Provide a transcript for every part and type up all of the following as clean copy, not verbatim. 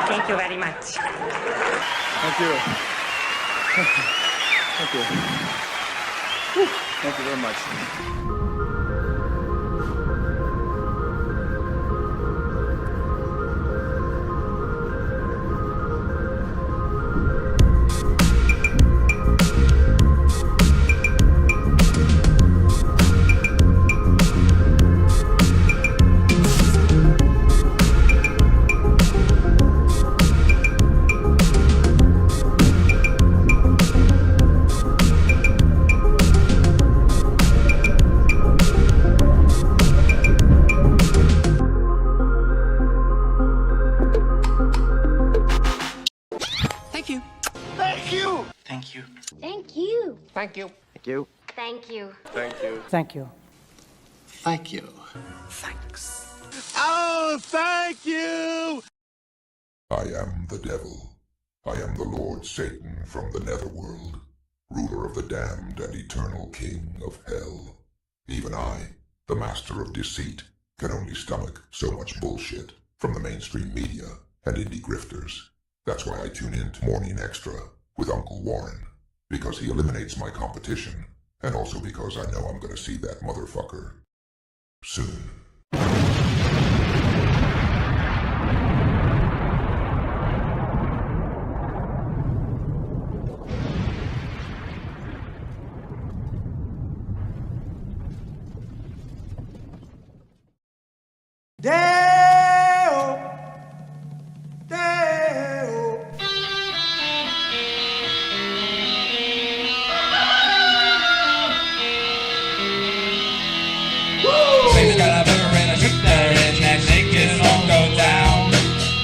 Thank you very much. Thank you. Thank you. Whew. Thank you very much. Thank you. Thank you. Thank you. Thank you. Thank you. Thank you. Thanks. Oh, thank you! I am the devil. I am the Lord Satan from the netherworld, ruler of the damned and eternal king of hell. Even I, the master of deceit, can only stomach so much bullshit from the mainstream media and indie grifters. That's why I tune in to Morning Extra with Uncle Warren, because he eliminates my competition, and also because I know I'm gonna see that motherfucker soon. Deo, Deo. Baby's got a burger and a shooter and that naked won't go down.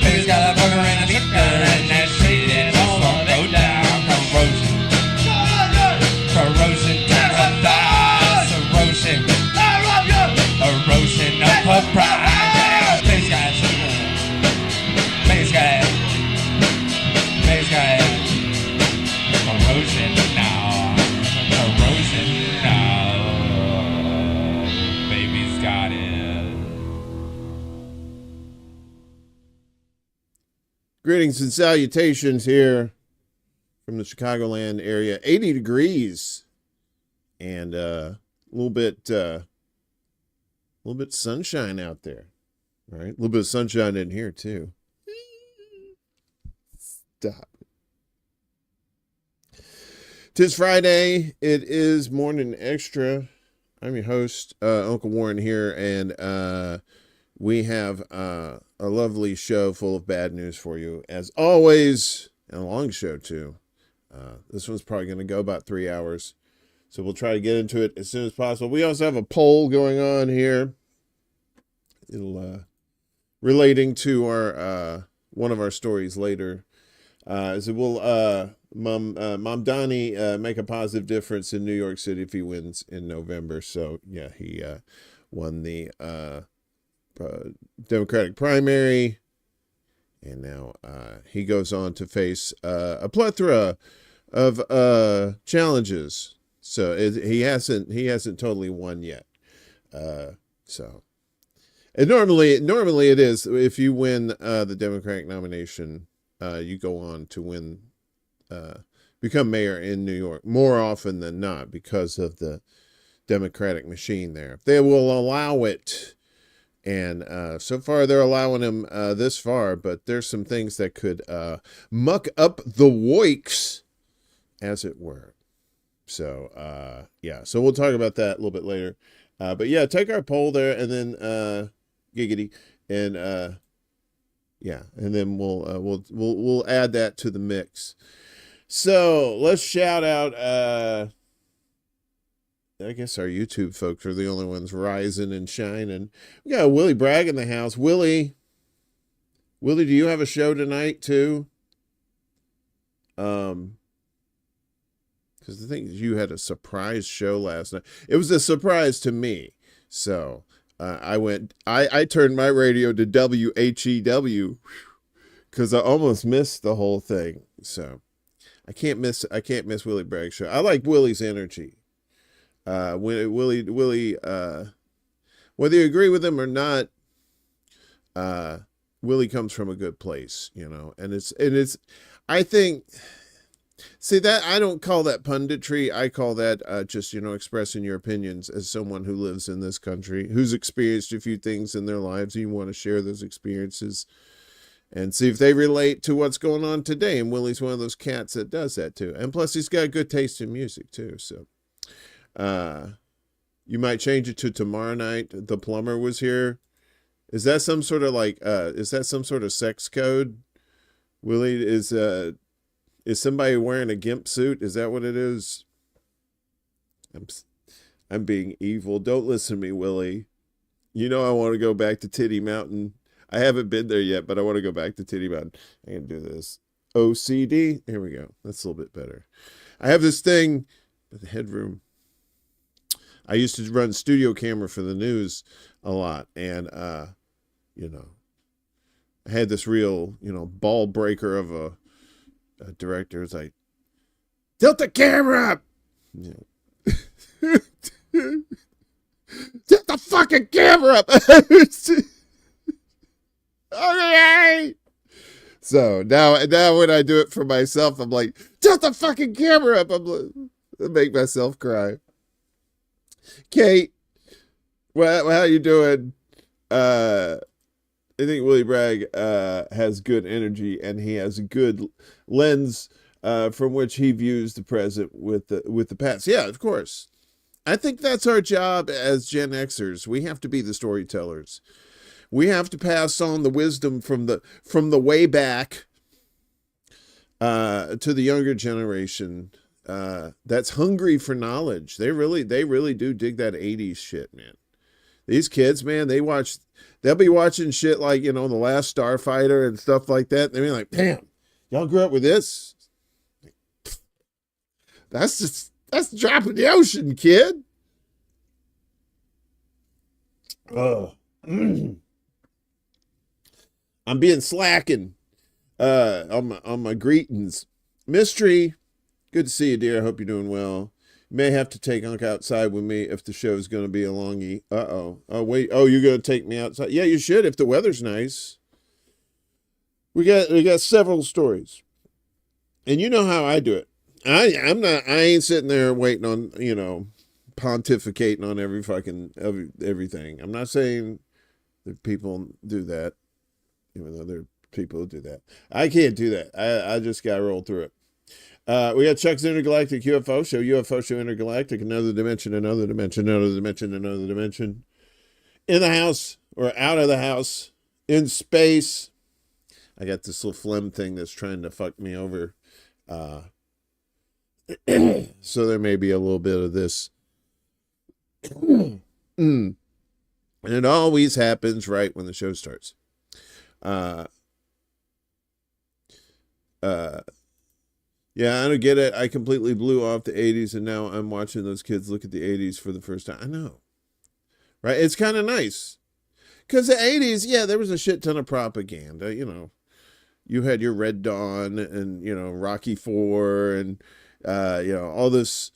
Baby's got a burger and a shooter and that shit won't go down. Corrosion to her thighs, erosion of her pride. Baby's got sugar, baby's got corrosion now, baby's got it. Greetings and salutations here from the Chicagoland area. 80 degrees and a little bit sunshine out there. All right, a little bit of sunshine in here too. Stop. Tis Friday. It is Morning Extra. I'm your host, Uncle Warren here, and we have a lovely show full of bad news for you, as always, and a long show too. This one's probably going to go about 3 hours, so we'll try to get into it as soon as possible. We also have a poll going on here. It'll relating to our one of our stories later. So will Mamdani make a positive difference in New York City if he wins in November? So yeah, he won the Democratic primary, and now he goes on to face a plethora of challenges. So he hasn't totally won yet. So. And normally it is, if you win the Democratic nomination, you go on to win, become mayor in New York more often than not because of the Democratic machine there. They will allow it, and so far they're allowing him this far, but there's some things that could muck up the woiks, as it were. So yeah, so we'll talk about that a little bit later. But yeah, take our poll there, and then giggity, and yeah, and then we'll add that to the mix. So let's shout out. I guess our YouTube folks are the only ones rising and shining. We got Willie Bragg in the house. Willie, do you have a show tonight too? Because the thing is, you had a surprise show last night. It was a surprise to me, so. I turned my radio to WHEW because I almost missed the whole thing. So I can't miss Willie Bragg's show. I like Willie's energy. Willie, whether you agree with him or not, Willie comes from a good place, you know, and it's, I think, see that, I don't call that punditry. I call that just, you know, expressing your opinions as someone who lives in this country, who's experienced a few things in their lives, and you want to share those experiences and see if they relate to what's going on today. And Willie's one of those cats that does that too. And plus he's got good taste in music too. So you might change it to tomorrow night. The plumber was here. Is that some sort of like, is that some sort of sex code? Willie, is somebody wearing a gimp suit? Is that what it is? I'm being evil. Don't listen to me, Willie. You know I want to go back to Titty Mountain. I haven't been there yet, but I want to go back to Titty Mountain. I can do this. OCD. Here we go. That's a little bit better. I have this thing the headroom. I used to run studio camera for the news a lot, and you know, I had this real, you know, ball breaker of a director. It's like, tilt the camera up. You know. Tilt the fucking camera up. Okay. So now when I do it for myself, I'm like, tilt the fucking camera up. I make myself cry. Kate, how you doing? I think Willie Bragg has good energy, and he has a good lens from which he views the present with the past. Yeah, of course. I think that's our job as Gen Xers. We have to be the storytellers. We have to pass on the wisdom from the way back to the younger generation that's hungry for knowledge. They really do dig that 80s shit, man. These kids, man, they'll be watching shit like, you know, The Last Starfighter and stuff like that. They'll be like, damn, y'all grew up with this? That's drop in the ocean, kid. Oh. I'm being slacking on my greetings. Mystery, good to see you, dear. I hope you're doing well. You may have to take Unc outside with me if the show's going to be a longie. Uh-oh. Oh, wait. Oh, you're going to take me outside? Yeah, you should if the weather's nice. We got several stories. And you know how I do it. I ain't sitting there waiting on, you know, pontificating on everything. I'm not saying that people do that, even though there are people who do that. I can't do that. I just got to roll through it. We got Chuck's Intergalactic UFO Show Intergalactic, another dimension, another dimension, another dimension, another dimension. In the house or out of the house, in space. I got this little phlegm thing that's trying to fuck me over. So there may be a little bit of this. And it always happens right when the show starts. Yeah, I don't get it. I completely blew off the 80s, and now I'm watching those kids look at the 80s for the first time. I know. Right? It's kind of nice. Because the 80s, yeah, there was a shit ton of propaganda, you know. You had your Red Dawn and, you know, Rocky IV and, you know, all this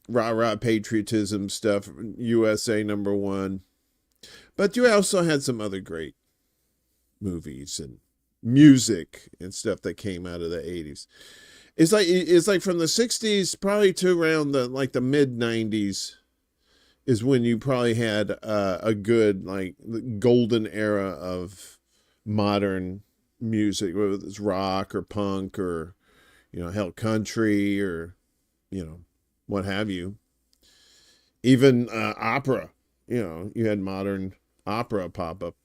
rah-rah patriotism stuff, USA #1. But you also had some other great movies and music and stuff that came out of the 80s. It's like from the 60s probably to around the mid 90s is when you probably had a good like golden era of modern music, whether it's rock or punk or, you know, hell, country or, you know, what have you. Even opera, you know, you had modern opera pop up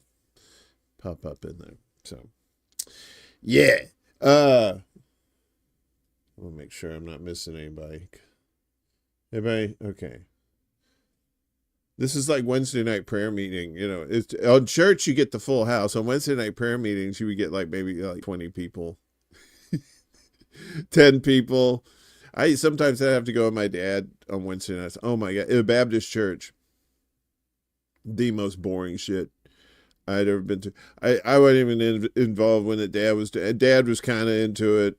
in there. So yeah. I'll make sure I'm not missing anybody. Everybody, okay. This is like Wednesday night prayer meeting. You know, it's on church you get the full house. On Wednesday night prayer meetings you would get like maybe like 20 people, 10 people. I sometimes have to go with my dad on Wednesday nights. Oh my God, in a Baptist church, the most boring shit I'd ever been to. I wasn't even involved when Dad was kind of into it.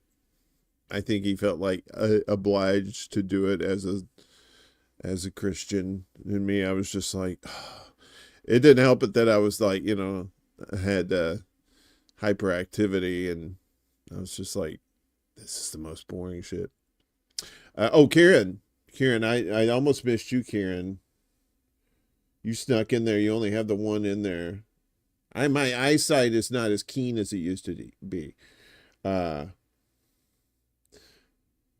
I think he felt like obliged to do it as a Christian. And me, I was just like, it didn't help it that I was like, you know, I had hyperactivity, and I was just like, this is the most boring shit. Kieran, I almost missed you, Kieran. You snuck in there. You only have the one in there. My eyesight is not as keen as it used to be.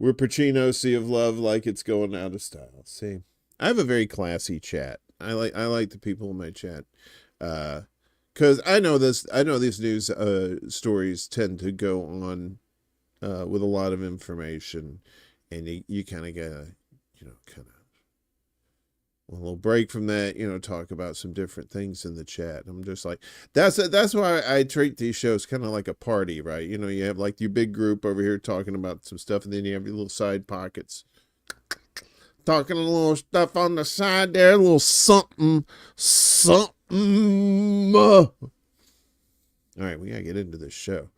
We're Pacino, Sea of Love, like it's going out of style. See, I have a very classy chat. I like the people in my chat. Because I know these news stories tend to go on with a lot of information, and you kind of gotta, you know, kind of a little break from that, you know, talk about some different things in the chat. I'm just like, that's why I treat these shows kind of like a party, right? You know, you have like your big group over here talking about some stuff, and then you have your little side pockets talking a little stuff on the side there, a little something. All right, we gotta get into this show.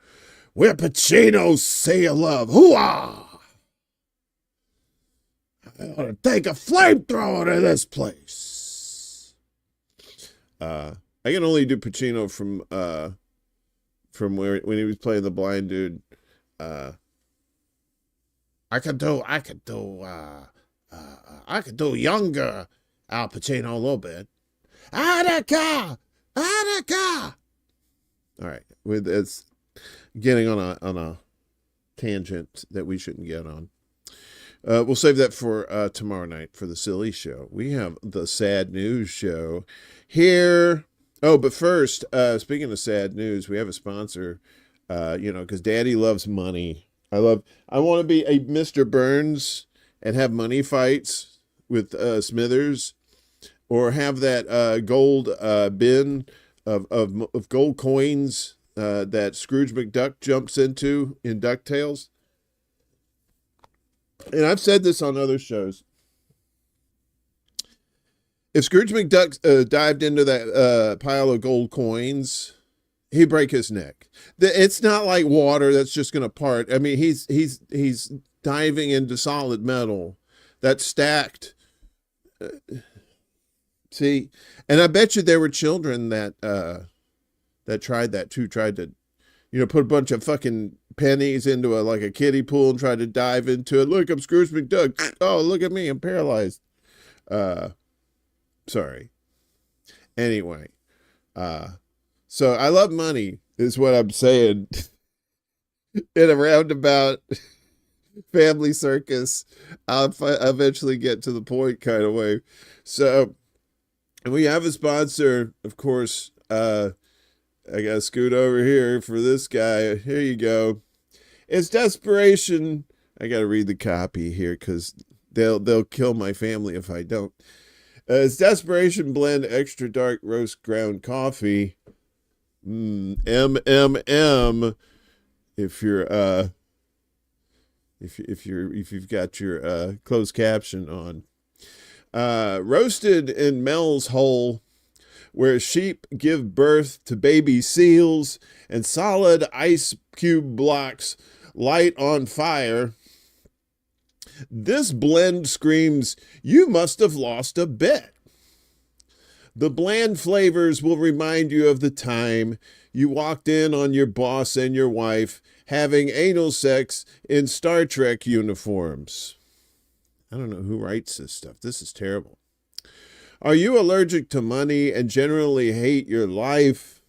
Where Pacinos say you love. Hoo-ah! I ought to take a flamethrower to this place. I can only do Pacino from where when he was playing the blind dude. I could do younger Al Pacino a little bit. Attica. All right, it's getting on a tangent that we shouldn't get on. We'll save that for tomorrow night for the silly show. We have the sad news show here. Oh, but first, speaking of sad news, we have a sponsor. Because Daddy loves money. I want to be a Mr. Burns and have money fights with Smithers, or have that gold bin of gold coins that Scrooge McDuck jumps into in DuckTales. And I've said this on other shows. If Scrooge McDuck dived into that pile of gold coins, he'd break his neck. It's not like water that's just going to part. I mean, he's diving into solid metal that's stacked. See, and I bet you there were children that tried that too. Tried to, put a bunch of fucking pennies into a kiddie pool and tried to dive into it. Look, I'm Scrooge McDuck. Oh, look at me, I'm paralyzed. Sorry. Anyway, so I love money, is what I'm saying. In a roundabout family circus, I'll eventually get to the point kind of way. So we have a sponsor, of course. I gotta scoot over here for this guy. Here you go. It's Desperation. I gotta read the copy here because they'll kill my family if I don't. It's Desperation Blend Extra Dark Roast Ground Coffee. MMM. If you've got your closed caption on. Roasted in Mel's Hole, where sheep give birth to baby seals and solid ice cube blocks light on fire. This blend screams, you must have lost a bet. The bland flavors will remind you of the time you walked in on your boss and your wife having anal sex in Star Trek uniforms. I don't know who writes this stuff. This is terrible. Are you allergic to money and generally hate your life?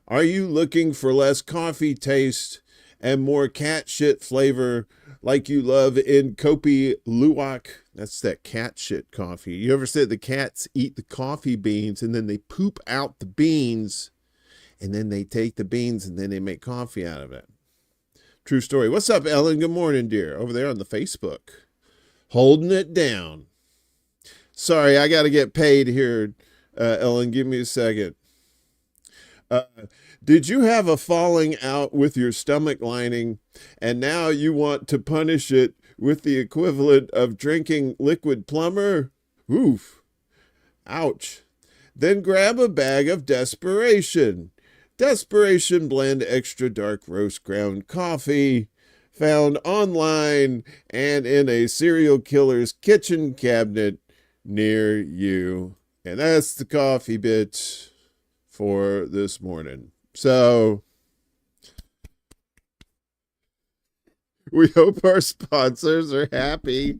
Are you looking for less coffee taste and more cat shit flavor like you love in Kopi Luwak? That's that cat shit coffee. You ever said the cats eat the coffee beans and then they poop out the beans and then they take the beans and then they make coffee out of it? True story. What's up, Ellen? Good morning, dear. Over there on the Facebook. Holding it down. Sorry, I got to get paid here, Ellen. Give me a second. Did you have a falling out with your stomach lining, and now you want to punish it with the equivalent of drinking liquid plumber? Oof. Ouch. Then grab a bag of Desperation. Desperation Blend Extra Dark Roast Ground Coffee. Found online and in a serial killer's kitchen cabinet near you. And that's the coffee bit for this morning. So we hope our sponsors are happy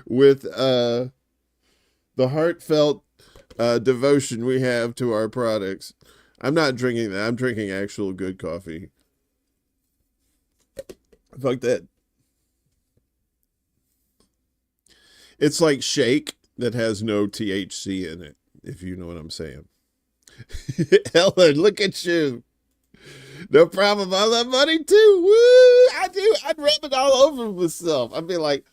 with the heartfelt devotion we have to our products. I'm not drinking that. I'm drinking actual good coffee. Fuck that. It's like shake that has no THC in it, if you know what I'm saying. Ellen, look at you. No problem. I love money too. Woo! I do. I'd rub it all over myself. I'd be like,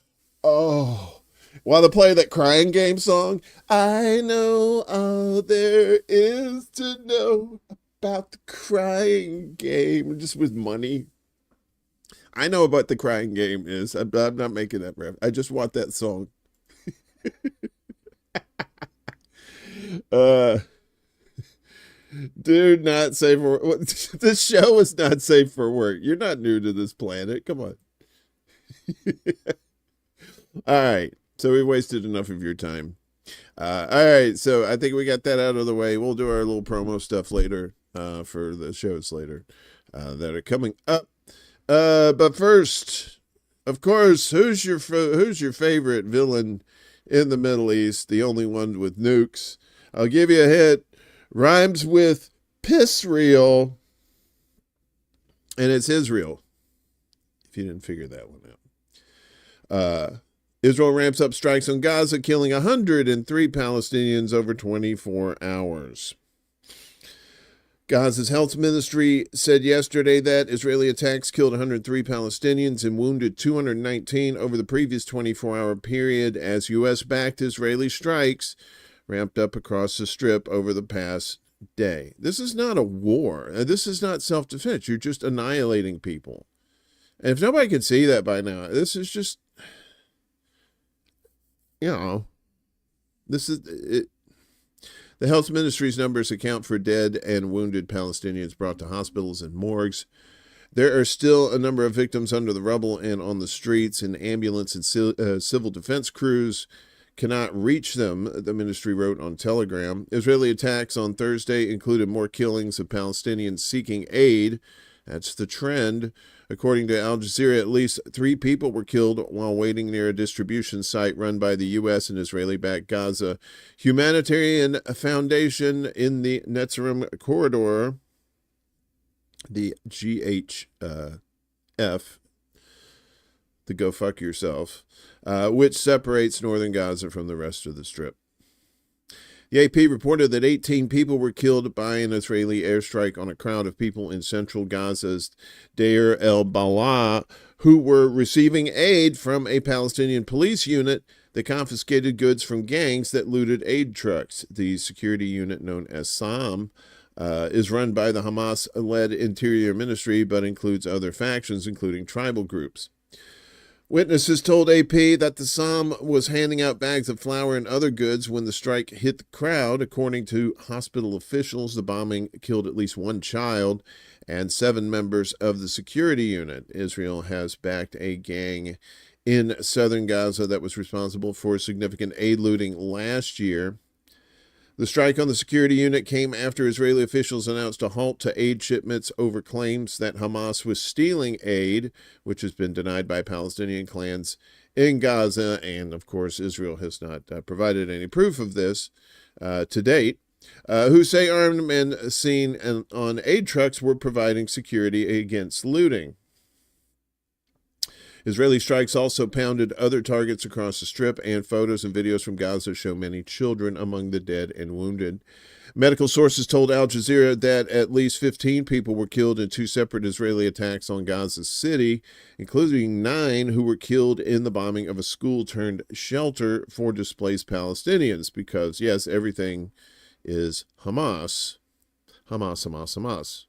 oh. While they play that crying game song, I know all there is to know about the crying game. Just with money. I know what the crying game is. I'm not making that ref. I just want that song. Dude, not safe for this show is not safe for work. You're not new to this planet. Come on. All right. So we wasted enough of your time. All right. So I think we got that out of the way. We'll do our little promo stuff later for the shows later that are coming up. But first, of course, who's your favorite villain in the Middle East? The only one with nukes. I'll give you a hint. Rhymes with piss real. And it's Israel. If you didn't figure that one out. Israel ramps up strikes on Gaza, killing 103 Palestinians over 24 hours. Gaza's health ministry said yesterday that Israeli attacks killed 103 Palestinians and wounded 219 over the previous 24-hour period as U.S.-backed Israeli strikes ramped up across the Strip over the past day. This is not a war. This is not self-defense. You're just annihilating people. And if nobody can see that by now, this is just, this is it. The health ministry's numbers account for dead and wounded Palestinians brought to hospitals and morgues. There are still a number of victims under the rubble and on the streets, and ambulance and civil defense crews cannot reach them, the ministry wrote on Telegram. Israeli attacks on Thursday included more killings of Palestinians seeking aid. That's the trend. According to Al Jazeera, at least 3 people were killed while waiting near a distribution site run by the U.S. and Israeli-backed Gaza Humanitarian Foundation in the Netzarim corridor, the GHF, the go fuck yourself, which separates northern Gaza from the rest of the Strip. The AP reported that 18 people were killed by an Israeli airstrike on a crowd of people in central Gaza's Deir el-Balah who were receiving aid from a Palestinian police unit that confiscated goods from gangs that looted aid trucks. The security unit, known as SAM, is run by the Hamas-led Interior Ministry, but includes other factions, including tribal groups. Witnesses told AP that the SAM was handing out bags of flour and other goods when the strike hit the crowd. According to hospital officials, the bombing killed at least 1 child and 7 members of the security unit. Israel has backed a gang in southern Gaza that was responsible for significant aid looting last year. The strike on the security unit came after Israeli officials announced a halt to aid shipments over claims that Hamas was stealing aid, which has been denied by Palestinian clans in Gaza. And, of course, Israel has not provided any proof of this to date. Who say armed men seen on aid trucks were providing security against looting. Israeli strikes also pounded other targets across the Strip, and photos and videos from Gaza show many children among the dead and wounded. Medical sources told Al Jazeera that at least 15 people were killed in 2 separate Israeli attacks on Gaza City, including 9 who were killed in the bombing of a school turned shelter for displaced Palestinians, because, yes, everything is Hamas. Hamas, Hamas, Hamas.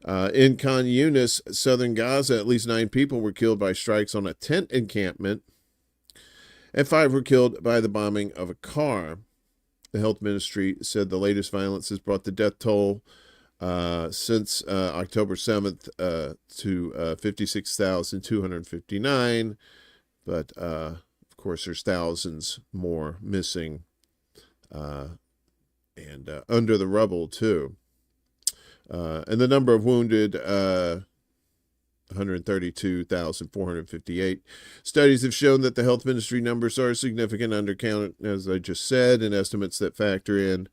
In Khan Yunis, southern Gaza, at least 9 people were killed by strikes on a tent encampment, and 5 were killed by the bombing of a car. The health ministry said the latest violence has brought the death toll since October 7th to 56,259, but of course there's thousands more missing and under the rubble too. And the number of wounded, 132,458. Studies have shown that the health ministry numbers are significant undercount, as I just said, and estimates that factor in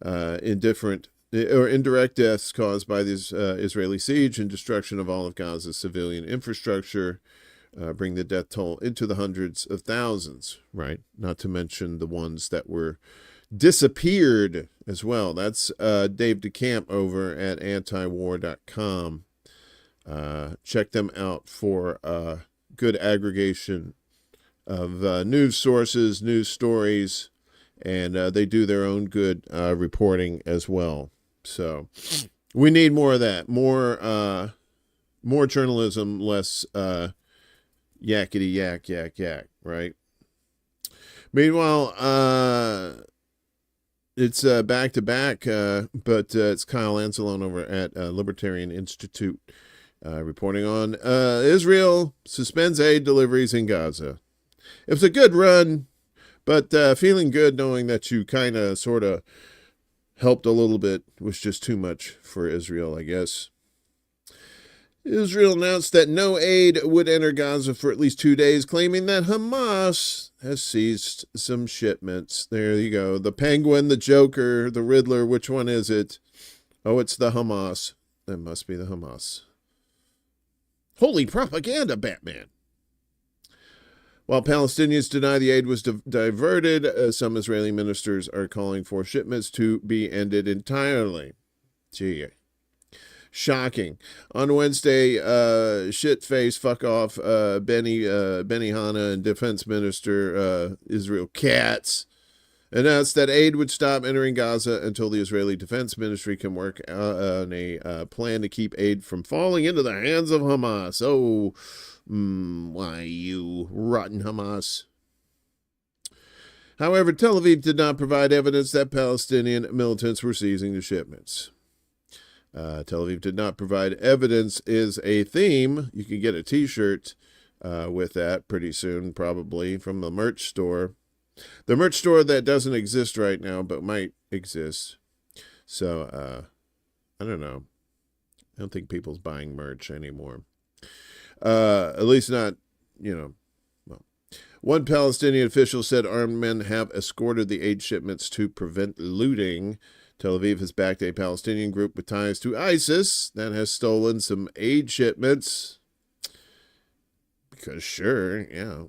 indifferent or indirect deaths caused by this Israeli siege and destruction of all of Gaza's civilian infrastructure bring the death toll into the hundreds of thousands, right? Not to mention the ones that were disappeared as well. That's Dave DeCamp over at antiwar.com. Check them out for good aggregation of news sources, news stories, and they do their own good reporting as well. So we need more of that, more more journalism, less yakety yak, right? Meanwhile, it's back to back, but it's Kyle Anzalone over at Libertarian Institute reporting on Israel suspends aid deliveries in Gaza. It was a good run, but feeling good knowing that you kind of sort of helped a little bit was just too much for Israel, I guess. Israel announced that no aid would enter Gaza for at least 2 days, claiming that Hamas has seized some shipments. There you go. The Penguin, the Joker, the Riddler. Which one is it? Oh, it's the Hamas. That must be the Hamas. Holy propaganda, Batman. While Palestinians deny the aid was diverted, some Israeli ministers are calling for shipments to be ended entirely. Gee. Shocking. On Wednesday, shit-face, fuck-off Benny Hanna and Defense Minister Israel Katz announced that aid would stop entering Gaza until the Israeli Defense Ministry can work on a plan to keep aid from falling into the hands of Hamas. Oh, why, you rotten Hamas. However, Tel Aviv did not provide evidence that Palestinian militants were seizing the shipments. Tel Aviv did not provide evidence is a theme. You can get a t-shirt with that pretty soon, probably, from the merch store. The merch store that doesn't exist right now, but might exist. So, I don't know. I don't think people's buying merch anymore. At least not, well. One Palestinian official said armed men have escorted the aid shipments to prevent looting. Tel Aviv has backed a Palestinian group with ties to ISIS that has stolen some aid shipments. Because sure, yeah,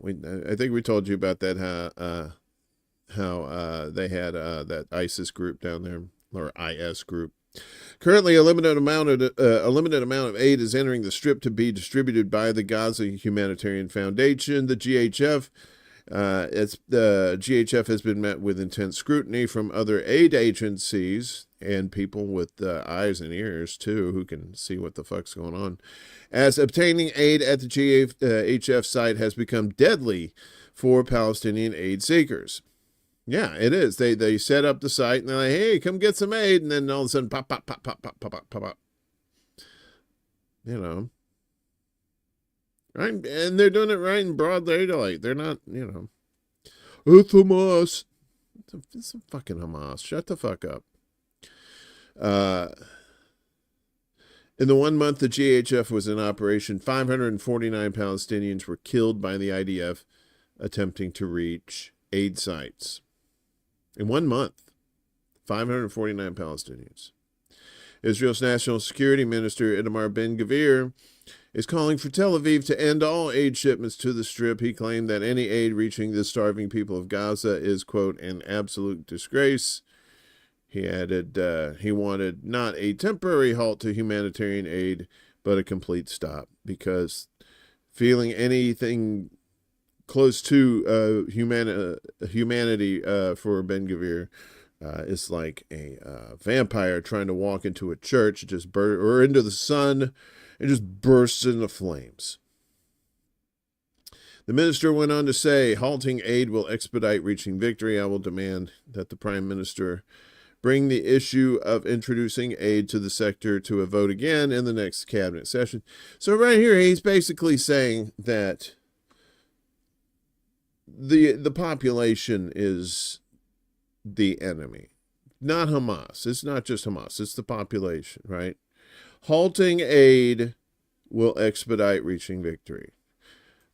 I think we told you about that, how they had that ISIS group down there, or IS group. Currently, a limited amount of aid is entering the Strip to be distributed by the Gaza Humanitarian Foundation, the GHF. The GHF has been met with intense scrutiny from other aid agencies and people with eyes and ears, too, who can see what the fuck's going on, as obtaining aid at the GHF site has become deadly for Palestinian aid seekers. Yeah, it is. They set up the site and they're like, hey, come get some aid. And then all of a sudden, pop, pop, pop, pop, pop, pop, pop, pop, pop. Right? And they're doing it right in broad daylight. They're not, it's Hamas. It's a fucking Hamas. Shut the fuck up. In the 1 month the GHF was in operation, 549 Palestinians were killed by the IDF attempting to reach aid sites. In 1 month, 549 Palestinians. Israel's National Security Minister Itamar Ben-Gvir is calling for Tel Aviv to end all aid shipments to the Strip. He claimed that any aid reaching the starving people of Gaza is, quote, an absolute disgrace. He added he wanted not a temporary halt to humanitarian aid, but a complete stop, because feeling anything close to humanity for Ben-Gvir is like a vampire trying to walk into a church, or into the sun, and just bursts into flames. The minister went on to say, halting aid will expedite reaching victory. I will demand that the Prime Minister bring the issue of introducing aid to the sector to a vote again in the next cabinet session. So right here, he's basically saying that the population is the enemy, not Hamas. It's not just Hamas, it's the population, right? Halting aid will expedite reaching victory.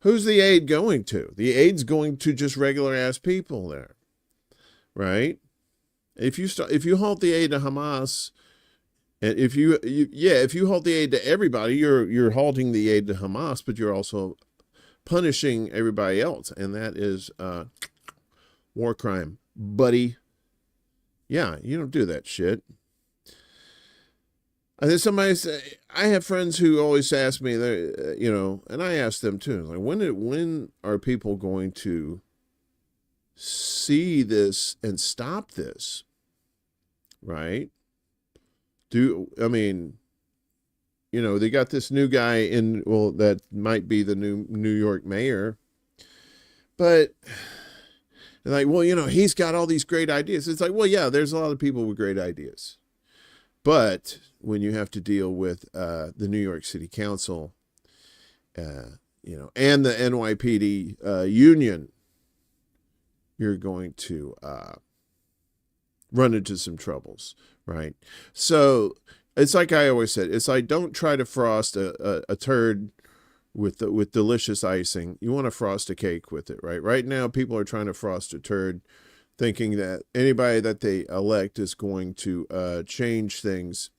Who's the aid going to? The aid's going to just regular ass people there, right? If you halt the aid to Hamas, and if you halt the aid to everybody, you're halting the aid to Hamas, but you're also punishing everybody else, and that is war crime, buddy. Yeah, you don't do that shit. I think somebody say, I have friends who always ask me, and I ask them too, like, when are people going to see this and stop this? Right? they got this new guy that might be the new New York mayor, but they're like, well, he's got all these great ideas. It's like, well, yeah, there's a lot of people with great ideas. But when you have to deal with the New York City Council, and the NYPD union, you're going to run into some troubles, right? So it's like I always said, it's like, don't try to frost a turd with delicious icing. You want to frost a cake with it, right? Right now, people are trying to frost a turd, thinking that anybody that they elect is going to change things.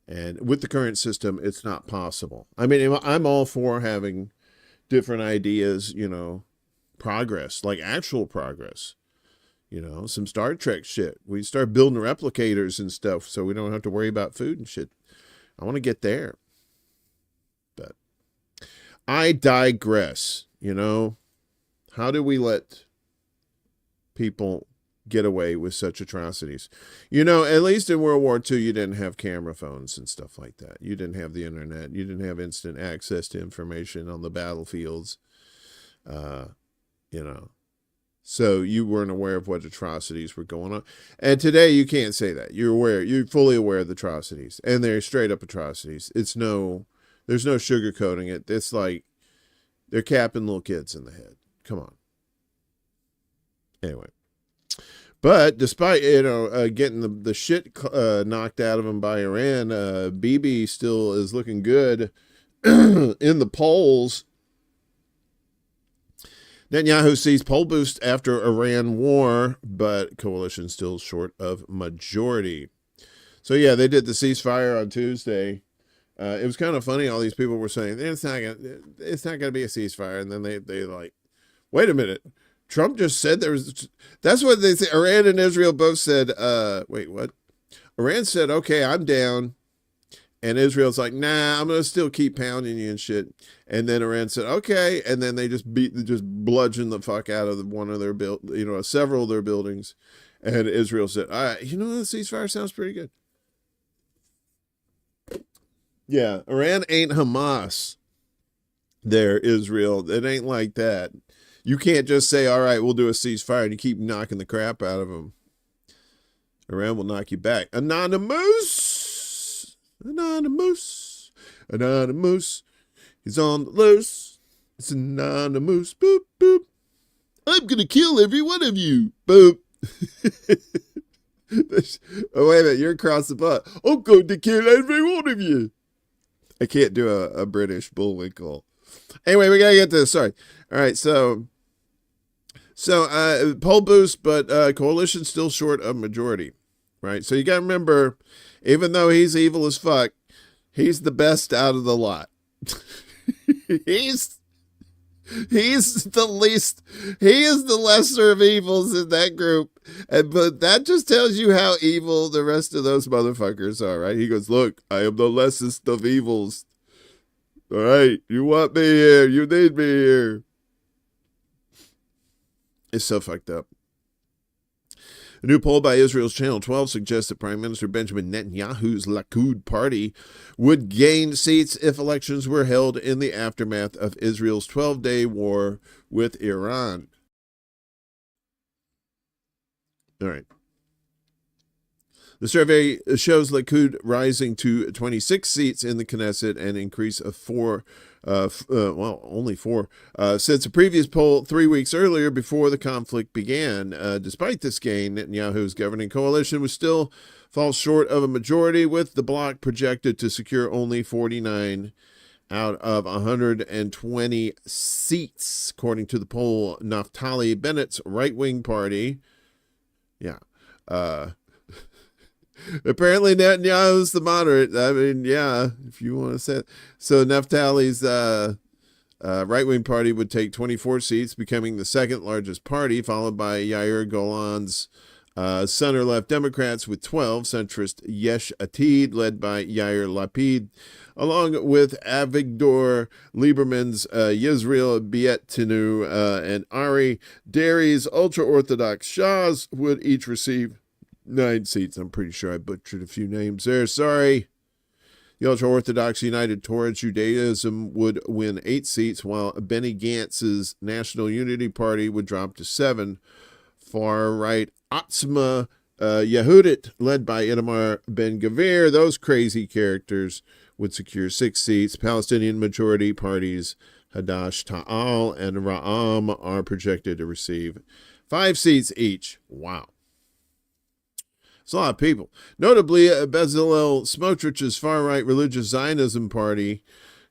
And with the current system, it's not possible. I mean, I'm all for having different ideas, progress, like actual progress. Some Star Trek shit. We start building replicators and stuff so we don't have to worry about food and shit. I want to get there. But I digress, How do we let people get away with such atrocities? At least in World War II, you didn't have camera phones and stuff like that. You didn't have the internet. You didn't have instant access to information on the battlefields. So you weren't aware of what atrocities were going on. And today you can't say that. You're fully aware of the atrocities, and they're straight up atrocities. There's no sugarcoating it. It's like they're capping little kids in the head. Come on. Anyway. But despite, getting the shit knocked out of him by Iran, Bibi still is looking good in the polls. Netanyahu sees poll boost after Iran war, but coalition still short of majority. So yeah, they did the ceasefire on Tuesday. It was kind of funny. All these people were saying it's not gonna be a ceasefire, and then they like, wait a minute, Trump just said there was. That's what they say. Iran and Israel both said. Wait, what? Iran said, okay, I'm down. And Israel's like, nah, I'm going to still keep pounding you and shit. And then Iran said, okay. And then they just bludgeoned the fuck out of one of their several of their buildings. And Israel said, all right, the ceasefire sounds pretty good. Yeah, Iran ain't Hamas. There, Israel. It ain't like that. You can't just say, all right, we'll do a ceasefire, and you keep knocking the crap out of them. Iran will knock you back. Anonymous. He's on the loose. It's Anonymous. Boop, boop. I'm going to kill every one of you. Boop. Oh, wait a minute. You're across the butt. I'm going to kill every one of you. I can't do a British Bullwinkle. Anyway, we got to get to this. Sorry. All right. So poll boost, but coalition still short of majority. Right. So you got to remember, even though he's evil as fuck, he's the best out of the lot. He's the least, he is the lesser of evils in that group. But that just tells you how evil the rest of those motherfuckers are, right? He goes, look, I am the lessest of evils. All right, you want me here. You need me here. It's so fucked up. A new poll by Israel's Channel 12 suggests that Prime Minister Benjamin Netanyahu's Likud party would gain seats if elections were held in the aftermath of Israel's 12-day war with Iran. All right. The survey shows Likud rising to 26 seats in the Knesset, an increase of only four, since a previous poll 3 weeks earlier before the conflict began. Despite this gain, Netanyahu's governing coalition was still falls short of a majority, with the bloc projected to secure only 49 out of 120 seats, according to the poll. Naftali Bennett's right-wing party. Yeah. Apparently Netanyahu's the moderate. I mean, yeah, if you want to say it. So Naftali's right-wing party would take 24 seats, becoming the second largest party, followed by Yair Golan's center-left Democrats with 12, centrist Yesh Atid, led by Yair Lapid, along with Avigdor Lieberman's Yisrael Beitenu and Ari Deri's ultra-Orthodox Shahs would each receive 9 seats. I'm pretty sure I butchered a few names there. Sorry. The ultra-Orthodox United Torah Judaism would win 8 seats, while Benny Gantz's National Unity Party would drop to 7. Far-right Otzma Yehudit, led by Itamar Ben-Gvir, those crazy characters, would secure 6 seats. Palestinian majority parties Hadash Ta'al and Ra'am are projected to receive 5 seats each. Wow. It's a lot of people. Notably, Bezalel Smotrich's far-right religious Zionism party,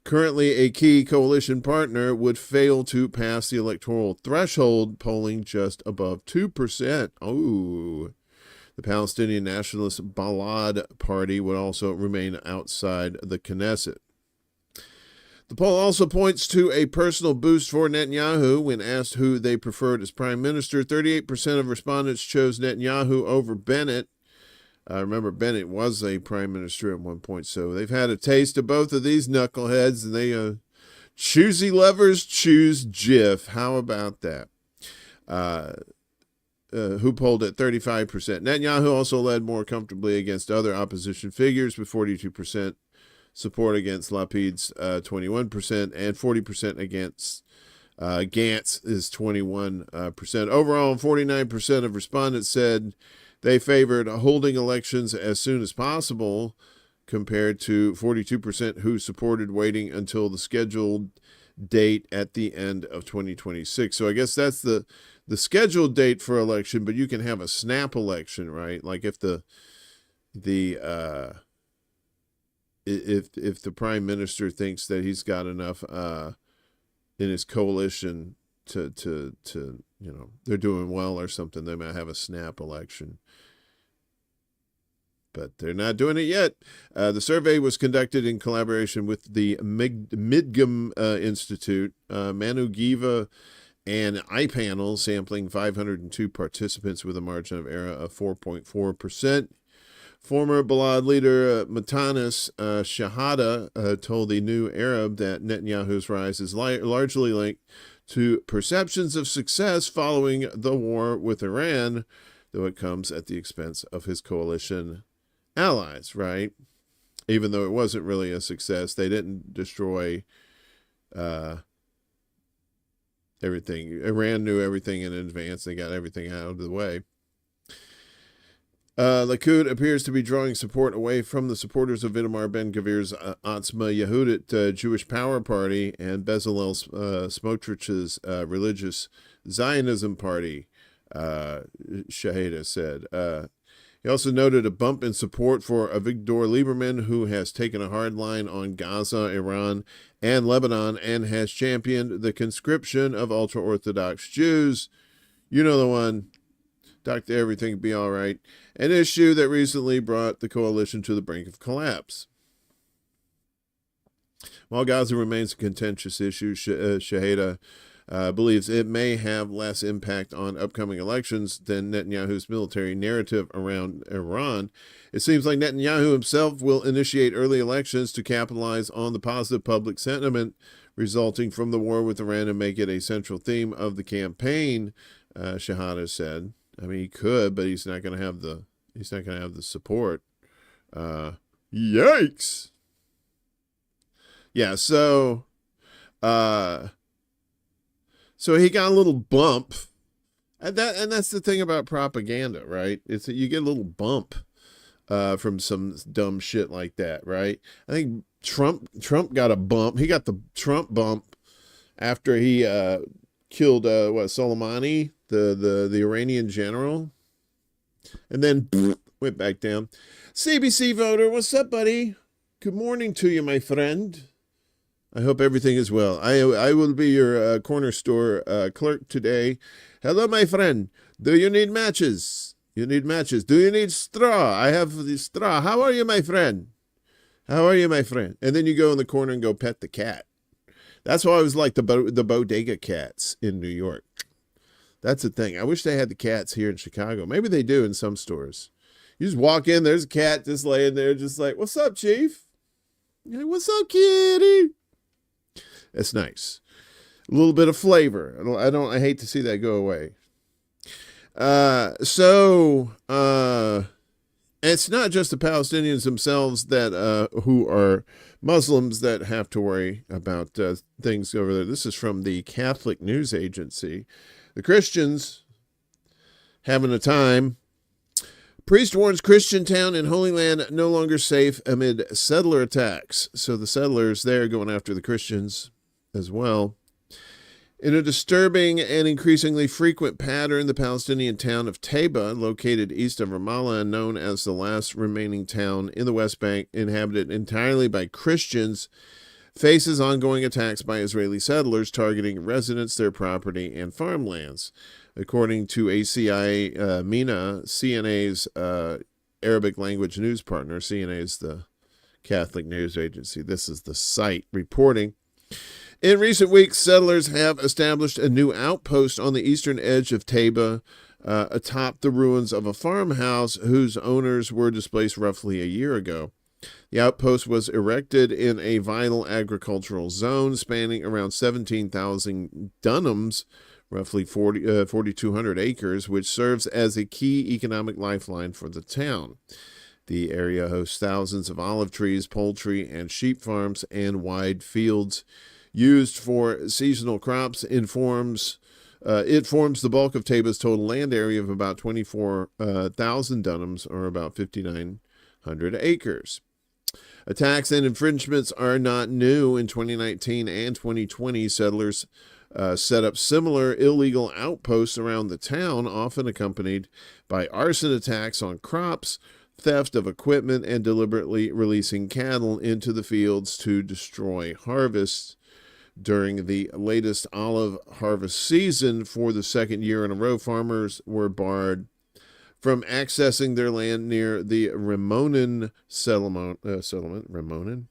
currently a key coalition partner, would fail to pass the electoral threshold, polling just above 2%. Oh. The Palestinian Nationalist Balad Party would also remain outside the Knesset. The poll also points to a personal boost for Netanyahu. When asked who they preferred as prime minister, 38% of respondents chose Netanyahu over Bennett. Remember, Bennett was a prime minister at one point, so they've had a taste of both of these knuckleheads, and they choosy lovers choose Jif. How about that? Who polled at 35%. Netanyahu also led more comfortably against other opposition figures, with 42% support against Lapid's 21%, and 40% against Gantz is 21%. Overall, 49% of respondents said they favored holding elections as soon as possible, compared to 42% who supported waiting until the scheduled date at the end of 2026. So I guess that's the scheduled date for election, but you can have a snap election, right? Like if the prime minister thinks that he's got enough in his coalition to they're doing well or something, they might have a snap election. But they're not doing it yet. The survey was conducted in collaboration with the Midgum Institute, Manu Giva, and iPanel, sampling 502 participants with a margin of error of 4.4%. Former Balad leader Matanis Shahada told the New Arab that Netanyahu's rise is largely linked to perceptions of success following the war with Iran, though it comes at the expense of his coalition allies, right? Even though it wasn't really a success, they didn't destroy everything. Iran knew everything in advance. They got everything out of the way. Likud appears to be drawing support away from the supporters of Itamar Ben-Gvir's Otzma Yehudit Jewish Power Party and Bezalel Smotrich's religious Zionism Party, Shaheda said. He also noted a bump in support for Avigdor Lieberman, who has taken a hard line on Gaza, Iran, and Lebanon, and has championed the conscription of ultra-Orthodox Jews. You know the one. Dr. Everything Be All Right, an issue that recently brought the coalition to the brink of collapse. While Gaza remains a contentious issue, Shaheda believes it may have less impact on upcoming elections than Netanyahu's military narrative around Iran. It seems like Netanyahu himself will initiate early elections to capitalize on the positive public sentiment resulting from the war with Iran and make it a central theme of the campaign, Shahada said. I mean, he could, but he's not going to have the support. Yikes. Yeah, so he got a little bump. And that's the thing about propaganda, right? It's that you get a little bump from some dumb shit like that, right? I think Trump got a bump. He got the Trump bump after he killed Soleimani, the Iranian general, and then went back down. CBC voter, what's up, buddy? Good morning to you, my friend. I hope everything is well. I will be your corner store clerk today. Hello, my friend. Do you need matches? You need matches. Do you need straw? I have the straw. How are you, my friend? How are you, my friend? And then you go in the corner and go pet the cat. That's why I was like the bodega cats in New York. That's the thing. I wish they had the cats here in Chicago. Maybe they do in some stores. You just walk in, there's a cat just laying there, just like, what's up, Chief? You're like, what's up, kitty? That's nice. A little bit of flavor. I hate to see that go away. it's not just the Palestinians themselves that who are Muslims that have to worry about things over there. This is from the Catholic News Agency. The Christians having a time. Priest warns Christian town in Holy Land no longer safe amid settler attacks. So the settlers there going after the Christians as well. In a disturbing and increasingly frequent pattern, the Palestinian town of Taiba, located east of Ramallah and known as the last remaining town in the West Bank inhabited entirely by Christians, faces ongoing attacks by Israeli settlers targeting residents, their property, and farmlands. According to ACI MENA, CNA's Arabic language news partner, CNA is the Catholic News Agency. This is the site reporting. In recent weeks, settlers have established a new outpost on the eastern edge of Taiba, atop the ruins of a farmhouse whose owners were displaced roughly a year ago. The outpost was erected in a vital agricultural zone spanning around 17,000 dunams, roughly 4,200 acres, which serves as a key economic lifeline for the town. The area hosts thousands of olive trees, poultry, and sheep farms, and wide fields used for seasonal crops. It forms the bulk of Taiba's total land area of about 24,000 dunams, or about 5,900 acres. Attacks and infringements are not new. In 2019 and 2020, settlers set up similar illegal outposts around the town, often accompanied by arson attacks on crops, theft of equipment, and deliberately releasing cattle into the fields to destroy harvests. During the latest olive harvest season for the second year in a row, farmers were barred from accessing their land near the Mornin settlement, Mornin,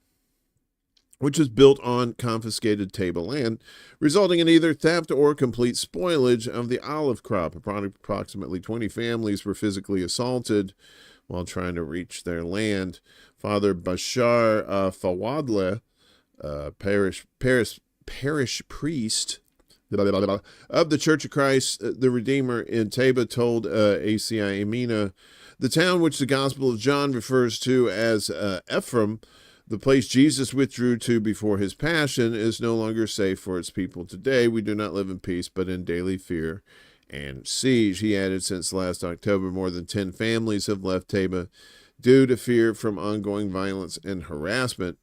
which is built on confiscated Taiba land, resulting in either theft or complete spoilage of the olive crop. Approximately 20 families were physically assaulted while trying to reach their land. Father Bashar Fawadleh, parish priest of the Church of Christ the Redeemer in Taiba, told ACI MENA, the town which the Gospel of John refers to as Ephraim, the place Jesus withdrew to before his passion, is no longer safe for its people today. We do not live in peace, but in daily fear and siege. He added, since last October, more than 10 families have left Taiba due to fear from ongoing violence and harassment.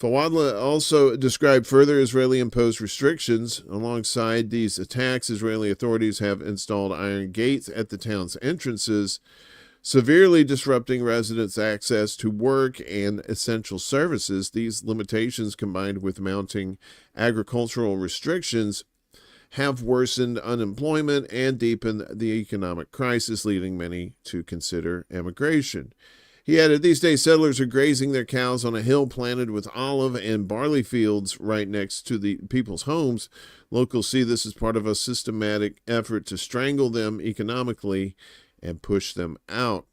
Fawadleh also described further Israeli-imposed restrictions. Alongside these attacks, Israeli authorities have installed iron gates at the town's entrances, severely disrupting residents' access to work and essential services. These limitations, combined with mounting agricultural restrictions, have worsened unemployment and deepened the economic crisis, leading many to consider emigration. He added, these days settlers are grazing their cows on a hill planted with olive and barley fields right next to the people's homes. Locals see this as part of a systematic effort to strangle them economically and push them out.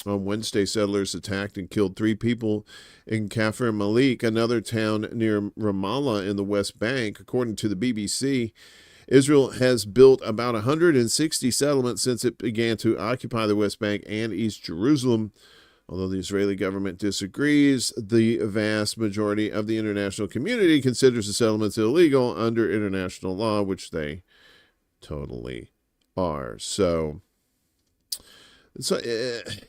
On Wednesday, settlers attacked and killed 3 people in Kafir Malik, another town near Ramallah in the West Bank. According to the BBC, Israel has built about 160 settlements since it began to occupy the West Bank and East Jerusalem. Although the Israeli government disagrees, the vast majority of the international community considers the settlements illegal under international law, which they totally are. So it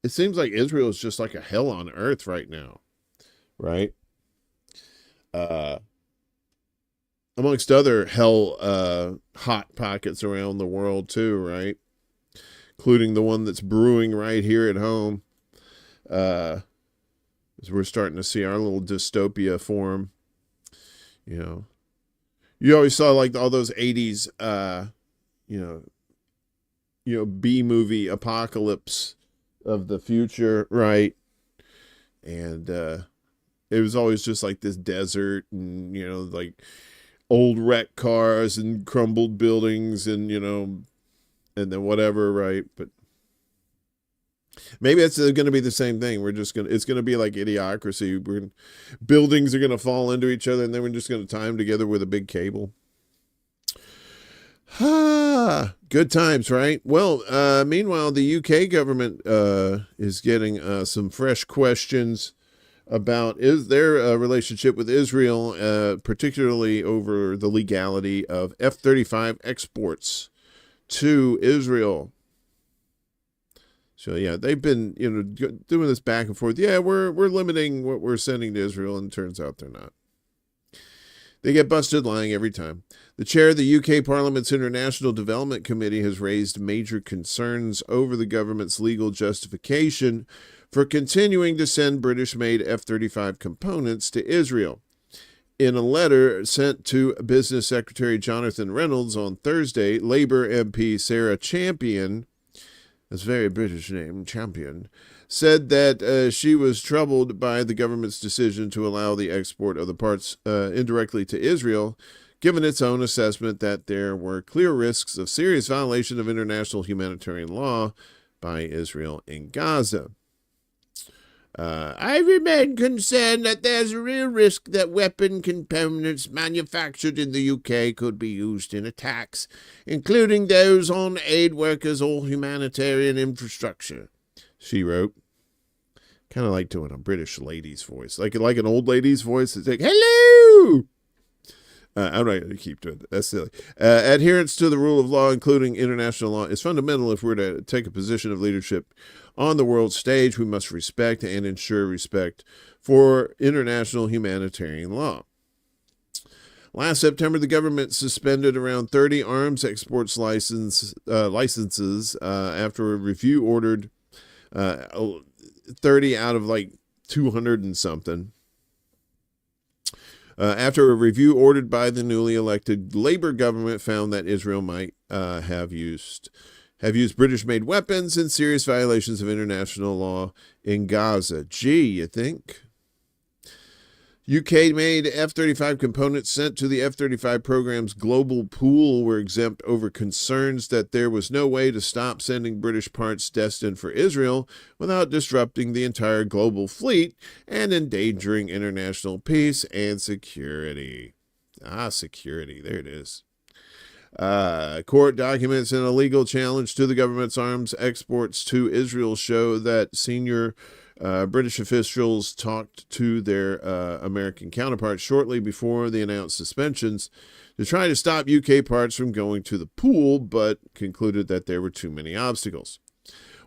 seems like Israel is just like a hell on earth right now, right? Amongst other hell hot pockets around the world too, right? Including the one that's brewing right here at home. As we're starting to see our little dystopia form. You always saw like all those 80s B-movie apocalypse of the future, right? And it was always just like this desert and like old wrecked cars and crumbled buildings and and then whatever, right? But maybe it's going to be the same thing. It's going to be like Idiocracy. Buildings are going to fall into each other, and then we're just going to tie them together with a big cable. Good times, right? Well, meanwhile, the UK government is getting some fresh questions about their relationship with Israel, particularly over the legality of F-35 exports to Israel. So yeah, they've been doing this back and forth. Yeah, we're limiting what we're sending to Israel, and it turns out they're not. They get busted lying every time. The chair of the UK Parliament's International Development Committee has raised major concerns over the government's legal justification for continuing to send British-made F-35 components to Israel. In a letter sent to Business Secretary Jonathan Reynolds on Thursday, Labour MP Sarah Champion, that's a very British name, Champion, said that she was troubled by the government's decision to allow the export of the parts indirectly to Israel, given its own assessment that there were clear risks of serious violation of international humanitarian law by Israel in Gaza. I remain concerned that there's a real risk that weapon components manufactured in the UK could be used in attacks, including those on aid workers or humanitarian infrastructure, she wrote. Kind of like doing a British lady's voice, like an old lady's voice. It's like, hello! I'm not going to keep doing that. That's silly. Adherence to the rule of law, including international law, is fundamental if we're to take a position of leadership on the world stage. We must respect and ensure respect for international humanitarian law. Last September, the government suspended around 30 arms exports licenses after a review ordered 30 out of like 200 and something. After a review ordered by the newly elected Labour government found that Israel might have used British-made weapons in serious violations of international law in Gaza. Gee, you think? UK-made F-35 components sent to the F-35 program's global pool were exempt over concerns that there was no way to stop sending British parts destined for Israel without disrupting the entire global fleet and endangering international peace and security. Security. There it is. Court documents and a legal challenge to the government's arms exports to Israel show that senior British officials talked to their American counterparts shortly before the announced suspensions to try to stop UK parts from going to the pool, but concluded that there were too many obstacles.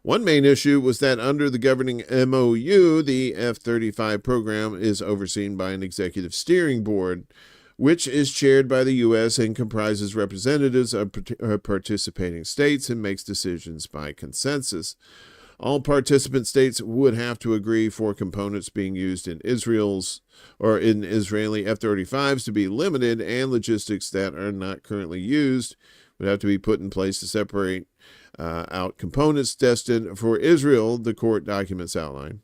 One main issue was that under the governing MOU, the F-35 program is overseen by an executive steering board, which is chaired by the U.S. and comprises representatives of participating states and makes decisions by consensus. All participant states would have to agree for components being used in Israeli F-35s to be limited, and logistics that are not currently used would have to be put in place to separate out components destined for Israel, the court documents outline.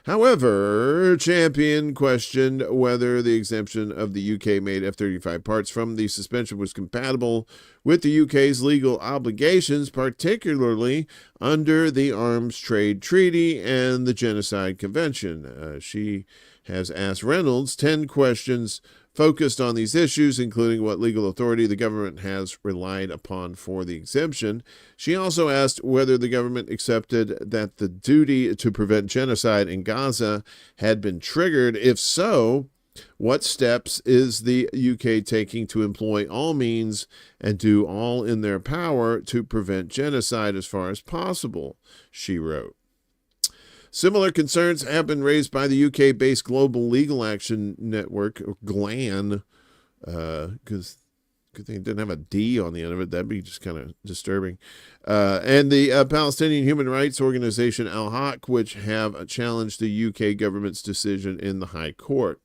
However, Champion questioned whether the exemption of the UK-made F-35 parts from the suspension was compatible with the UK's legal obligations, particularly under the Arms Trade Treaty and the Genocide Convention. She has asked Reynolds 10 questions focused on these issues, including what legal authority the government has relied upon for the exemption. She also asked whether the government accepted that the duty to prevent genocide in Gaza had been triggered. If so, what steps is the UK taking to employ all means and do all in their power to prevent genocide as far as possible, she wrote. Similar concerns have been raised by the UK-based Global Legal Action Network, or GLAN, because good thing it didn't have a D on the end of it. That'd be just kind of disturbing. And the Palestinian human rights organization Al-Haq, which have challenged the UK government's decision in the High Court.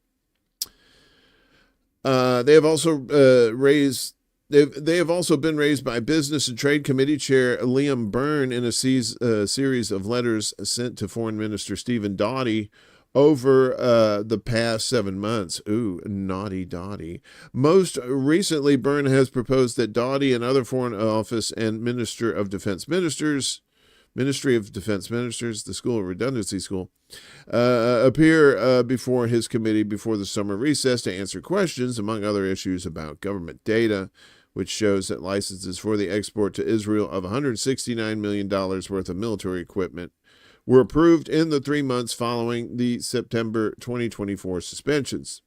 They have also They have also been raised by Business and Trade Committee Chair Liam Byrne in a series of letters sent to Foreign Minister Stephen Doughty over the past 7 months. Ooh, naughty Doughty. Most recently, Byrne has proposed that Doughty and other Foreign Office and Ministry of Defense Ministers, the School of Redundancy School, appear before his committee before the summer recess to answer questions, among other issues, about government data, which shows that licenses for the export to Israel of $169 million worth of military equipment were approved in the 3 months following the September 2024 suspensions.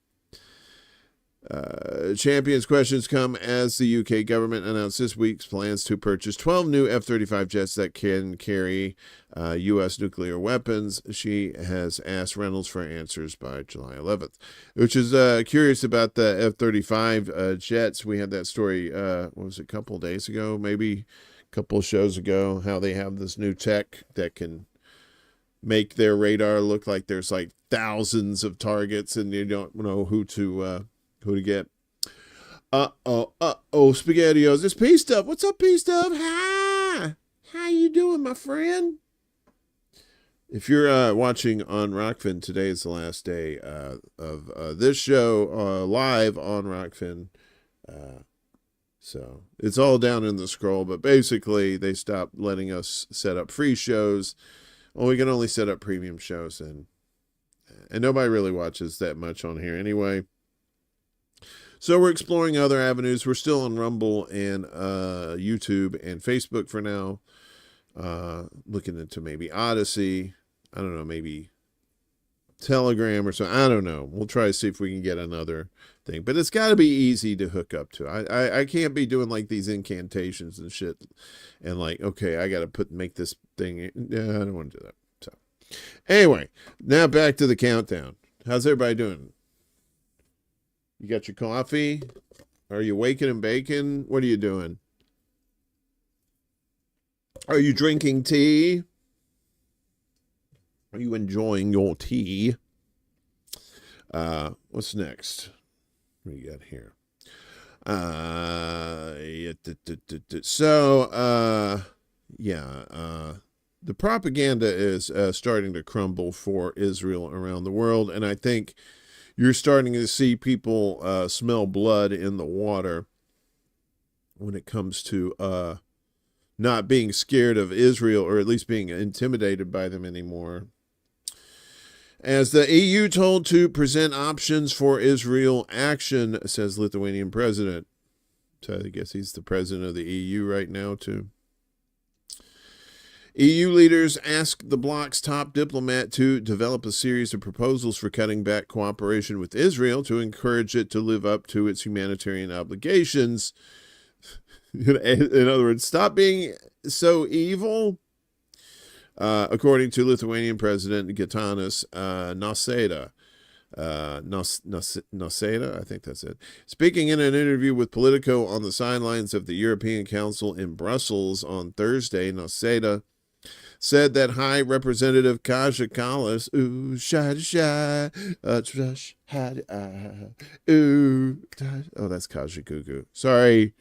Champions questions come as the UK government announced this week's plans to purchase 12 new F-35 jets that can carry U.S. nuclear weapons. She has asked Reynolds for answers by July 11th, which is curious about the F-35 jets. We had that story, what was it, a couple of days ago, maybe a couple of shows ago, how they have this new tech that can make their radar look like there's like thousands of targets and you don't know who to get. SpaghettiOs. It's P-Stuff. What's up, P-Stuff? Hi. How you doing, my friend? If you're watching on Rockfin, today is the last day of this show live on Rockfin. So it's all down in the scroll, but basically they stopped letting us set up free shows. Well, we can only set up premium shows, and nobody really watches that much on here anyway. So we're exploring other avenues. We're still on Rumble and YouTube and Facebook for now. Looking into maybe Odyssey. I don't know, maybe Telegram or something. I don't know. We'll try to see if we can get another thing. But it's got to be easy to hook up to. I can't be doing like these incantations and shit. And like, okay, I got to make this thing. Yeah, I don't want to do that. So anyway, now back to the countdown. How's everybody doing? You got your coffee? Are you waking and baking? What are you doing? Are you drinking tea? Are you enjoying your tea? What's next? What do you got here? The propaganda is starting to crumble for Israel around the world, and I think you're starting to see people smell blood in the water when it comes to not being scared of Israel, or at least being intimidated by them anymore. As the EU told to present options for Israel action, says Lithuanian president. So I guess he's the president of the EU right now, too. EU leaders asked the bloc's top diplomat to develop a series of proposals for cutting back cooperation with Israel to encourage it to live up to its humanitarian obligations. In other words, stop being so evil. According to Lithuanian President Gitanas Nausėda. Nausėda, I think that's it. Speaking in an interview with Politico on the sidelines of the European Council in Brussels on Thursday, Nausėda said that High Representative Kaja Kallas, that's Kaja Gugu. Sorry,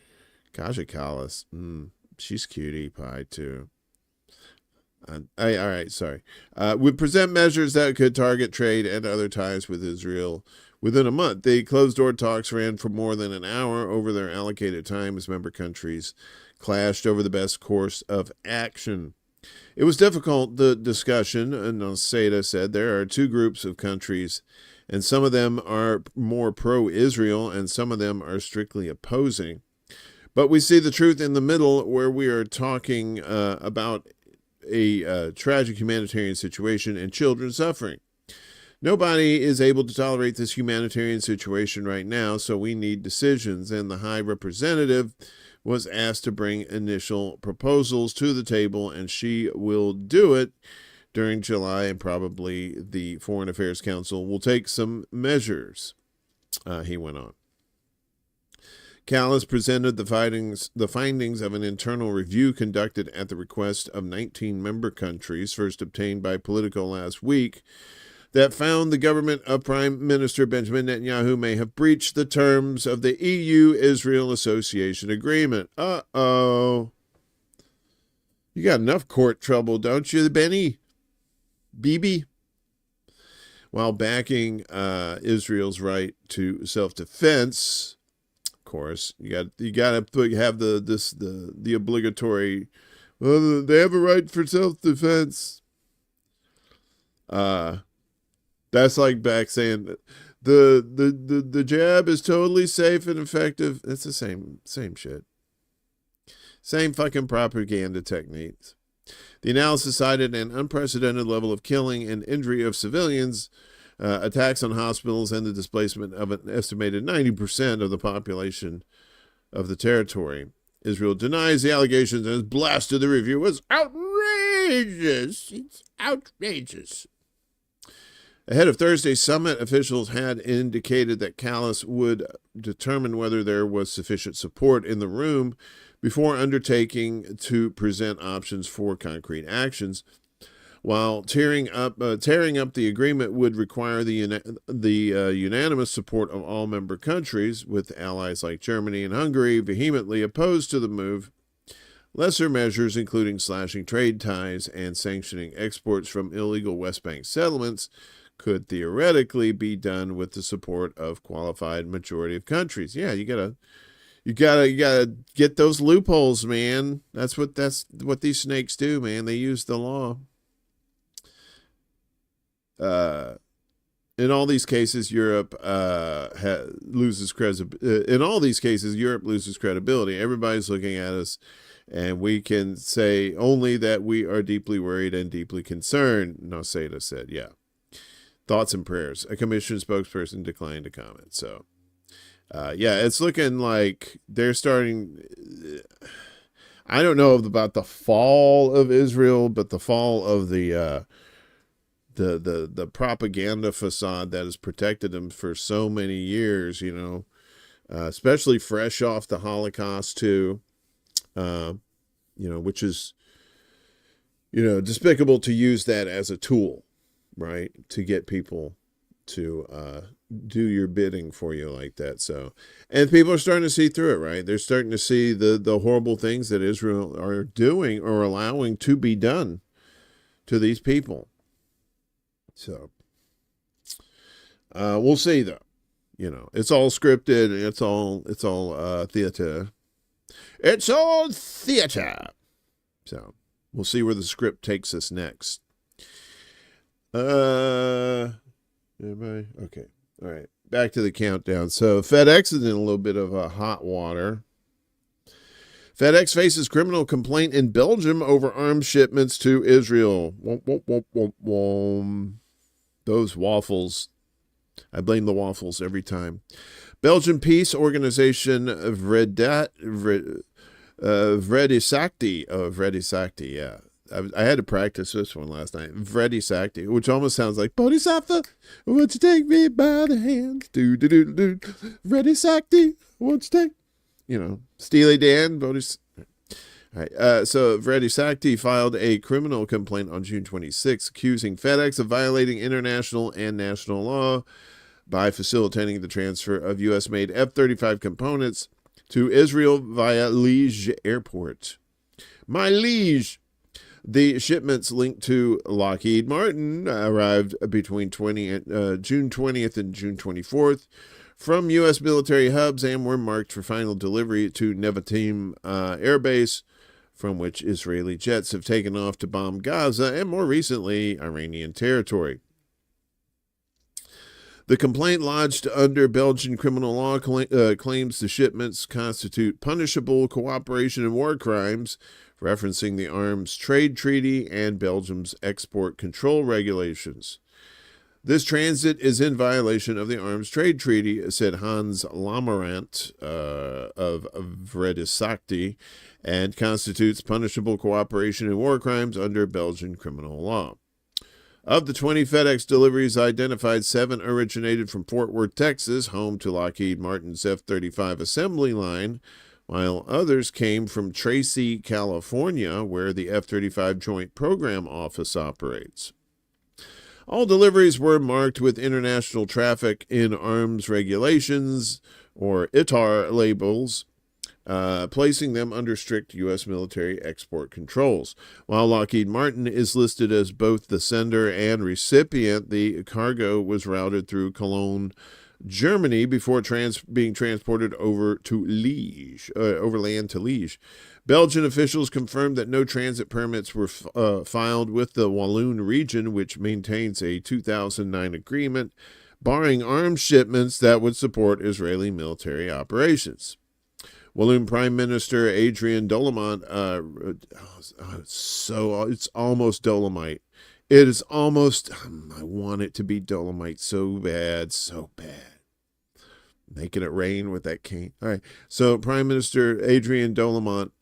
Kaja Kallas. She's cutie pie too. Would present measures that could target trade and other ties with Israel within a month. The closed-door talks ran for more than an hour over their allocated time as member countries clashed over the best course of action. It was difficult, the discussion, Nausėda said. There are two groups of countries, and some of them are more pro-Israel, and some of them are strictly opposing. But we see the truth in the middle, where we are talking about a tragic humanitarian situation and children suffering. Nobody is able to tolerate this humanitarian situation right now, so we need decisions. And the High Representative was asked to bring initial proposals to the table, and she will do it during July, and probably the Foreign Affairs Council will take some measures, he went on. Kallas presented the findings of an internal review conducted at the request of 19 member countries, first obtained by Politico last week, that found the government of Prime Minister Benjamin Netanyahu may have breached the terms of the EU-Israel Association Agreement. Uh-oh. You got enough court trouble, don't you, Benny? Bibi? While backing Israel's right to self-defense, of course, you got to have the obligatory. Well, they have a right for self-defense. That's like back saying The jab is totally safe and effective. It's the same shit. Same fucking propaganda techniques. The analysis cited an unprecedented level of killing and injury of civilians, attacks on hospitals, and the displacement of an estimated 90% of the population of the territory. Israel denies the allegations and has blasted the review as outrageous. It's outrageous. Ahead of Thursday's summit, officials had indicated that Callas would determine whether there was sufficient support in the room before undertaking to present options for concrete actions. While tearing up the agreement would require the unanimous support of all member countries, with allies like Germany and Hungary vehemently opposed to the move, lesser measures, including slashing trade ties and sanctioning exports from illegal West Bank settlements, could theoretically be done with the support of qualified majority of countries. Yeah, you gotta get those loopholes, man. That's what these snakes do, man. They use the law. In all these cases, Europe loses credibility. In all these cases, Europe loses credibility. Everybody's looking at us, and we can say only that we are deeply worried and deeply concerned. Noseda said, "Yeah." Thoughts and prayers. A commission spokesperson declined to comment. So, yeah, it's looking like they're starting. I don't know about the fall of Israel, but the fall of the propaganda facade that has protected them for so many years, especially fresh off the Holocaust too, which is, despicable to use that as a tool, right, to get people to do your bidding for you like that. So, and people are starting to see through it, right? They're starting to see the horrible things that Israel are doing or allowing to be done to these people. So, we'll see though. It's all scripted. It's all theater. It's all theater. So we'll see where the script takes us next. Everybody? Okay. All right. Back to the countdown. So FedEx is in a little bit of hot water. FedEx faces criminal complaint in Belgium over arms shipments to Israel. Womp, womp, womp, womp, womp. Those waffles. I blame the waffles every time. Belgian peace organization Vredi Sakti. Oh, Vredi Sakti, yeah. I had to practice this one last night. Vredi Sakti, which almost sounds like Bodhisattva. Won't you take me by the hand? Do. Vredi Sakti, won't you take? Steely Dan, Bodhisattva. All right. So Vredi Sakti filed a criminal complaint on June 26, accusing FedEx of violating international and national law by facilitating the transfer of U.S.-made F-35 components to Israel via Liege Airport. My liege! The shipments linked to Lockheed Martin arrived between June 20th and June 24th from U.S. military hubs and were marked for final delivery to Nevatim Air Base, from which Israeli jets have taken off to bomb Gaza and, more recently, Iranian territory. The complaint lodged under Belgian criminal law claims the shipments constitute punishable cooperation in war crimes, referencing the Arms Trade Treaty and Belgium's export control regulations. This transit is in violation of the Arms Trade Treaty, said Hans Lamarant of Vredi Sakti, and constitutes punishable cooperation in war crimes under Belgian criminal law. Of the 20 FedEx deliveries identified, 7 originated from Fort Worth, Texas, home to Lockheed Martin's F-35 assembly line, while others came from Tracy, California, where the F-35 Joint Program Office operates. All deliveries were marked with International Traffic in Arms Regulations, or ITAR labels, placing them under strict U.S. military export controls. While Lockheed Martin is listed as both the sender and recipient, the cargo was routed through Cologne, Germany, before being transported overland to Liege. Belgian officials confirmed that no transit permits were filed with the Walloon region, which maintains a 2009 agreement barring arms shipments that would support Israeli military operations. Walloon Prime Minister Adrian Dolomont, it's almost Dolomite. It is almost, I want it to be Dolomite so bad, so bad. Making it rain with that cane. All right. So Prime Minister Adrian Dolomont,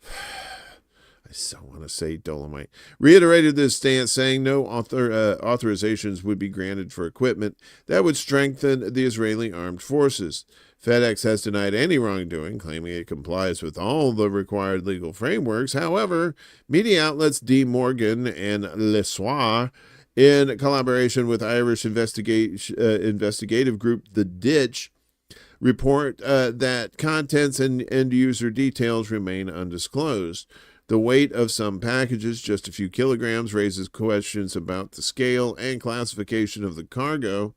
I so want to say Dolomite, reiterated this stance, saying no authorizations would be granted for equipment that would strengthen the Israeli armed forces. FedEx has denied any wrongdoing, claiming it complies with all the required legal frameworks. However, media outlets De Morgan and Le Soir, in collaboration with Irish investigative group The Ditch, report that contents and end-user details remain undisclosed. The weight of some packages, just a few kilograms, raises questions about the scale and classification of the cargo.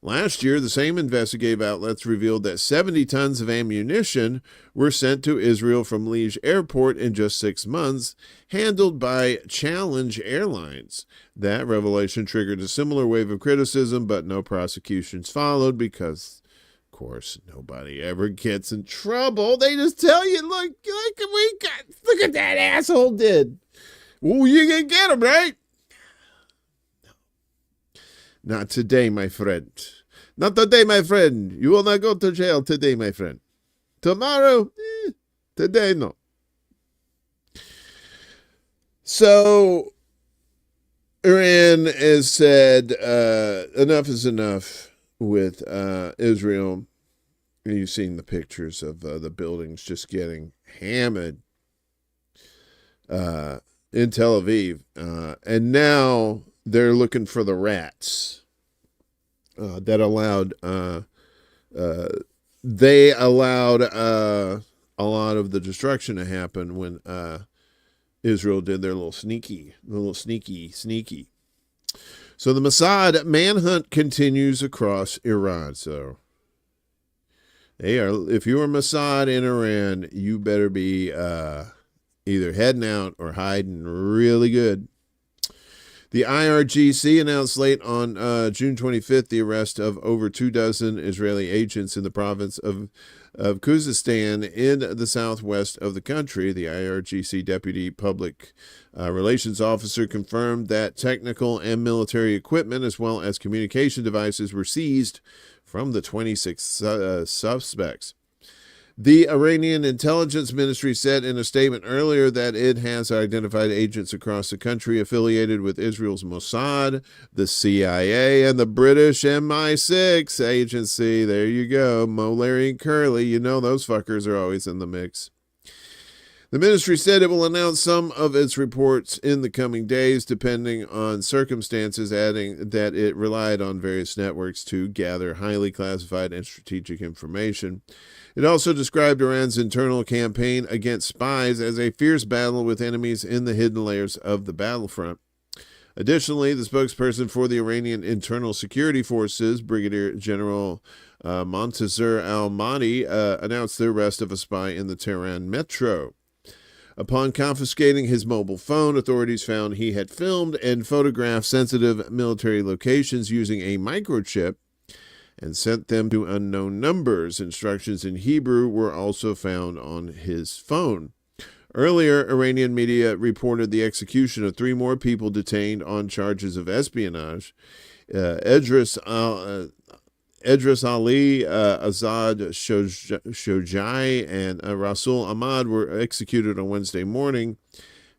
Last year, the same investigative outlets revealed that 70 tons of ammunition were sent to Israel from Liège Airport in just 6 months, handled by Challenge Airlines. That revelation triggered a similar wave of criticism, but no prosecutions followed because, of course, nobody ever gets in trouble. They just tell you, look at that asshole did. Well, you can get him, right? Not today, my friend. Not today, my friend. You will not go to jail today, my friend. Tomorrow? Today, no. So, Iran has said enough is enough with Israel. You've seen the pictures of the buildings just getting hammered in Tel Aviv. And now they're looking for the rats that allowed they allowed a lot of the destruction to happen when Israel did their little sneaky. So the Mossad manhunt continues across Iran. So they are, if you are Mossad in Iran, you better be either heading out or hiding really good. The IRGC announced late on June 25th the arrest of over 24 Israeli agents in the province of Khuzestan in the southwest of the country. The IRGC deputy public relations officer confirmed that technical and military equipment as well as communication devices were seized from the 26 suspects. The Iranian intelligence ministry said in a statement earlier that it has identified agents across the country affiliated with Israel's Mossad, the CIA, and the British MI6 agency. There you go. Mo, Larry, and Curly. You know those fuckers are always in the mix. The ministry said it will announce some of its reports in the coming days, depending on circumstances, adding that it relied on various networks to gather highly classified and strategic information. It also described Iran's internal campaign against spies as a fierce battle with enemies in the hidden layers of the battlefront. Additionally, the spokesperson for the Iranian Internal Security Forces, Brigadier General Montazir al-Mahdi, announced the arrest of a spy in the Tehran metro. Upon confiscating his mobile phone, authorities found he had filmed and photographed sensitive military locations using a microchip and sent them to unknown numbers. Instructions in Hebrew were also found on his phone. Earlier, Iranian media reported the execution of 3 more people detained on charges of espionage. Idris Ali, Azad Shojai, and Rasul Ahmad were executed on Wednesday morning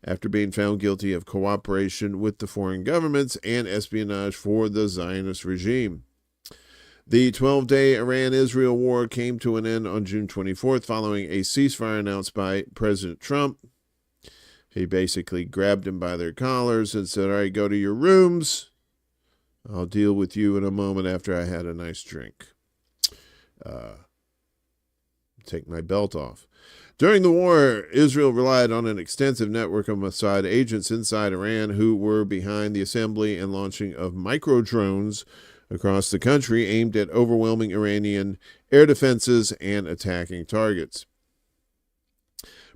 after being found guilty of cooperation with the foreign governments and espionage for the Zionist regime. The 12-day Iran-Israel war came to an end on June 24th following a ceasefire announced by President Trump. He basically grabbed them by their collars and said, all right, go to your rooms. I'll deal with you in a moment after I had a nice drink. Take my belt off. During the war, Israel relied on an extensive network of Mossad agents inside Iran who were behind the assembly and launching of micro-drones across the country aimed at overwhelming Iranian air defenses and attacking targets.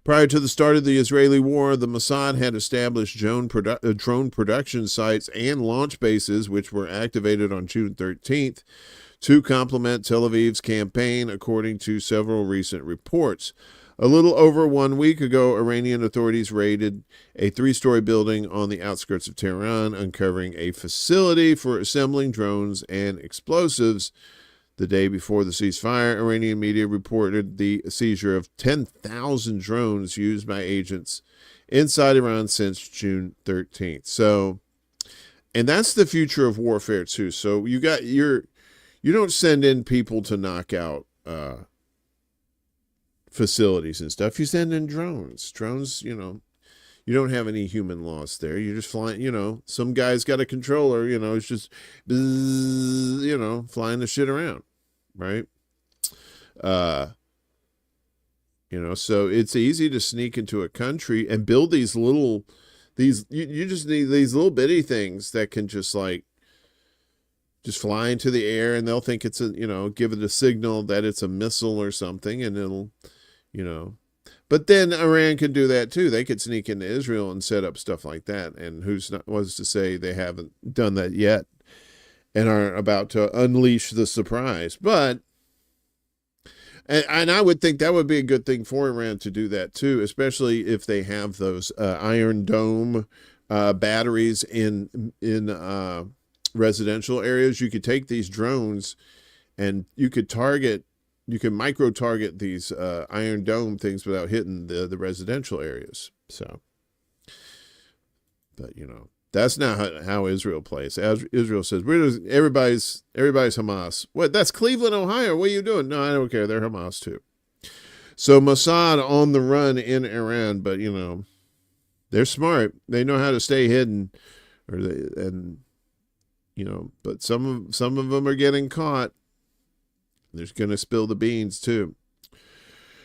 Prior to the start of the Israeli war, the Mossad had established drone production sites and launch bases, which were activated on June 13th to complement Tel Aviv's campaign, according to several recent reports. A little over 1 week ago, Iranian authorities raided a 3-story building on the outskirts of Tehran, uncovering a facility for assembling drones and explosives. The day before the ceasefire, Iranian media reported the seizure of 10,000 drones used by agents inside Iran since June 13th. So, and that's the future of warfare too. So you don't send in people to knock out facilities and stuff. You send in drones. Drones, you don't have any human loss there. You're just flying, some guy's got a controller, it's just, flying the shit around, right? So it's easy to sneak into a country and build you just need these little bitty things that can just fly into the air, and they'll think it's give it a signal that it's a missile or something, and it'll, But then Iran could do that too. They could sneak into Israel and set up stuff like that. And was to say they haven't done that yet and are about to unleash the surprise. But, and I would think that would be a good thing for Iran to do that too, especially if they have those Iron Dome batteries in residential areas. You could take these drones and you could micro-target these Iron Dome things without hitting the residential areas. So, but that's not how Israel plays. Israel says, everybody's Hamas. What? That's Cleveland, Ohio. What are you doing? No, I don't care. They're Hamas too. So Mossad on the run in Iran, but they're smart. They know how to stay hidden, but some of them are getting caught. They're going to spill the beans too.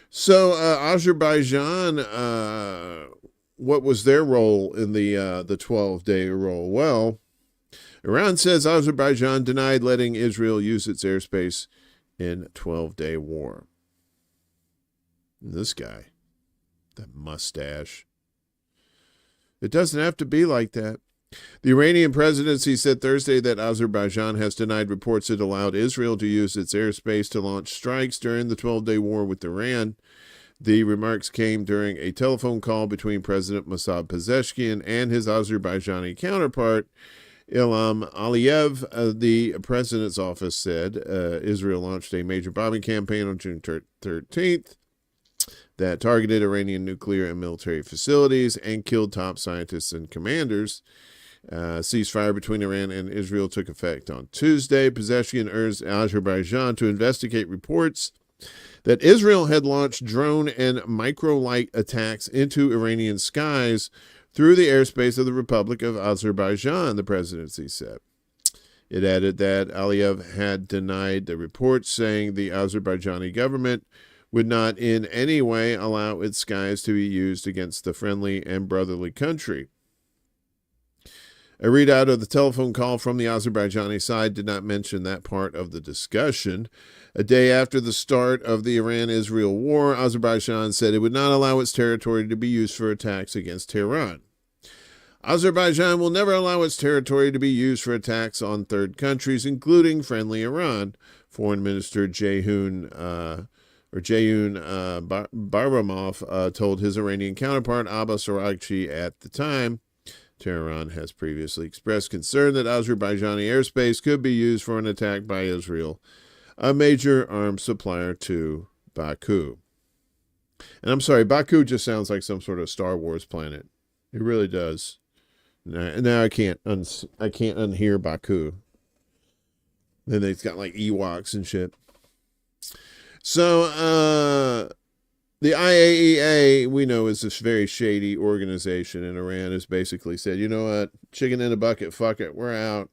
So Azerbaijan, what was their role in the 12-day roll? Well, Iran says Azerbaijan denied letting Israel use its airspace in 12-day war. And this guy, that mustache. It doesn't have to be like that. The Iranian presidency said Thursday that Azerbaijan has denied reports it allowed Israel to use its airspace to launch strikes during the 12-day war with Iran. The remarks came during a telephone call between President Mossad Pezeshkian and his Azerbaijani counterpart, Ilham Aliyev. The president's office said Israel launched a major bombing campaign on June 13th that targeted Iranian nuclear and military facilities and killed top scientists and commanders. Ceasefire between Iran and Israel took effect on Tuesday. Pezeshkian urged Azerbaijan to investigate reports that Israel had launched drone and micro-light attacks into Iranian skies through the airspace of the Republic of Azerbaijan, the presidency said. It added that Aliyev had denied the reports, saying the Azerbaijani government would not in any way allow its skies to be used against the friendly and brotherly country. A readout of the telephone call from the Azerbaijani side did not mention that part of the discussion. A day after the start of the Iran-Israel war, Azerbaijan said it would not allow its territory to be used for attacks against Tehran. Azerbaijan will never allow its territory to be used for attacks on third countries, including friendly Iran, Foreign Minister Ceyhun Bayramov told his Iranian counterpart Abbas Araghchi at the time. Tehran has previously expressed concern that Azerbaijani airspace could be used for an attack by Israel, a major arms supplier to Baku. And I'm sorry, Baku just sounds like some sort of Star Wars planet. It really does. Now I can't unhear Baku. Then they've got like Ewoks and shit. So, the IAEA, we know, is this very shady organization, and Iran has basically said, you know what, chicken in a bucket, fuck it, we're out.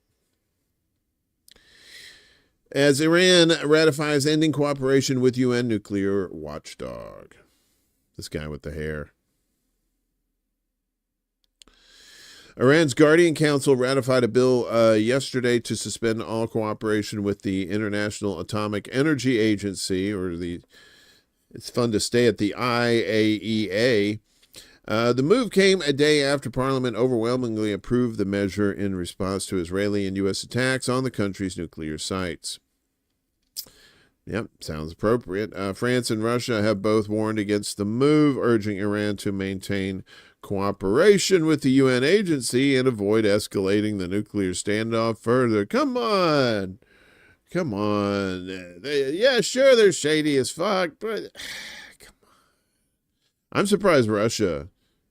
As Iran ratifies ending cooperation with UN nuclear watchdog. This guy with the hair. Iran's Guardian Council ratified a bill yesterday to suspend all cooperation with the International Atomic Energy Agency, or the It's fun to stay at the IAEA. The move came a day after Parliament overwhelmingly approved the measure in response to Israeli and U.S. attacks on the country's nuclear sites. Yep, sounds appropriate. France and Russia have both warned against the move, urging Iran to maintain cooperation with the UN agency and avoid escalating the nuclear standoff further. Come on. Come on. Yeah, sure, they're shady as fuck, but come on. I'm surprised Russia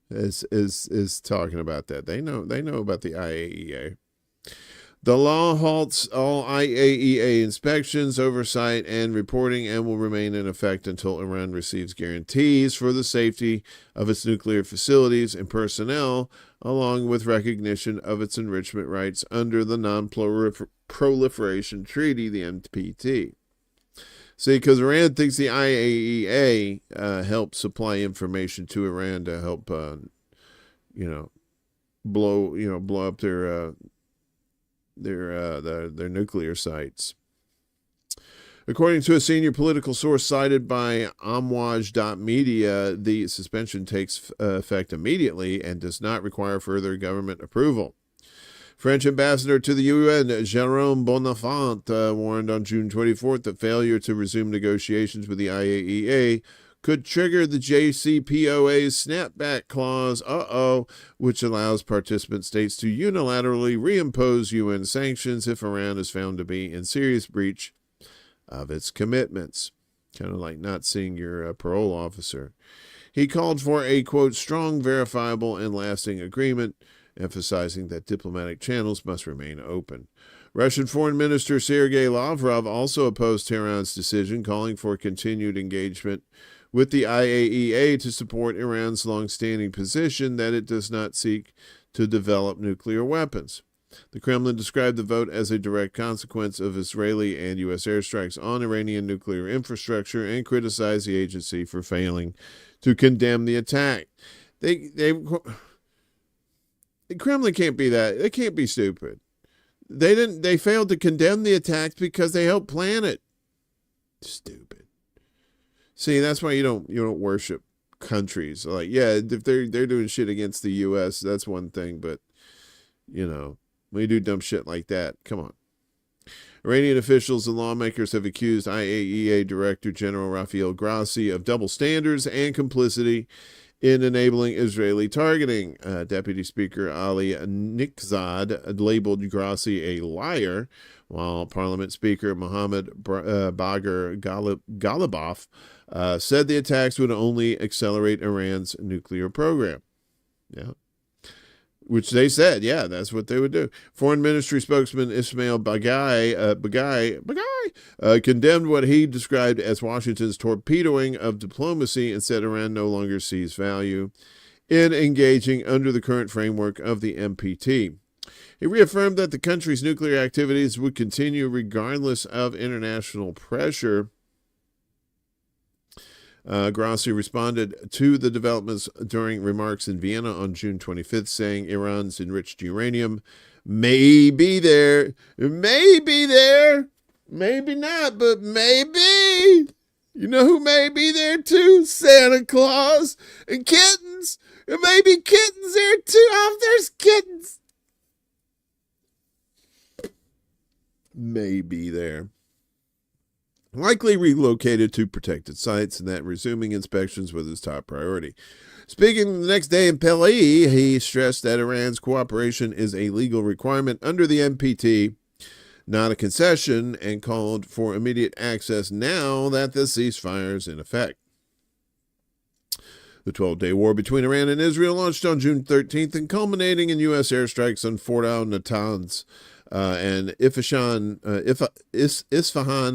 is talking about that. They know about the IAEA. The law halts all IAEA inspections, oversight, and reporting and will remain in effect until Iran receives guarantees for the safety of its nuclear facilities and personnel, along with recognition of its enrichment rights under the Non-Proliferation Treaty, the NPT. See, because Iran thinks the IAEA helps supply information to Iran to help, blow up their nuclear sites. According to a senior political source cited by Amwaj.media, the suspension takes effect immediately and does not require further government approval. French ambassador to the UN, Jérôme Bonifant, warned on June 24th that failure to resume negotiations with the IAEA could trigger the JCPOA's snapback clause, which allows participant states to unilaterally reimpose UN sanctions if Iran is found to be in serious breach of its commitments. Kind of like not seeing your parole officer. He called for a, quote, strong, verifiable, and lasting agreement, emphasizing that diplomatic channels must remain open. Russian Foreign Minister Sergei Lavrov also opposed Tehran's decision, calling for continued engagement with the IAEA to support Iran's long-standing position that it does not seek to develop nuclear weapons. The Kremlin described the vote as a direct consequence of Israeli and U.S. airstrikes on Iranian nuclear infrastructure and criticized the agency for failing to condemn the attack. The Kremlin can't be that. They can't be stupid. They failed to condemn the attacks because they helped plan it. Stupid. See, that's why you don't worship countries. Like, yeah, if they're doing shit against the U.S., that's one thing, but when you do dumb shit like that, come on. Iranian officials and lawmakers have accused IAEA Director General Rafael Grossi of double standards and complicity in enabling Israeli targeting. Deputy Speaker Ali Nikhzad labeled Grossi a liar, while Parliament Speaker Mohammad Bagher Ghalibaf said the attacks would only accelerate Iran's nuclear program. Yeah. Which they said, yeah, that's what they would do. Foreign Ministry spokesman Ismail Bagai condemned what he described as Washington's torpedoing of diplomacy and said Iran no longer sees value in engaging under the current framework of the NPT. He reaffirmed that the country's nuclear activities would continue regardless of international pressure. Grossi responded to the developments during remarks in Vienna on June 25th, saying Iran's enriched uranium may be there, maybe not, but maybe. You know who may be there too? Santa Claus and kittens. There may be kittens there too. Oh, there's kittens. May be there. Likely relocated to protected sites, and that resuming inspections was his top priority. Speaking the next day in Paris, he stressed that Iran's cooperation is a legal requirement under the NPT, not a concession, and called for immediate access now that the ceasefire is in effect. The 12-day war between Iran and Israel launched on June 13th and culminating in U.S. airstrikes on Fort al-Natanz and Isfahan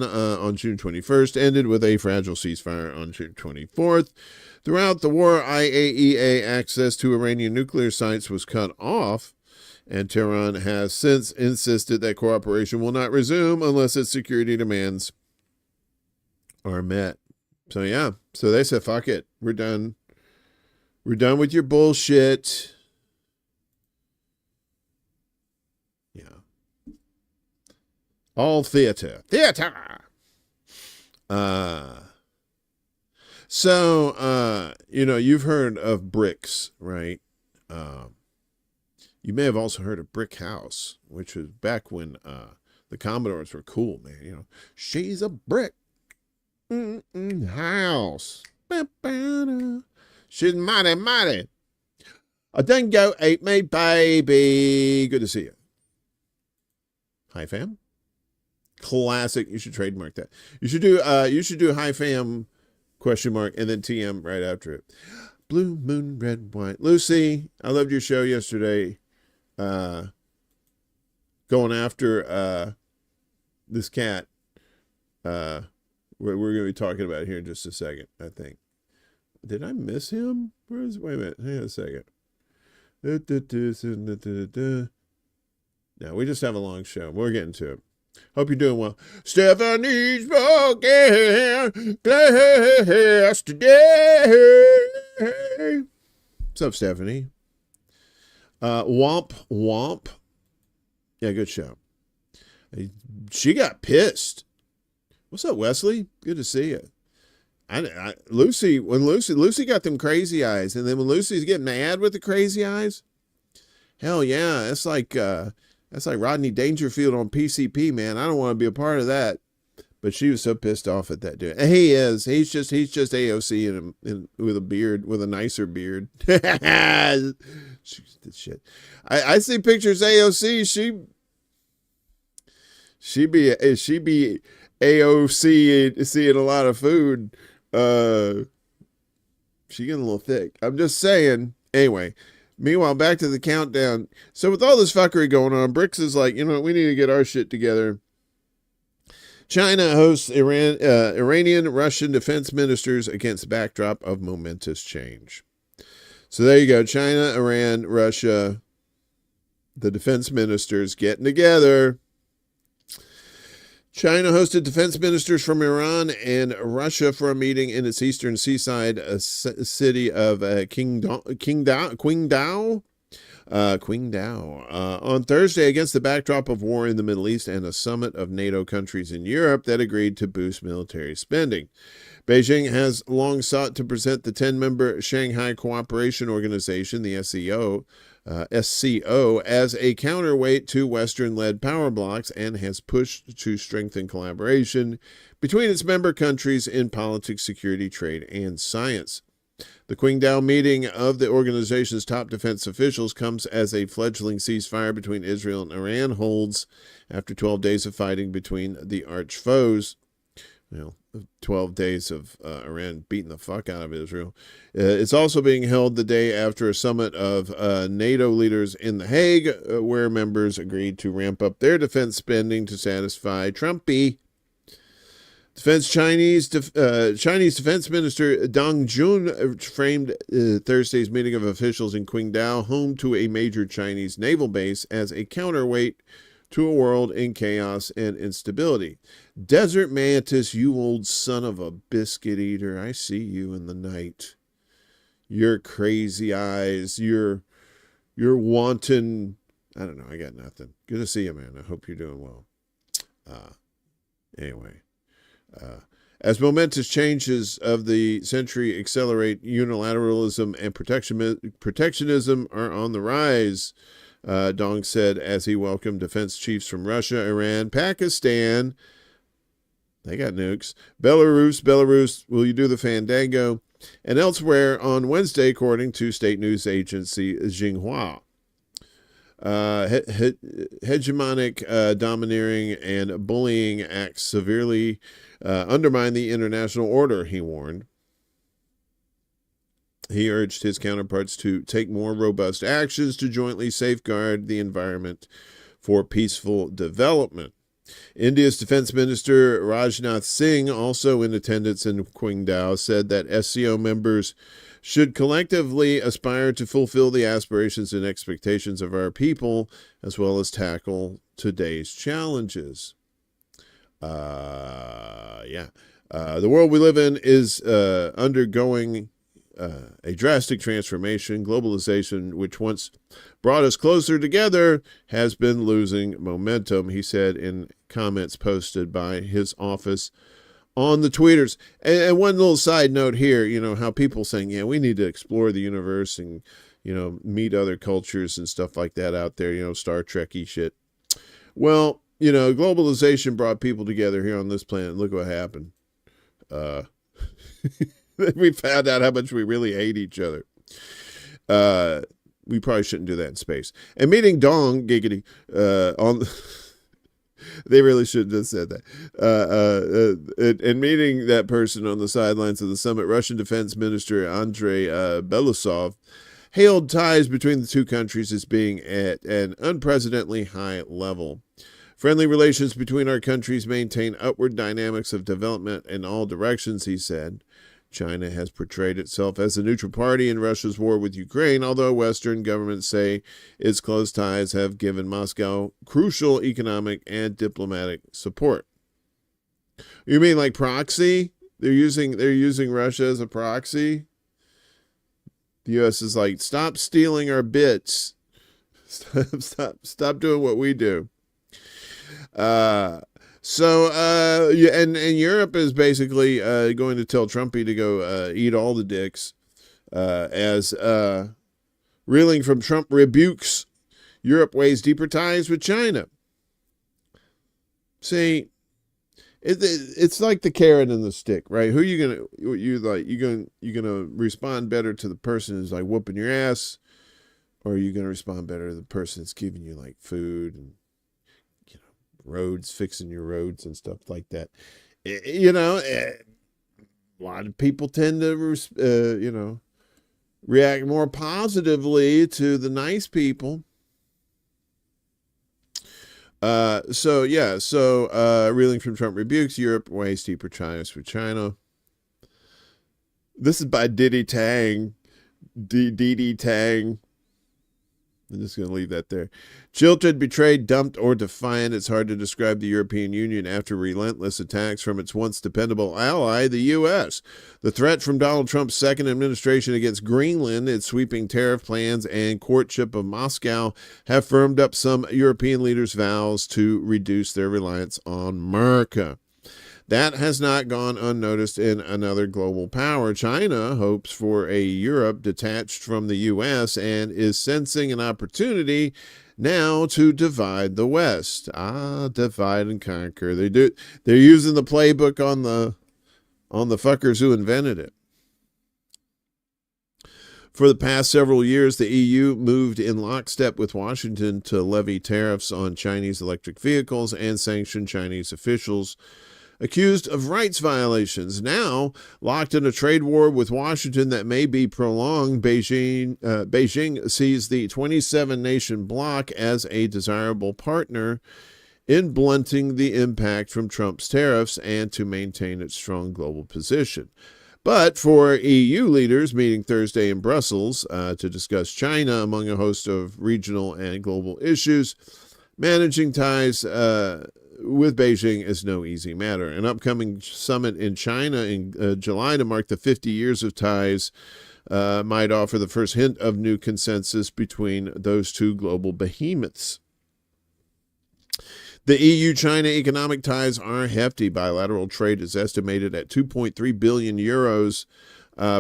on June 21st, ended with a fragile ceasefire on June 24th. Throughout the war, IAEA access to Iranian nuclear sites was cut off, and Tehran has since insisted that cooperation will not resume unless its security demands are met. So yeah, so they said, fuck it, we're done. We're done with your bullshit. All theater. So, you've heard of BRICS, right? You may have also heard of Brick House, which was back when the Commodores were cool, man. She's a brick house. She's mighty, mighty. A dingo ate me, baby. Good to see you. Hi, fam. Classic. You should trademark that. You should do hi, fam, ? And then TM right after it. Blue moon, red, white. Lucy, I loved your show yesterday. Going after this cat. We're going to be talking about here in just a second, I think. Did I miss him? Wait a minute. Hang on a second. No, we just have a long show. We're getting to it. Hope you're doing well. Stephanie's broken glass today. What's up, Stephanie? Womp. Yeah, good show. She got pissed. What's up, Wesley? Good to see you. Lucy got them crazy eyes, and then when Lucy's getting mad with the crazy eyes, hell yeah, that's like Rodney Dangerfield on PCP, man. I don't want to be a part of that. But she was so pissed off at that dude. And he is. He's just AOC with a beard, with a nicer beard. Shit. I see pictures of AOC. She be AOC seeing a lot of food. She getting a little thick. I'm just saying. Anyway. Meanwhile, back to the countdown. So with all this fuckery going on, BRICS is like, we need to get our shit together. China hosts Iranian, Russian defense ministers against backdrop of momentous change. So there you go. China, Iran, Russia, the defense ministers getting together. China hosted defense ministers from Iran and Russia for a meeting in its eastern seaside city of Qingdao on Thursday against the backdrop of war in the Middle East and a summit of NATO countries in Europe that agreed to boost military spending. Beijing has long sought to present the 10-member Shanghai Cooperation Organization, the SCO, as a counterweight to Western-led power blocs and has pushed to strengthen collaboration between its member countries in politics, security, trade, and science. The Qingdao meeting of the organization's top defense officials comes as a fledgling ceasefire between Israel and Iran holds after 12 days of fighting between the arch foes. 12 days of Iran beating the fuck out of Israel. It's also being held the day after a summit of NATO leaders in The Hague, where members agreed to ramp up their defense spending to satisfy Trumpy. Chinese Defense Minister Dong Jun framed Thursday's meeting of officials in Qingdao, home to a major Chinese naval base, as a counterweight to a world in chaos and instability. Desert Mantis, you old son of a biscuit eater, I see you in the night. Your crazy eyes, your wanton, I don't know, I got nothing. Good to see you, man. I hope you're doing well. Anyway. As momentous changes of the century accelerate, unilateralism and protectionism are on the rise, Dong said as he welcomed defense chiefs from Russia, Iran, Pakistan, they got nukes, Belarus, will you do the fandango, and elsewhere on Wednesday, according to state news agency Xinhua. Hegemonic, domineering, and bullying acts severely undermine the international order, he warned. He urged his counterparts to take more robust actions to jointly safeguard the environment for peaceful development. India's Defense Minister Rajnath Singh, also in attendance in Qingdao, said that SCO members should collectively aspire to fulfill the aspirations and expectations of our people, as well as tackle today's challenges. The world we live in is undergoing a drastic transformation. Globalization, which once brought us closer together, has been losing momentum, he said in comments posted by his office on the tweeters. And one little side note here, how people saying, yeah, we need to explore the universe and, meet other cultures and stuff like that out there, Star Trek-y shit. Well, globalization brought people together here on this planet. Look what happened. We found out how much we really hate each other. We probably shouldn't do that in space. And meeting Dong, giggity, they really shouldn't have said that. And meeting that person on the sidelines of the summit, Russian Defense Minister Andrei Belousov hailed ties between the two countries as being at an unprecedentedly high level. Friendly relations between our countries maintain upward dynamics of development in all directions, he said. China has portrayed itself as a neutral party in Russia's war with Ukraine, although Western governments say its close ties have given Moscow crucial economic and diplomatic support. You mean like proxy? They're using Russia as a proxy? The U.S. is like, stop stealing our bits. Stop doing what we do. And Europe is basically going to tell Trumpy to go eat all the dicks as reeling from Trump rebukes. Europe weighs deeper ties with China. See, it's like the carrot and the stick, right? Who you gonna respond better to the person who's like whooping your ass, or are you gonna respond better to the person that's giving you like food and roads, fixing your roads and stuff like that? A lot of people tend to react more positively to the nice people. Reeling from Trump rebukes, Europe weighs deeper ties with China. This is by Diddy Tang. Diddy Tang. I'm just going to leave that there. Jilted, betrayed, dumped, or defiant. It's hard to describe the European Union after relentless attacks from its once dependable ally, the U.S. The threat from Donald Trump's second administration against Greenland, its sweeping tariff plans, and courtship of Moscow have firmed up some European leaders' vows to reduce their reliance on America. That has not gone unnoticed in another global power. China hopes for a Europe detached from the U.S. and is sensing an opportunity now to divide the West. Divide and conquer. They're using the playbook on the fuckers who invented it. For the past several years, the EU moved in lockstep with Washington to levy tariffs on Chinese electric vehicles and sanction Chinese officials accused of rights violations. Now, locked in a trade war with Washington that may be prolonged, Beijing sees the 27-nation bloc as a desirable partner in blunting the impact from Trump's tariffs and to maintain its strong global position. But for EU leaders meeting Thursday in Brussels to discuss China among a host of regional and global issues, managing ties with Beijing is no easy matter. An upcoming summit in China in July to mark the 50 years of ties might offer the first hint of new consensus between those two global behemoths. The EU-China economic ties are hefty. Bilateral trade is estimated at 2.3 billion euros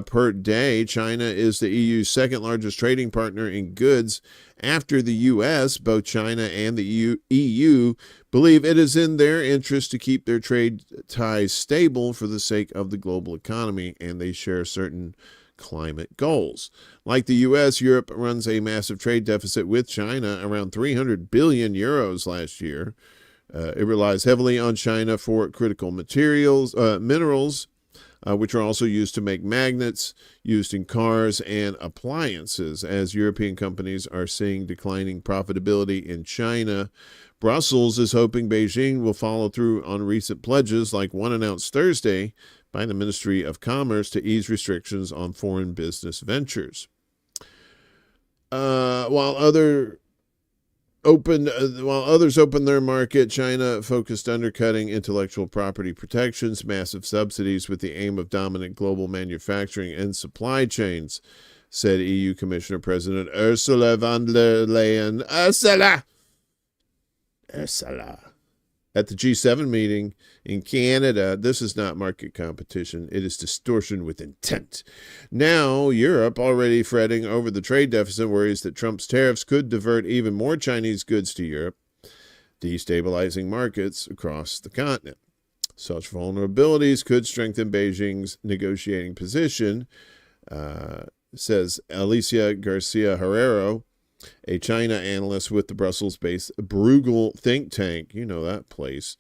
per day. China is the EU's second largest trading partner in goods after the U.S. Both China and the EU believe it is in their interest to keep their trade ties stable for the sake of the global economy, and they share certain climate goals. Like the U.S., Europe runs a massive trade deficit with China, around 300 billion euros last year. It relies heavily on China for critical minerals, which are also used to make magnets used in cars and appliances. As European companies are seeing declining profitability in China, Brussels is hoping Beijing will follow through on recent pledges, like one announced Thursday by the Ministry of Commerce to ease restrictions on foreign business ventures. While others open their market, China focused undercutting intellectual property protections, massive subsidies with the aim of dominant global manufacturing and supply chains, said EU Commissioner President Ursula von der Leyen. Ursula! at the G7 meeting in Canada. This is not market competition. It is distortion with intent. Now, Europe, already fretting over the trade deficit, worries that Trump's tariffs could divert even more Chinese goods to Europe, destabilizing markets across the continent. Such vulnerabilities could strengthen Beijing's negotiating position, says Alicia Garcia Herrero, a China analyst with the Brussels-based Bruegel think tank. You know that place.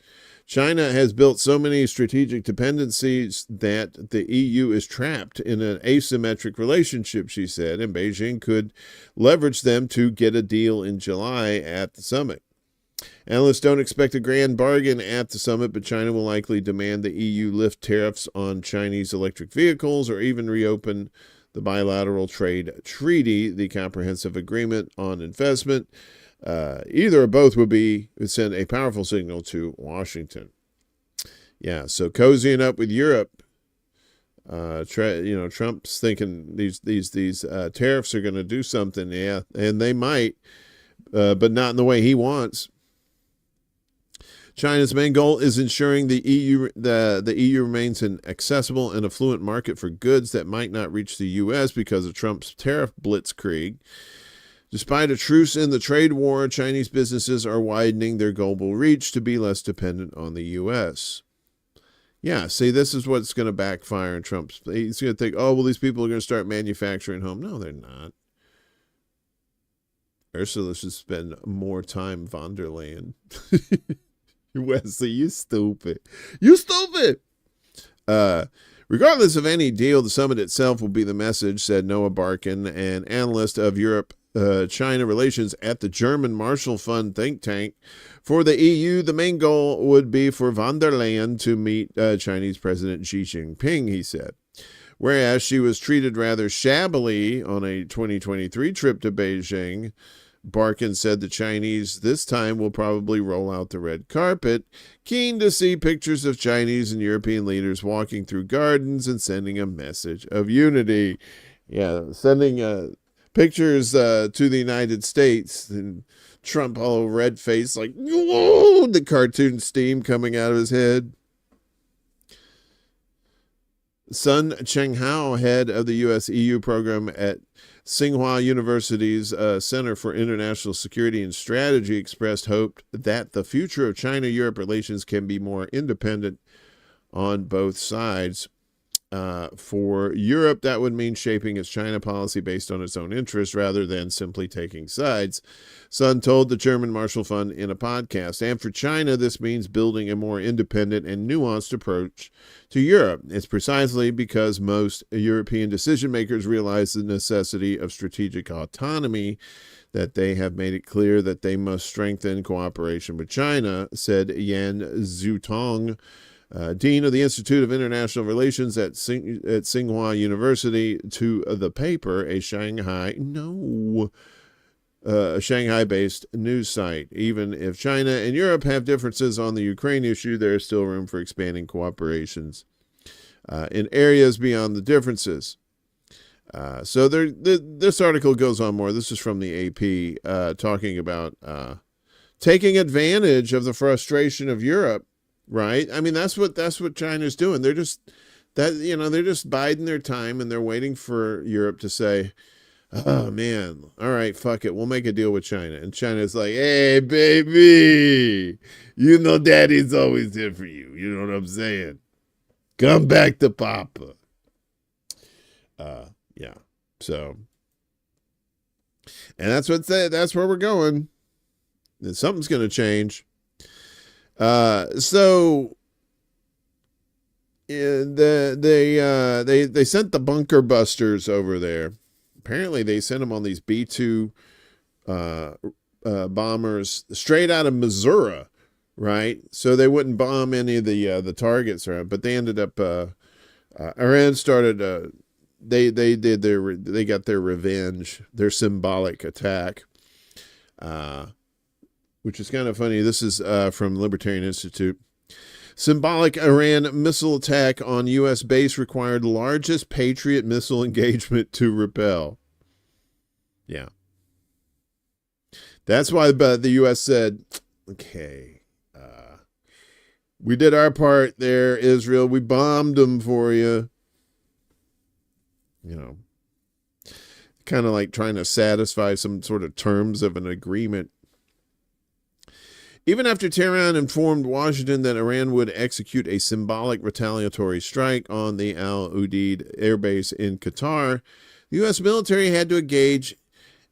China has built so many strategic dependencies that the EU is trapped in an asymmetric relationship, she said, and Beijing could leverage them to get a deal in July at the summit. Analysts don't expect a grand bargain at the summit, but China will likely demand the EU lift tariffs on Chinese electric vehicles or even reopen the bilateral trade treaty, the comprehensive agreement on investment. Either or both would send a powerful signal to Washington. Yeah, so cozying up with Europe. Trump's thinking these tariffs are going to do something. Yeah, and they might, but not in the way he wants. China's main goal is ensuring the EU remains an accessible and affluent market for goods that might not reach the U.S. because of Trump's tariff blitzkrieg. Despite a truce in the trade war, Chinese businesses are widening their global reach to be less dependent on the U.S. Yeah, see, this is what's going to backfire in Trump's. He's going to think, oh, well, these people are going to start manufacturing home. No, they're not. Ursula should spend more time von der Leyen. Wesley, you stupid. You stupid. Regardless of any deal, the summit itself will be the message, said Noah Barkin, an analyst of Europe-China relations at the German Marshall Fund think tank. For the EU, the main goal would be for von der Leyen to meet Chinese President Xi Jinping, he said. Whereas she was treated rather shabbily on a 2023 trip to Beijing, Barkin said the Chinese this time will probably roll out the red carpet, keen to see pictures of Chinese and European leaders walking through gardens and sending a message of unity. Yeah, sending pictures to the United States, and Trump all red face like, whoa, the cartoon steam coming out of his head. Sun Chenghao, head of the U.S.-EU program at Tsinghua University's Center for International Security and Strategy, expressed hope that the future of China-Europe relations can be more independent on both sides. For Europe, that would mean shaping its China policy based on its own interests rather than simply taking sides, Sun told the German Marshall Fund in a podcast. And for China, this means building a more independent and nuanced approach to Europe. It's precisely because most European decision makers realize the necessity of strategic autonomy that they have made it clear that they must strengthen cooperation with China, said Yan Zutong, Dean of the Institute of International Relations at Tsinghua University, to the paper, a Shanghai-based news site. Even if China and Europe have differences on the Ukraine issue, there is still room for expanding cooperations in areas beyond the differences. So this article goes on more. This is from the AP, talking about taking advantage of the frustration of Europe. Right? I mean, that's what China's doing. They're just biding their time, and they're waiting for Europe to say, oh man, all right, fuck it, we'll make a deal with China. And China's like, hey baby, you know daddy's always there for you. You know what I'm saying? Come back to Papa. Yeah. So, and that's where we're going. And something's gonna change. So they sent the bunker busters over there. Apparently they sent them on these B-2 bombers straight out of Missouri, right? So they wouldn't bomb any of the targets, right? But they ended up Iran started they got their revenge, their symbolic attack. Which is kind of funny. This is from Libertarian Institute. Symbolic Iran missile attack on U.S. base required largest Patriot missile engagement to repel. Yeah. That's why the U.S. said, okay, We did our part there, Israel. We bombed them for you. You know, kind of like trying to satisfy some sort of terms of an agreement. Even after Tehran informed Washington that Iran would execute a symbolic retaliatory strike on the Al Udeid airbase in Qatar, the U.S. military had to engage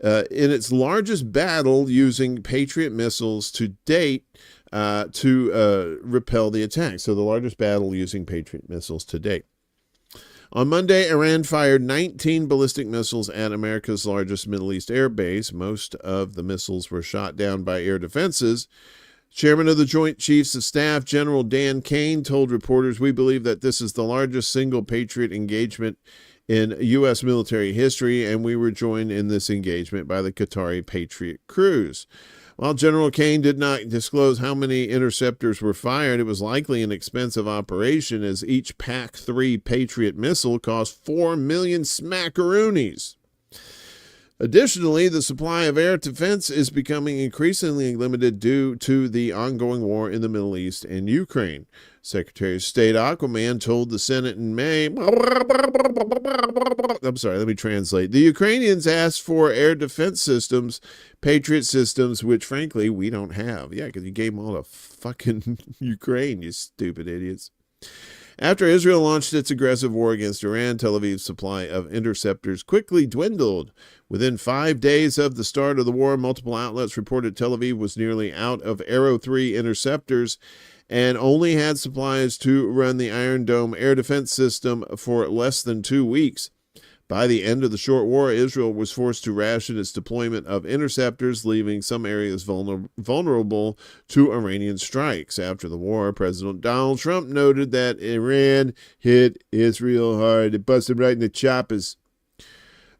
in its largest battle using Patriot missiles to date to repel the attack. So the largest battle using Patriot missiles to date. On Monday, Iran fired 19 ballistic missiles at America's largest Middle East air base. Most of the missiles were shot down by air defenses. Chairman of the Joint Chiefs of Staff, General Dan Kane, told reporters, "We believe that this is the largest single Patriot engagement in U.S. military history, and we were joined in this engagement by the Qatari Patriot crews." While General Kane did not disclose how many interceptors were fired, it was likely an expensive operation, as each PAC-3 Patriot missile cost $4 million smackaroonies. Additionally, the supply of air defense is becoming increasingly limited due to the ongoing war in the Middle East and Ukraine. Secretary of State Aquaman told the Senate in May, I'm sorry, let me translate. The Ukrainians asked for air defense systems, Patriot systems, which frankly we don't have. Yeah, because you gave them all to fucking Ukraine, you stupid idiots. After Israel launched its aggressive war against Iran, Tel Aviv's supply of interceptors quickly dwindled. Within 5 days of the start of the war, multiple outlets reported Tel Aviv was nearly out of Arrow 3 interceptors and only had supplies to run the Iron Dome air defense system for less than 2 weeks. By the end of the short war, Israel was forced to ration its deployment of interceptors, leaving some areas vulnerable to Iranian strikes. After the war, President Donald Trump noted that Iran hit Israel hard. It busted right in the choppers.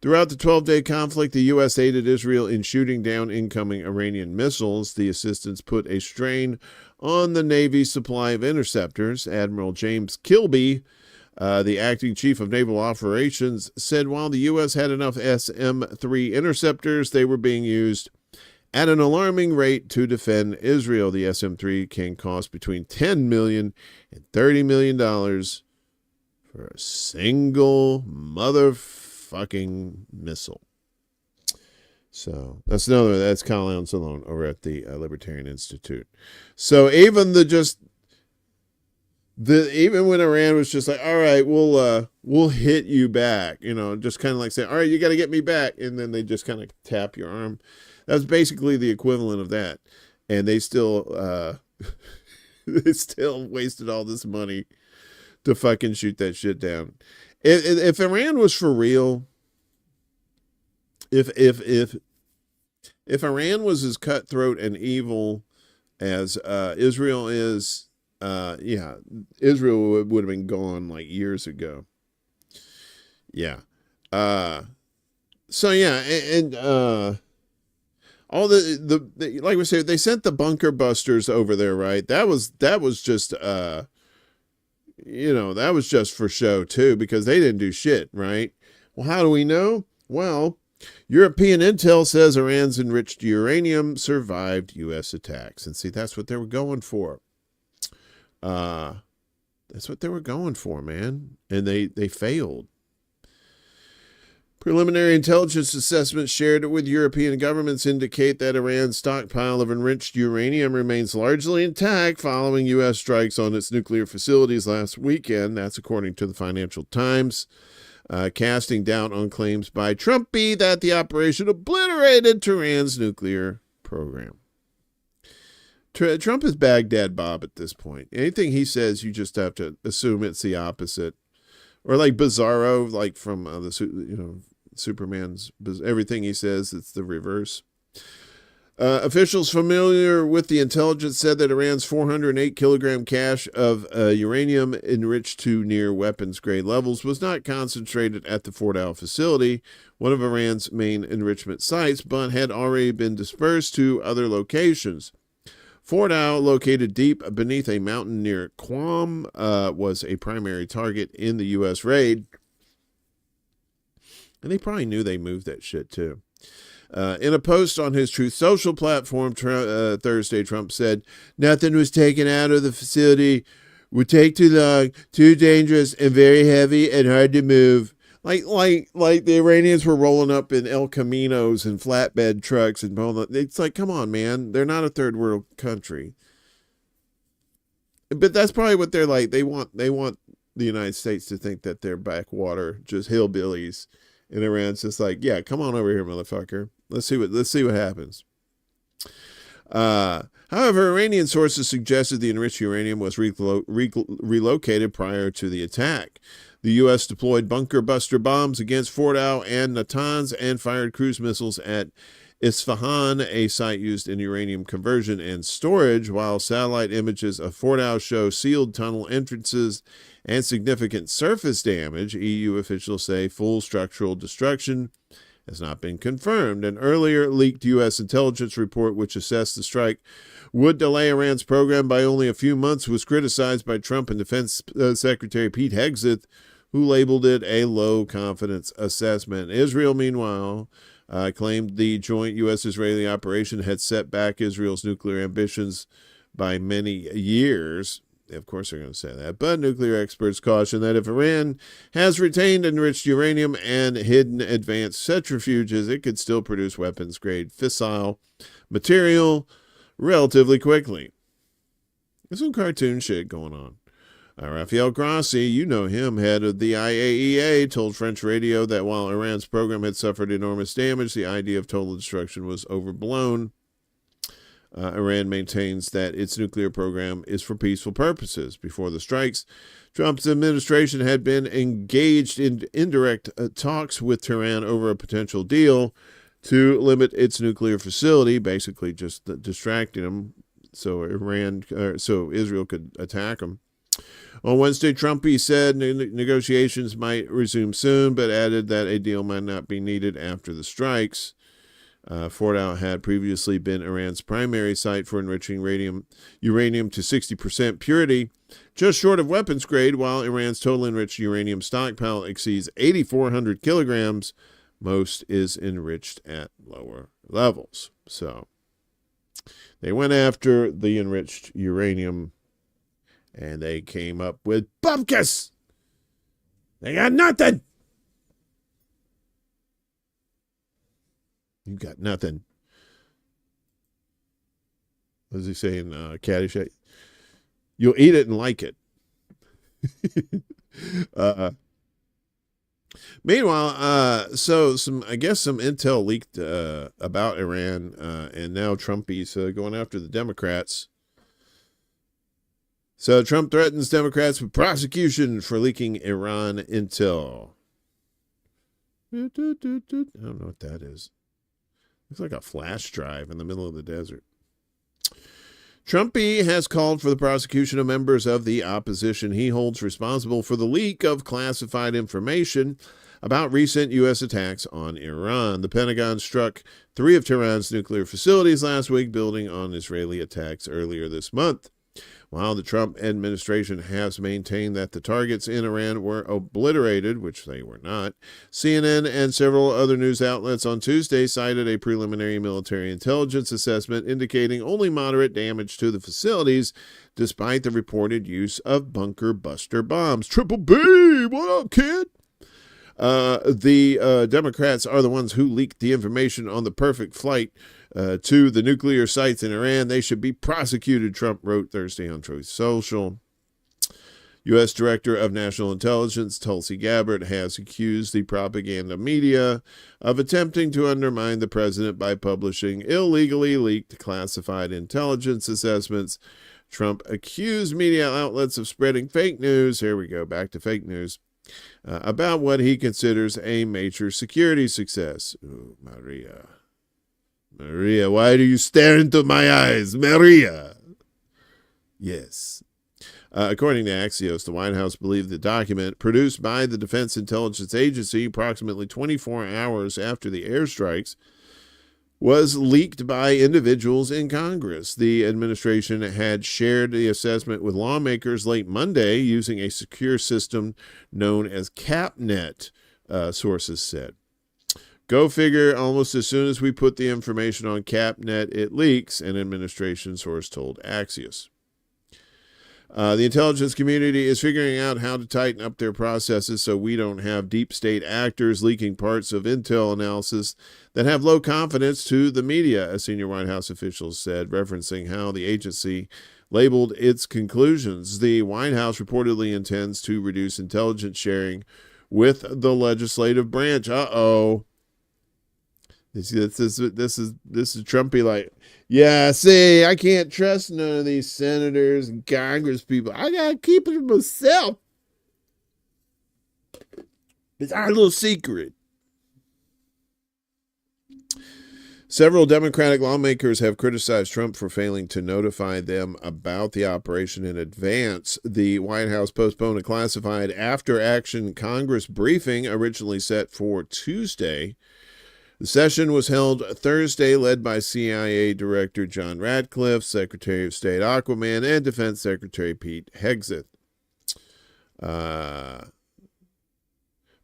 Throughout the 12-day conflict, the U.S. aided Israel in shooting down incoming Iranian missiles. The assistance put a strain on the Navy's supply of interceptors. Admiral James Kilby, the acting chief of naval operations, said while the U.S. had enough SM-3 interceptors, they were being used at an alarming rate to defend Israel. The SM-3 can cost between $10 million and $30 million for a single motherfucking missile. So that's Colin Salone over at the Libertarian Institute. So even even when Iran was just like, all right, we'll hit you back, just kind of like saying, all right, you got to get me back, and then they just kind of tap your arm. That's basically the equivalent of that, and they still wasted all this money to fucking shoot that shit down. If Iran was for real, if Iran was as cutthroat and evil as Israel is, Israel would have been gone like years ago. Yeah. So yeah, and all the like we said, they sent the bunker busters over there, right? That was just that was just for show too, because they didn't do shit, right? Well, how do we know? Well, European intel says Iran's enriched uranium survived U.S. attacks, and see, that's what they were going for. That's what they were going for, man. And they failed. Preliminary intelligence assessments shared with European governments indicate that Iran's stockpile of enriched uranium remains largely intact following U.S. strikes on its nuclear facilities last weekend. That's according to the Financial Times, casting doubt on claims by Trumpy that the operation obliterated Tehran's nuclear program. Trump is Baghdad Bob at this point. Anything he says, you just have to assume it's the opposite. Or like Bizarro, like from Superman's, everything he says, it's the reverse. Officials familiar with the intelligence said that Iran's 408 kilogram cache of uranium enriched to near weapons grade levels was not concentrated at the Fordow facility, one of Iran's main enrichment sites, but had already been dispersed to other locations. Fordow, located deep beneath a mountain near Qom, was a primary target in the U.S. raid. And they probably knew they moved that shit, too. In a post on his Truth Social platform Thursday, Trump said, "Nothing was taken out of the facility. Would take too long, too dangerous, and very heavy and hard to move." Like the Iranians were rolling up in El Caminos and flatbed trucks and it's like, come on, man. They're not a third world country. But that's probably what they're like. They want the United States to think that they're backwater, just hillbillies. And Iran's just like, yeah, come on over here, motherfucker. Let's see what happens. However, Iranian sources suggested the enriched uranium was relocated prior to the attack. The U.S. deployed bunker buster bombs against Fordow and Natanz and fired cruise missiles at Isfahan, a site used in uranium conversion and storage, while satellite images of Fordow show sealed tunnel entrances and significant surface damage. EU officials say full structural destruction has not been confirmed. An earlier leaked U.S. intelligence report, which assessed the strike would delay Iran's program by only a few months, was criticized by Trump and Defense Secretary Pete Hegseth, who labeled it a low-confidence assessment. Israel, meanwhile, claimed the joint U.S.-Israeli operation had set back Israel's nuclear ambitions by many years. Of course they're going to say that. But nuclear experts caution that if Iran has retained enriched uranium and hidden advanced centrifuges, it could still produce weapons-grade fissile material relatively quickly. There's some cartoon shit going on. Rafael Grossi, you know him, head of the IAEA, told French radio that while Iran's program had suffered enormous damage, the idea of total destruction was overblown. Iran maintains that its nuclear program is for peaceful purposes. Before the strikes, Trump's administration had been engaged in indirect talks with Tehran over a potential deal to limit its nuclear facility, basically just distracting them so Israel could attack them. On Wednesday, Trumpy said negotiations might resume soon, but added that a deal might not be needed after the strikes. Fordow had previously been Iran's primary site for enriching uranium to 60% purity, just short of weapons grade, while Iran's total enriched uranium stockpile exceeds 8,400 kilograms. Most is enriched at lower levels. So they went after the enriched uranium, and they came up with bupkis. They got nothing. You got nothing. What does he say in Caddyshack? You'll eat it and like it. Meanwhile, so some intel leaked about Iran, and now Trumpy's going after the Democrats. So Trump threatens Democrats with prosecution for leaking Iran intel. I don't know what that is. Looks like a flash drive in the middle of the desert. Trumpy has called for the prosecution of members of the opposition he holds responsible for the leak of classified information about recent U.S. attacks on Iran. The Pentagon struck 3 of Tehran's nuclear facilities last week, building on Israeli attacks earlier this month. While the Trump administration has maintained that the targets in Iran were obliterated, which they were not, CNN and several other news outlets on Tuesday cited a preliminary military intelligence assessment indicating only moderate damage to the facilities, despite the reported use of bunker buster bombs. Triple B, what up, kid? The Democrats are the ones who leaked the information on the perfect flight to the nuclear sites in Iran. They should be prosecuted, Trump wrote Thursday on Truth Social. U.S. Director of National Intelligence Tulsi Gabbard has accused the propaganda media of attempting to undermine the president by publishing illegally leaked classified intelligence assessments. Trump accused media outlets of spreading fake news. Here we go, back to fake news. About what he considers a major security success. Ooh, Maria, why do you stare into my eyes? Maria. Yes. According to Axios, the White House believed the document, produced by the Defense Intelligence Agency approximately 24 hours after the airstrikes, was leaked by individuals in Congress. The administration had shared the assessment with lawmakers late Monday using a secure system known as CapNet, sources said. Go figure, almost as soon as we put the information on CapNet, it leaks, an administration source told Axios. The intelligence community is figuring out how to tighten up their processes so we don't have deep state actors leaking parts of intel analysis that have low confidence to the media, a senior White House official said, referencing how the agency labeled its conclusions. The White House reportedly intends to reduce intelligence sharing with the legislative branch. Uh-oh. This is Trumpy like, yeah, see, I can't trust none of these senators and Congress people. I got to keep it to myself. It's our little secret. Several Democratic lawmakers have criticized Trump for failing to notify them about the operation in advance. The White House postponed a classified after-action Congress briefing originally set for Tuesday. The session was held Thursday, led by CIA Director John Ratcliffe, Secretary of State Aquaman, and Defense Secretary Pete Hegseth.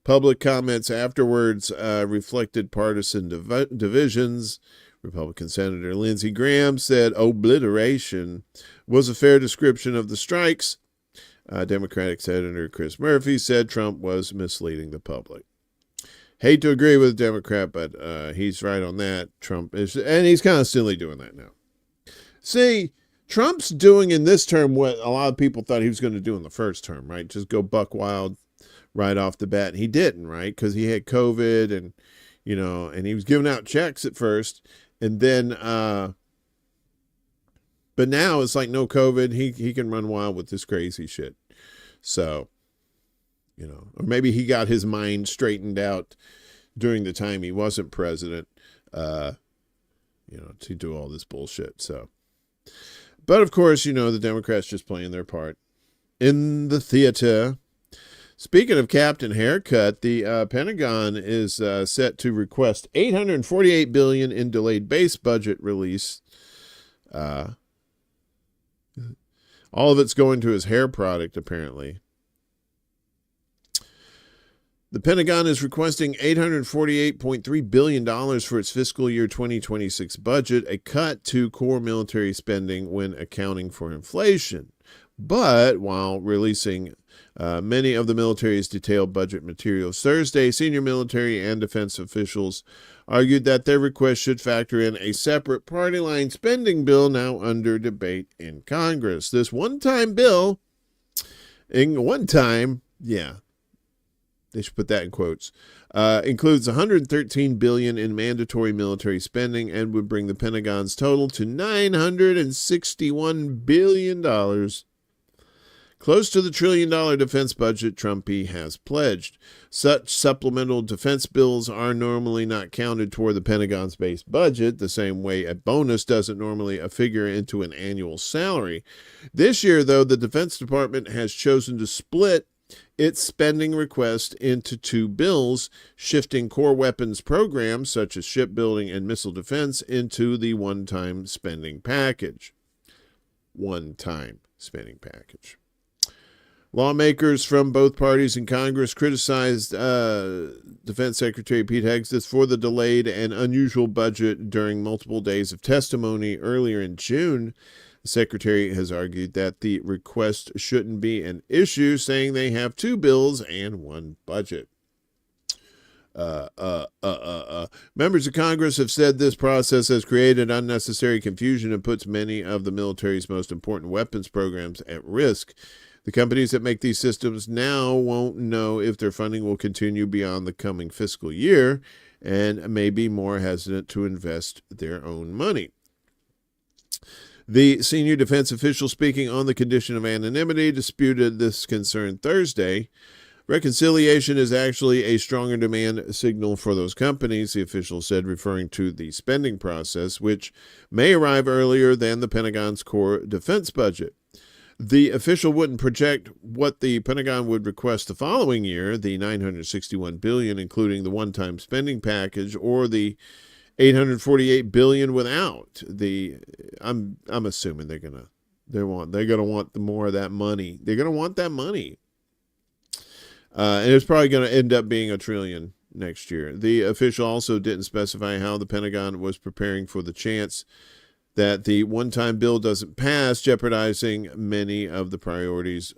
Public comments afterwards reflected partisan divisions. Republican Senator Lindsey Graham said obliteration was a fair description of the strikes. Democratic Senator Chris Murphy said Trump was misleading the public. Hate to agree with a Democrat, but he's right on that. Trump is, and he's kind of silly doing that now. See, Trump's doing in this term what a lot of people thought he was going to do in the first term, right? Just go buck wild right off the bat. And he didn't, right? Because he had COVID and, you know, and he was giving out checks at first. And then, but now it's like no COVID. He can run wild with this crazy shit. So, you know, or maybe he got his mind straightened out during the time he wasn't president, you know, to do all this bullshit. So, but of course, you know, the Democrats just playing their part in the theater. Speaking of Captain Haircut, the Pentagon is set to request $848 billion in delayed base budget release. All of it's going to his hair product, apparently. The Pentagon is requesting $848.3 billion for its fiscal year 2026 budget, a cut to core military spending when accounting for inflation. But while releasing many of the military's detailed budget materials Thursday, senior military and defense officials argued that their request should factor in a separate party line spending bill now under debate in Congress. This one-time bill, yeah, they should put that in quotes, includes $113 billion in mandatory military spending and would bring the Pentagon's total to $961 billion. Close to the $1 trillion defense budget Trumpy has pledged. Such supplemental defense bills are normally not counted toward the Pentagon's base budget, the same way a bonus doesn't normally figure into an annual salary. This year, though, the Defense Department has chosen to split its spending request into two bills, shifting core weapons programs such as shipbuilding and missile defense into the one-time spending package. One-time spending package. Lawmakers from both parties in Congress criticized Defense Secretary Pete Hegseth for the delayed and unusual budget during multiple days of testimony earlier in June. The Secretary has argued that the request shouldn't be an issue, saying they have two bills and one budget. Members of Congress have said this process has created unnecessary confusion and puts many of the military's most important weapons programs at risk. The companies that make these systems now won't know if their funding will continue beyond the coming fiscal year and may be more hesitant to invest their own money. The senior defense official speaking on the condition of anonymity disputed this concern Thursday. Reconciliation is actually a stronger demand signal for those companies, the official said, referring to the spending process, which may arrive earlier than the Pentagon's core defense budget. The official wouldn't project what the Pentagon would request the following year, the $961 billion, including the one-time spending package, or the $848 billion without. I'm assuming they're gonna want more of that money. They're gonna want that money, and it's probably gonna end up being $1 trillion, next year. The official also didn't specify how the Pentagon was preparing for the chance that the one-time bill doesn't pass, jeopardizing many of the priorities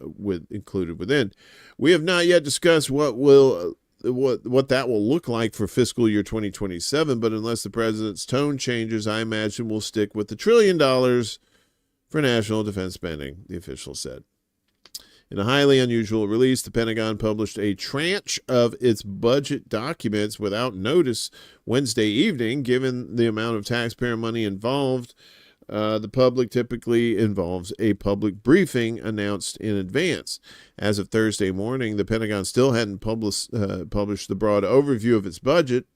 included within. We have not yet discussed what that will look like for fiscal year 2027, but unless the president's tone changes, I imagine we'll stick with the $1 trillion for national defense spending, the official said. In a highly unusual release, the Pentagon published a tranche of its budget documents without notice Wednesday evening. Given the amount of taxpayer money involved, the public typically involves a public briefing announced in advance. As of Thursday morning, the Pentagon still hadn't published the broad overview of its budget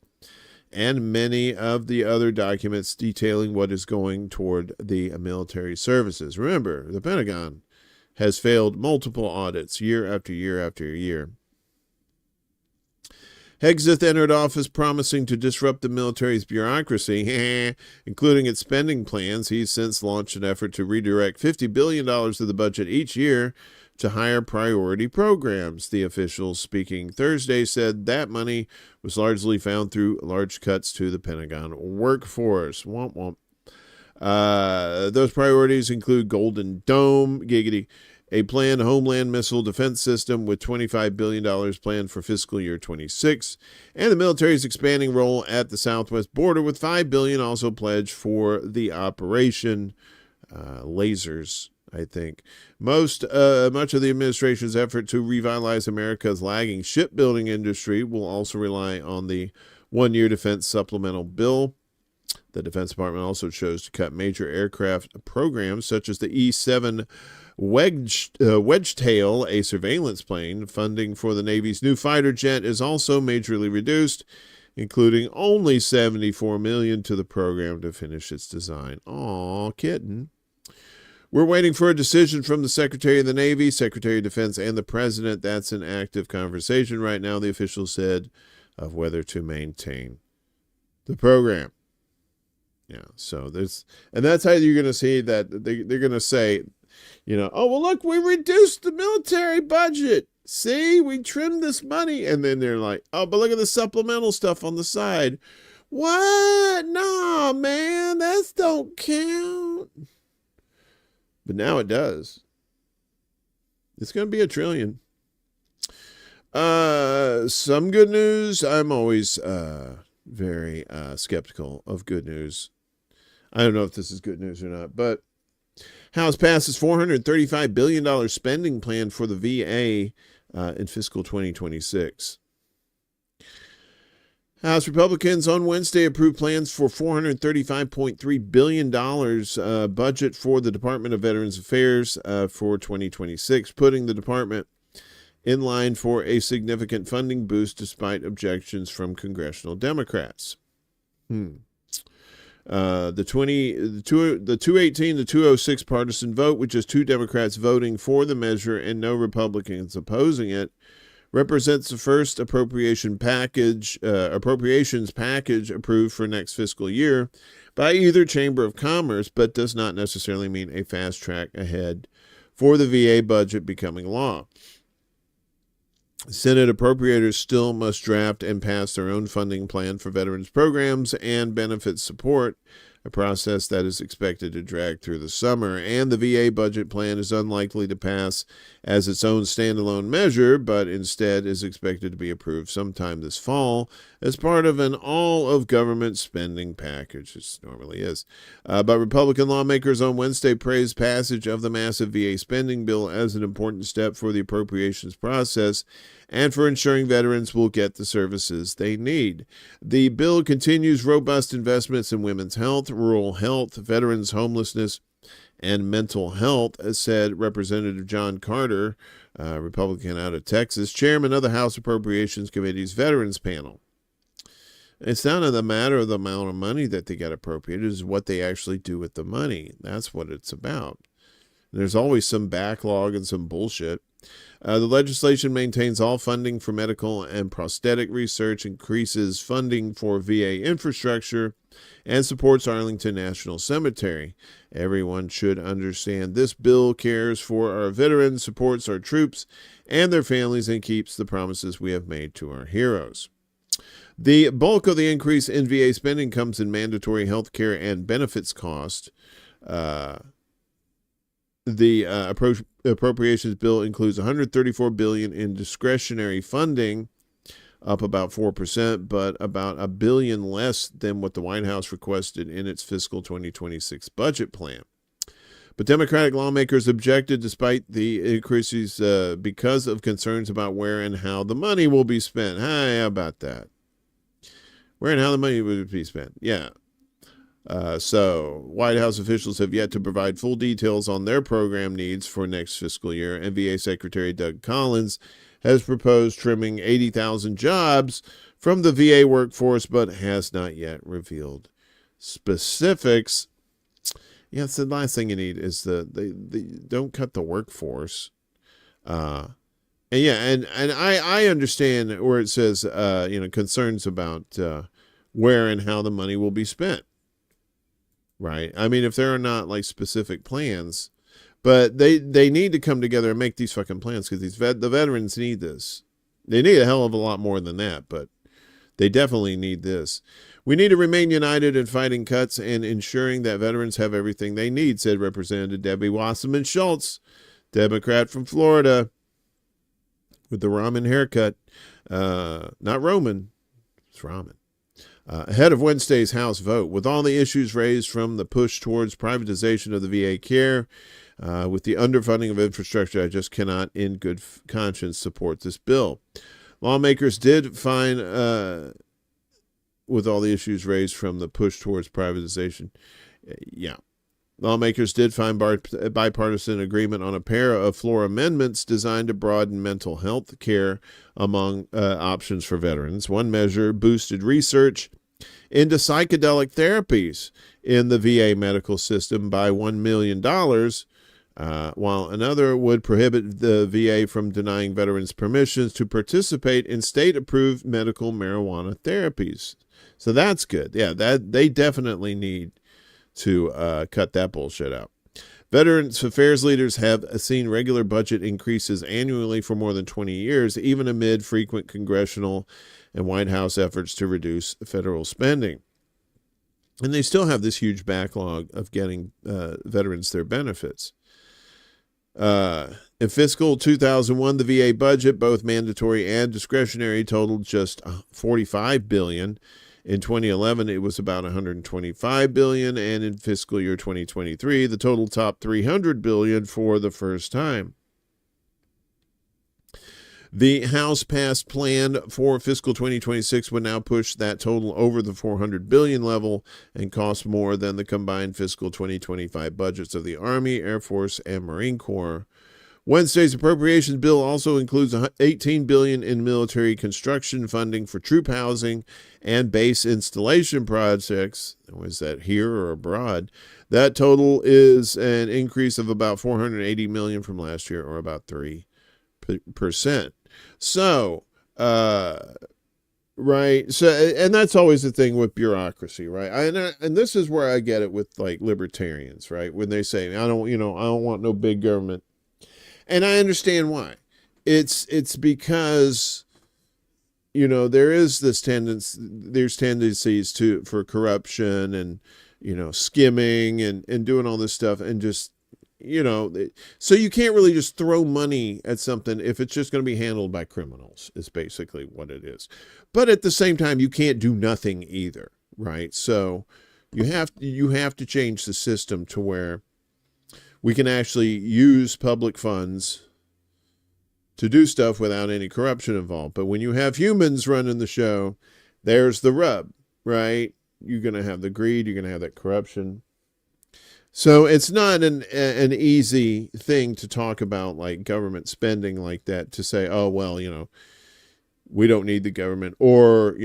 and many of the other documents detailing what is going toward the military services. Remember, the Pentagon has failed multiple audits year after year after year. Hegseth entered office promising to disrupt the military's bureaucracy, including its spending plans. He's since launched an effort to redirect $50 billion of the budget each year to higher priority programs. The officials speaking Thursday said that money was largely found through large cuts to the Pentagon workforce. Womp womp. Those priorities include Golden Dome, giggity, a planned homeland missile defense system with $25 billion planned for fiscal year 26, and the military's expanding role at the southwest border with $5 billion also pledged for the Operation Lasers, I think. Much of the administration's effort to revitalize America's lagging shipbuilding industry will also rely on the one-year defense supplemental bill. The Defense Department also chose to cut major aircraft programs such as the E-7 Wedgetail, a surveillance plane. Funding for the Navy's new fighter jet is also majorly reduced, including only $74 million to the program to finish its design. Aw, kitten. We're waiting for a decision from the Secretary of the Navy, Secretary of Defense, and the President. That's an active conversation right now, the official said, of whether to maintain the program. Yeah, so that's how you're going to see that they're going to say, oh, well, look, we reduced the military budget. See, we trimmed this money. And then they're like, oh, but look at the supplemental stuff on the side. What? No, man, that don't count. But now it does. It's going to be $1 trillion. Some good news. I'm always very skeptical of good news. I don't know if this is good news or not, but House passes $435 billion spending plan for the VA in fiscal 2026. House Republicans on Wednesday approved plans for $435.3 billion budget for the Department of Veterans Affairs for 2026, putting the department in line for a significant funding boost despite objections from congressional Democrats. The 218 to 206 partisan vote, with just 2 Democrats voting for the measure and no Republicans opposing it, represents the first appropriations package approved for next fiscal year by either Chamber of Commerce, but does not necessarily mean a fast track ahead for the VA budget becoming law. Senate appropriators still must draft and pass their own funding plan for veterans programs and benefits support, a process that is expected to drag through the summer. And the VA budget plan is unlikely to pass as its own standalone measure, but instead is expected to be approved sometime this fall as part of an all-of-government spending package, which normally is. But Republican lawmakers on Wednesday praised passage of the massive VA spending bill as an important step for the appropriations process and for ensuring veterans will get the services they need. The bill continues robust investments in women's health, rural health, veterans' homelessness, and mental health, as said Representative John Carter, Republican out of Texas, chairman of the House Appropriations Committee's Veterans Panel. It's not a matter of the amount of money that they got appropriated, it's what they actually do with the money. That's what it's about. There's always some backlog and some bullshit. The legislation maintains all funding for medical and prosthetic research, increases funding for VA infrastructure, and supports Arlington National Cemetery. Everyone should understand this bill cares for our veterans, supports our troops and their families, and keeps the promises we have made to our heroes. The bulk of the increase in VA spending comes in mandatory health care and benefits cost. The appropriations bill includes $134 billion in discretionary funding, up about 4%, but about $1 billion less than what the White House requested in its fiscal 2026 budget plan. But Democratic lawmakers objected despite the increases because of concerns about where and how the money will be spent. Hi, how about that? Where and how the money will be spent. Yeah. So White House officials have yet to provide full details on their program needs for next fiscal year. And VA Secretary Doug Collins has proposed trimming 80,000 jobs from the VA workforce, but has not yet revealed specifics. Yeah, it's the last thing you need is the don't cut the workforce. And I understand where it says concerns about where and how the money will be spent. Right. I mean, if there are not like specific plans, but they need to come together and make these fucking plans because the veterans need this. They need a hell of a lot more than that, but they definitely need this. We need to remain united in fighting cuts and ensuring that veterans have everything they need, said Representative Debbie Wasserman Schultz, Democrat from Florida, with the ramen haircut. Not Roman, it's ramen. Ahead of Wednesday's House vote, with all the issues raised from the push towards privatization of the VA care, with the underfunding of infrastructure, I just cannot in good conscience support this bill. Lawmakers did find, with all the issues raised from the push towards privatization, lawmakers did find bipartisan agreement on a pair of floor amendments designed to broaden mental health care among options for veterans. One measure boosted research into psychedelic therapies in the VA medical system by $1 million, while another would prohibit the VA from denying veterans permissions to participate in state-approved medical marijuana therapies. So that's good. Yeah, that they definitely need to cut that bullshit out. Veterans Affairs leaders have seen regular budget increases annually for more than 20 years, even amid frequent congressional and White House efforts to reduce federal spending. And they still have this huge backlog of getting veterans their benefits. In fiscal 2001, the VA budget, both mandatory and discretionary, totaled just $45 billion. In 2011, it was about $125 billion, and in fiscal year 2023, the total topped $300 billion for the first time. The House-passed plan for fiscal 2026 would now push that total over the $400 billion level and cost more than the combined fiscal 2025 budgets of the Army, Air Force, and Marine Corps. Wednesday's appropriations bill also includes $18 billion in military construction funding for troop housing and base installation projects. Was that here or abroad? That total is an increase of about $480 million from last year, or about 3%. So, right. So, and that's always the thing with bureaucracy, right? And this is where I get it with like libertarians, right? When they say, I don't want no big government. And I understand why. It's because, there is this tendencies for corruption and, skimming and doing all this stuff and just, so you can't really just throw money at something if it's just going to be handled by criminals is basically what it is. But at the same time, you can't do nothing either, right? So you have to change the system to where we can actually use public funds to do stuff without any corruption involved. But when you have humans running the show, there's the rub, right? You're going to have the greed. You're going to have that corruption. So it's not an easy thing to talk about like government spending like that, to say, oh, well, we don't need the government, or,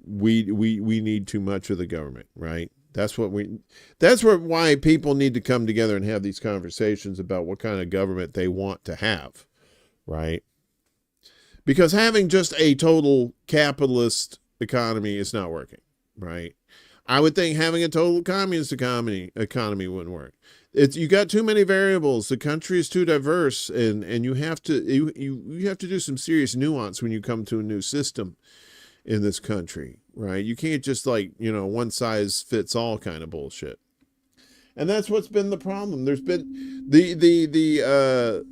we need too much of the government, right? That's why people need to come together and have these conversations about what kind of government they want to have, right? Because having just a total capitalist economy is not working, right? I would think having a total communist economy wouldn't work. You got too many variables. The country is too diverse, and you have to do some serious nuance when you come to a new system. in this country, right? You can't just like, one size fits all kind of bullshit. And that's what's been the problem. There's been the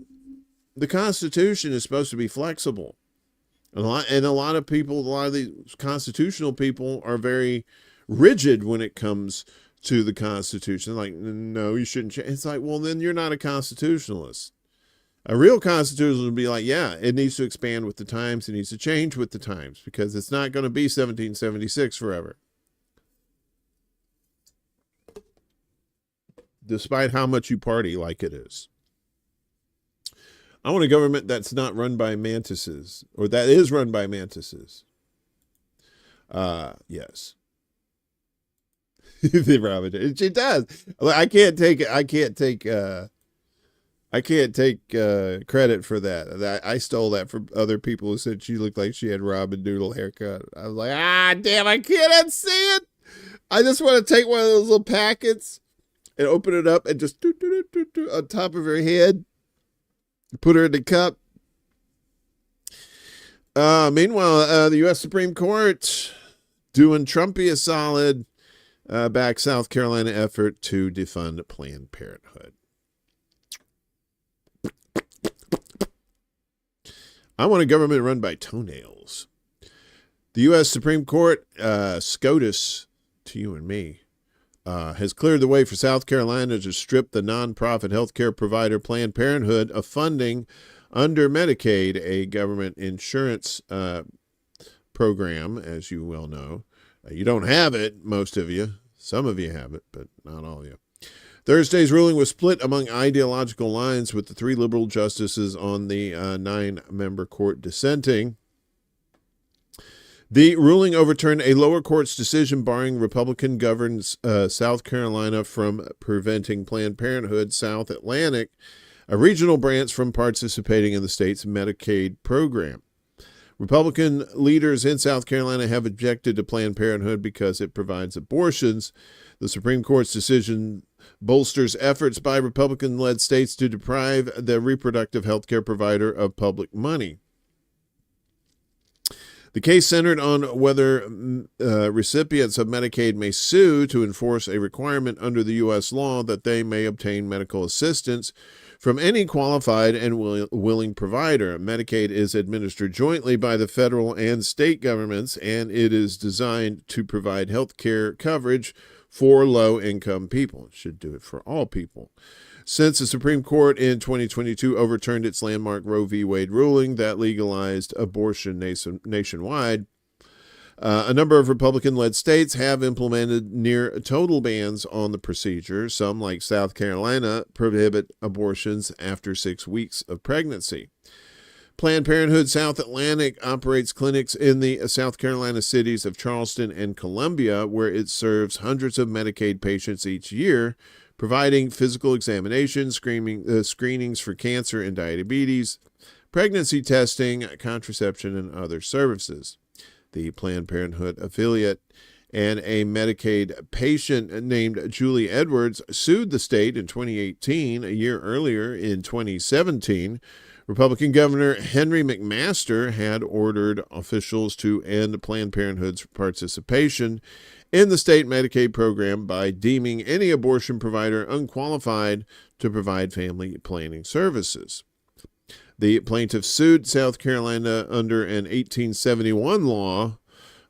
Constitution is supposed to be flexible. And a lot of these constitutional people are very rigid when it comes to the Constitution. Like, no, you shouldn't change. It's like, well, then you're not a constitutionalist. A real constitutionalist would be like, yeah, it needs to expand with the times. It needs to change with the times because it's not going to be 1776 forever. Despite how much you party like it is. I want a government that's not run by mantises, or that is run by mantises. Yes. She does. I can't take credit for that. I stole that from other people who said she looked like she had Robin Doodle haircut. I was like, damn, I can't see it. I just want to take one of those little packets and open it up and just on top of her head. Put her in the cup. Meanwhile, the U.S. Supreme Court doing Trumpy a solid, back South Carolina effort to defund Planned Parenthood. I want a government run by toenails. The U.S. Supreme Court, SCOTUS, to you and me, has cleared the way for South Carolina to strip the nonprofit healthcare provider Planned Parenthood of funding under Medicaid, a government insurance program, as you well know. You don't have it, most of you. Some of you have it, but not all of you. Thursday's ruling was split among ideological lines, with the 3 liberal justices on the 9-member court dissenting. The ruling overturned a lower court's decision barring Republican-governed South Carolina from preventing Planned Parenthood South Atlantic, a regional branch, from participating in the state's Medicaid program. Republican leaders in South Carolina have objected to Planned Parenthood because it provides abortions. The Supreme Court's decision bolsters efforts by Republican-led states to deprive the reproductive health care provider of public money. The case centered on whether recipients of Medicaid may sue to enforce a requirement under the U.S. law that they may obtain medical assistance from any qualified and willing provider. Medicaid is administered jointly by the federal and state governments, and it is designed to provide health care coverage for low-income people. It should do it for all people. Since the Supreme Court in 2022 overturned its landmark Roe v. Wade ruling that legalized abortion nationwide, a number of Republican-led states have implemented near total bans on the procedure. Some, like South Carolina, prohibit abortions after 6 weeks of pregnancy. Planned Parenthood South Atlantic operates clinics in the South Carolina cities of Charleston and Columbia, where it serves hundreds of Medicaid patients each year, providing physical examinations, screenings for cancer and diabetes, pregnancy testing, contraception, and other services. The Planned Parenthood affiliate and a Medicaid patient named Julie Edwards sued the state in 2018. A year earlier, in 2017, Republican Governor Henry McMaster had ordered officials to end Planned Parenthood's participation in the state Medicaid program by deeming any abortion provider unqualified to provide family planning services. The plaintiff sued South Carolina under an 1871 law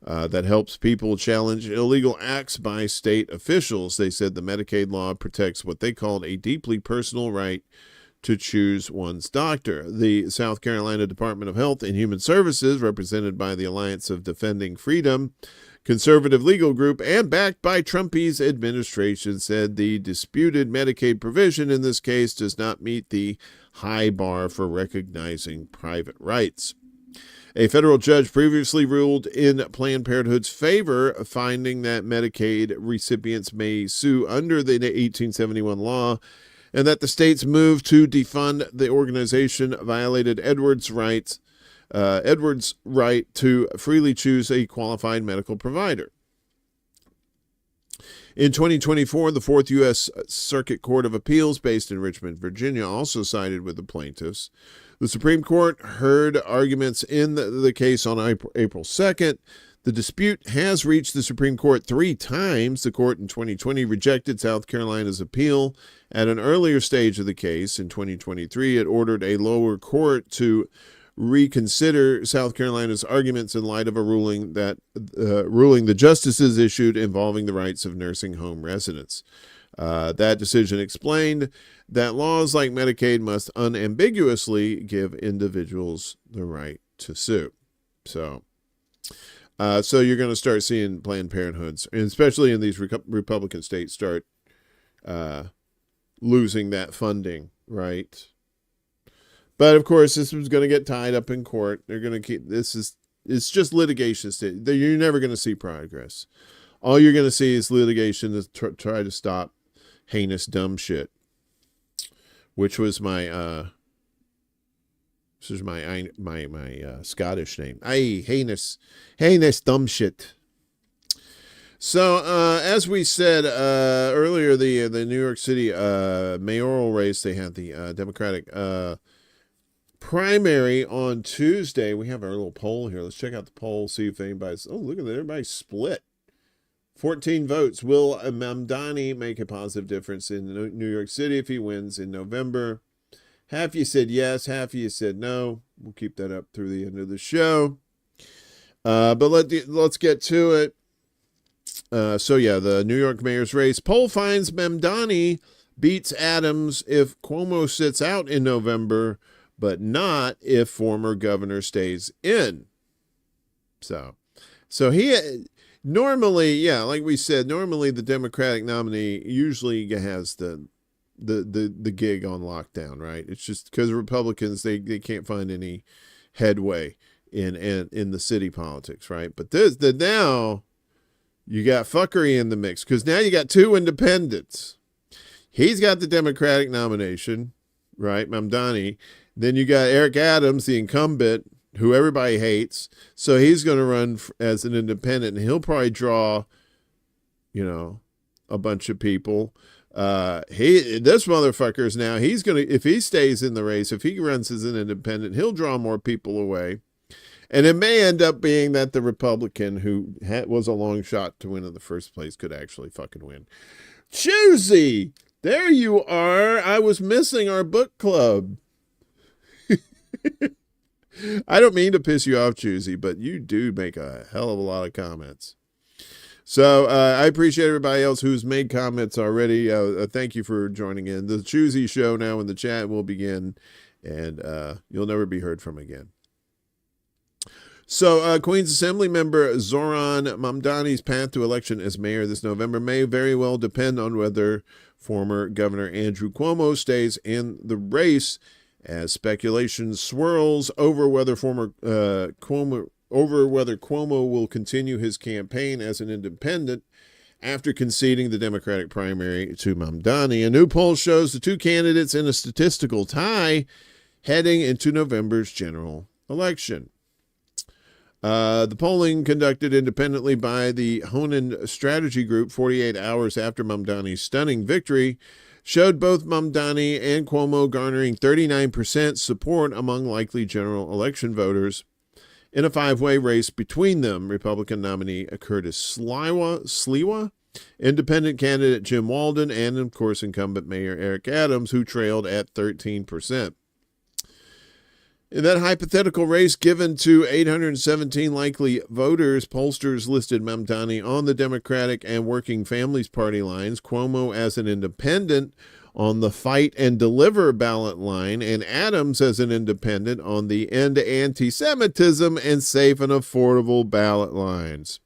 that helps people challenge illegal acts by state officials. They said the Medicaid law protects what they called a deeply personal right to choose one's doctor. The South Carolina Department of Health and Human Services, represented by the Alliance of Defending Freedom, conservative legal group, and backed by Trumpy's administration, said the disputed Medicaid provision in this case does not meet the high bar for recognizing private rights. A federal judge previously ruled in Planned Parenthood's favor, finding that Medicaid recipients may sue under the 1871 law, and that the state's move to defund the organization violated Edwards' right to freely choose a qualified medical provider. In 2024, the Fourth U.S. Circuit Court of Appeals, based in Richmond, Virginia, also sided with the plaintiffs. The Supreme Court heard arguments in the case on April 2nd. The dispute has reached the Supreme Court 3 times. The court in 2020 rejected South Carolina's appeal. At an earlier stage of the case in 2023, it ordered a lower court to reconsider South Carolina's arguments in light of a ruling the justices issued involving the rights of nursing home residents. That decision explained that laws like Medicaid must unambiguously give individuals the right to sue. So you're going to start seeing Planned Parenthoods, and especially in these Republican states, start losing that funding, right? But of course, this was going to get tied up in court. They're going to keep it's just litigation state. You're never going to see progress. All you're going to see is litigation to try to stop heinous dumb shit, which was my Scottish name. Aye, heinous dumb shit. So as we said earlier, the New York City mayoral race, they had the Democratic primary on Tuesday. We have our little poll here. Let's check out the poll, see if anybody's. Oh, look at that! Everybody's split. 14 votes. Will Mamdani make a positive difference in New York City if he wins in November? Half you said yes, half you said no. We'll keep that up through the end of the show. But let's get to it. The New York mayor's race. Poll finds Mamdani beats Adams if Cuomo sits out in November, but not if former governor stays in. So he... Normally, like we said, normally the Democratic nominee usually has the gig on lockdown, right? It's just because Republicans, they can't find any headway in the city politics, right? But now you got fuckery in the mix because now you got 2 independents. He's got the Democratic nomination, right? Mamdani. Then you got Eric Adams, the incumbent, who everybody hates. So he's going to run as an independent, and he'll probably draw, a bunch of people. This motherfucker's now, he's going to, if he stays in the race, if he runs as an independent, he'll draw more people away. And it may end up being that the Republican who was a long shot to win in the first place could actually fucking win. Choosy! There you are. I was missing our book club. I don't mean to piss you off, Choosy, but you do make a hell of a lot of comments. So I appreciate everybody else who's made comments already. Thank you for joining in. The Choosy show now in the chat will begin, and you'll never be heard from again. So Queens Assembly member Zoran Mamdani's path to election as mayor this November may very well depend on whether former Governor Andrew Cuomo stays in the race, as speculation swirls over whether Cuomo will continue his campaign as an independent after conceding the Democratic primary to Mamdani. A new poll shows the 2 candidates in a statistical tie heading into November's general election. The polling conducted independently by the Mornin strategy group 48 hours after Mamdani's stunning victory showed both Mamdani and Cuomo garnering 39% support among likely general election voters. In a 5-way race between them, Republican nominee Curtis Sliwa, independent candidate Jim Walden, and, of course, incumbent Mayor Eric Adams, who trailed at 13%. In that hypothetical race given to 817 likely voters, pollsters listed Mamdani on the Democratic and Working Families Party lines, Cuomo as an independent on the Fight and Deliver ballot line, and Adams as an independent on the End Anti-Semitism and Safe and Affordable ballot lines.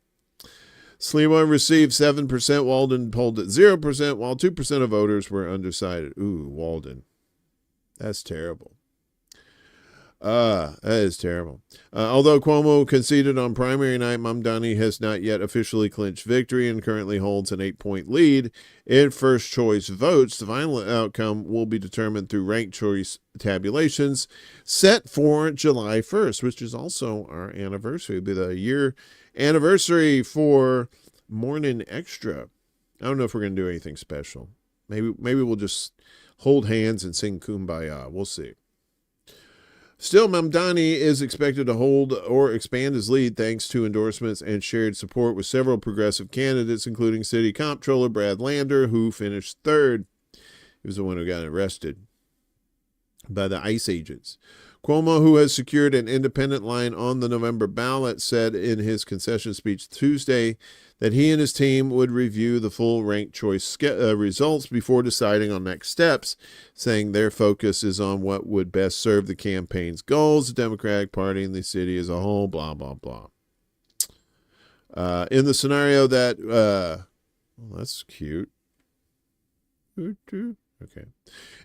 Sliwa received 7%, Walden polled at 0%, while 2% of voters were undecided. Ooh, Walden. That's terrible. That is terrible. Although Cuomo conceded on primary night, Mamdani has not yet officially clinched victory and currently holds an 8-point lead in first choice votes. The final outcome will be determined through ranked choice tabulations set for July 1st, which is also our anniversary. It'll be the year anniversary for Mornin Extra. I don't know if we're going to do anything special. Maybe we'll just hold hands and sing Kumbaya. We'll see. Still, Mamdani is expected to hold or expand his lead thanks to endorsements and shared support with several progressive candidates, including City Comptroller Brad Lander, who finished third. He was the one who got arrested by the ICE agents. Cuomo, who has secured an independent line on the November ballot, said in his concession speech Tuesday that he and his team would review the full ranked choice results before deciding on next steps, saying their focus is on what would best serve the campaign's goals, the Democratic Party, and the city as a whole, blah, blah, blah. In the scenario that, well, that's cute. Okay.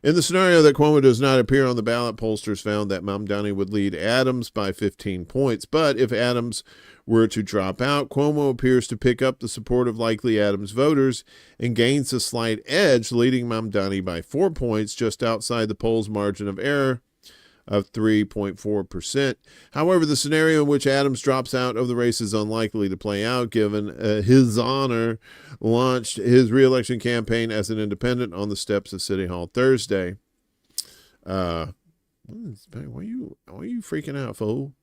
In the scenario that Cuomo does not appear on the ballot, pollsters found that Mamdani would lead Adams by 15 points. But if Adams were to drop out, Cuomo appears to pick up the support of likely Adams voters and gains a slight edge, leading Mamdani by 4 points, just outside the poll's margin of error of 3.4%. However, the scenario in which Adams drops out of the race is unlikely to play out, given his honor launched his reelection campaign as an independent on the steps of City Hall Thursday. Why are you freaking out, fool?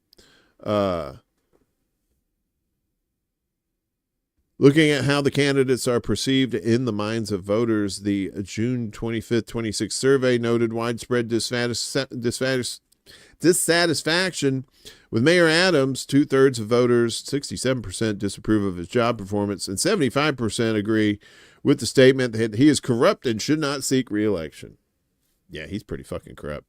Looking at how the candidates are perceived in the minds of voters, the June 25th, 26th survey noted widespread dissatisfaction with Mayor Adams. 2/3 of voters, 67%, disapprove of his job performance, and 75% agree with the statement that he is corrupt and should not seek re-election. Yeah, he's pretty fucking corrupt.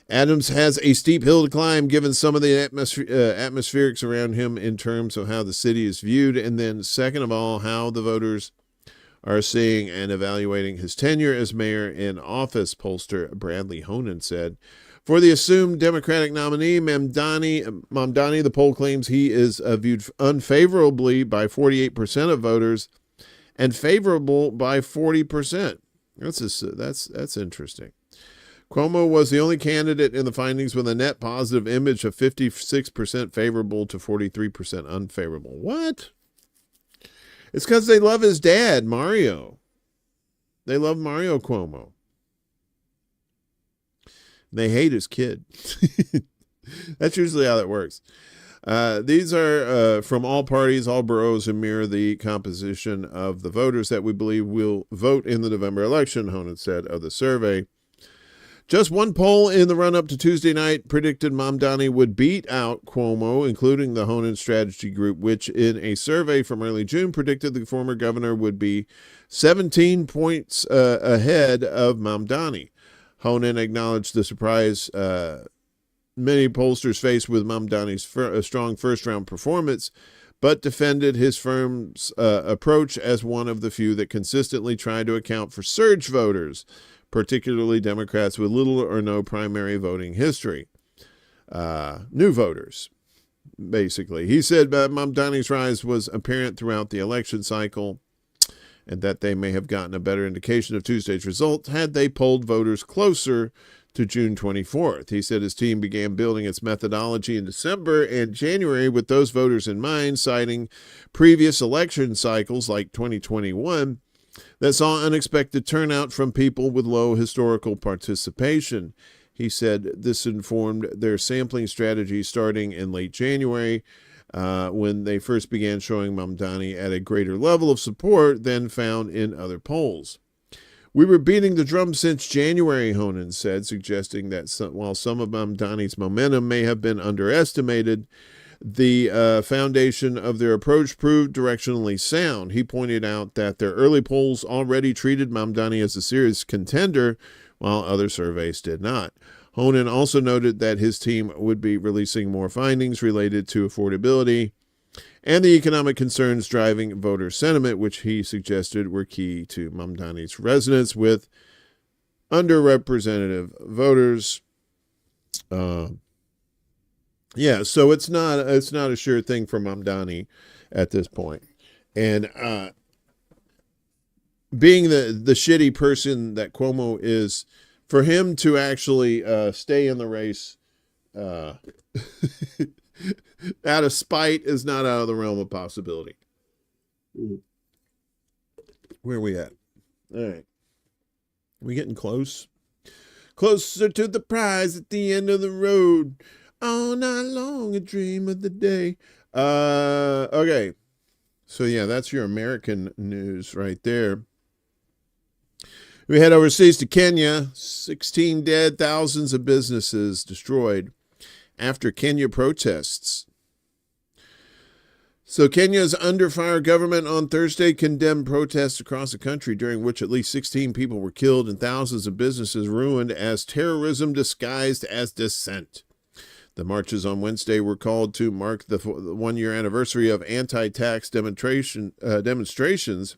Adams has a steep hill to climb given some of the atmospherics around him in terms of how the city is viewed, and then second of all, how the voters are seeing and evaluating his tenure as mayor in office, pollster Bradley Honan said. For the assumed Democratic nominee, Mamdani, the poll claims he is viewed unfavorably by 48% of voters and favorable by 40%. That's interesting. Cuomo was the only candidate in the findings with a net positive image of 56% favorable to 43% unfavorable. What? It's because they love his dad, Mario. They love Mario Cuomo. They hate his kid. That's usually how that works. These are from all parties, all boroughs, and mirror the composition of the voters that we believe will vote in the November election, Honan said of the survey. Just one poll in the run-up to Tuesday night predicted Mamdani would beat out Cuomo, including the Honan Strategy Group, which in a survey from early June predicted the former governor would be 17 points ahead of Mamdani. Honan acknowledged the surprise many pollsters faced with Mamdani's strong first-round performance, but defended his firm's approach as one of the few that consistently tried to account for surge voters, particularly Democrats with little or no primary voting history. New voters, basically. He said Mamdani's rise was apparent throughout the election cycle and that they may have gotten a better indication of Tuesday's result had they polled voters closer to June 24th. He said his team began building its methodology in December and January with those voters in mind, citing previous election cycles like 2021 that saw unexpected turnout from people with low historical participation. He said this informed their sampling strategy starting in late January when they first began showing Mamdani at a greater level of support than found in other polls. We were beating the drum since January, Honan said, suggesting that while some of Mamdani's momentum may have been underestimated, the foundation of their approach proved directionally sound. He pointed out that their early polls already treated Mamdani as a serious contender, while other surveys did not. Honan also noted that his team would be releasing more findings related to affordability and the economic concerns driving voter sentiment, which he suggested were key to Mamdani's resonance with underrepresented voters. Yeah, so it's not a sure thing for Mamdani at this point. And being the shitty person that Cuomo is, for him to actually stay in the race out of spite is not out of the realm of possibility. Where are we at? All right. Are we getting close? closer to the prize at the end of the road. All night long, a dream of the day. Okay. So, yeah, that's your American news right there. We head overseas to Kenya. 16 dead, thousands of businesses destroyed after Kenya protests. So Kenya's under fire government on Thursday condemned protests across the country during which at least 16 people were killed and thousands of businesses ruined as terrorism disguised as dissent. The marches on Wednesday were called to mark the one-year anniversary of anti-tax demonstrations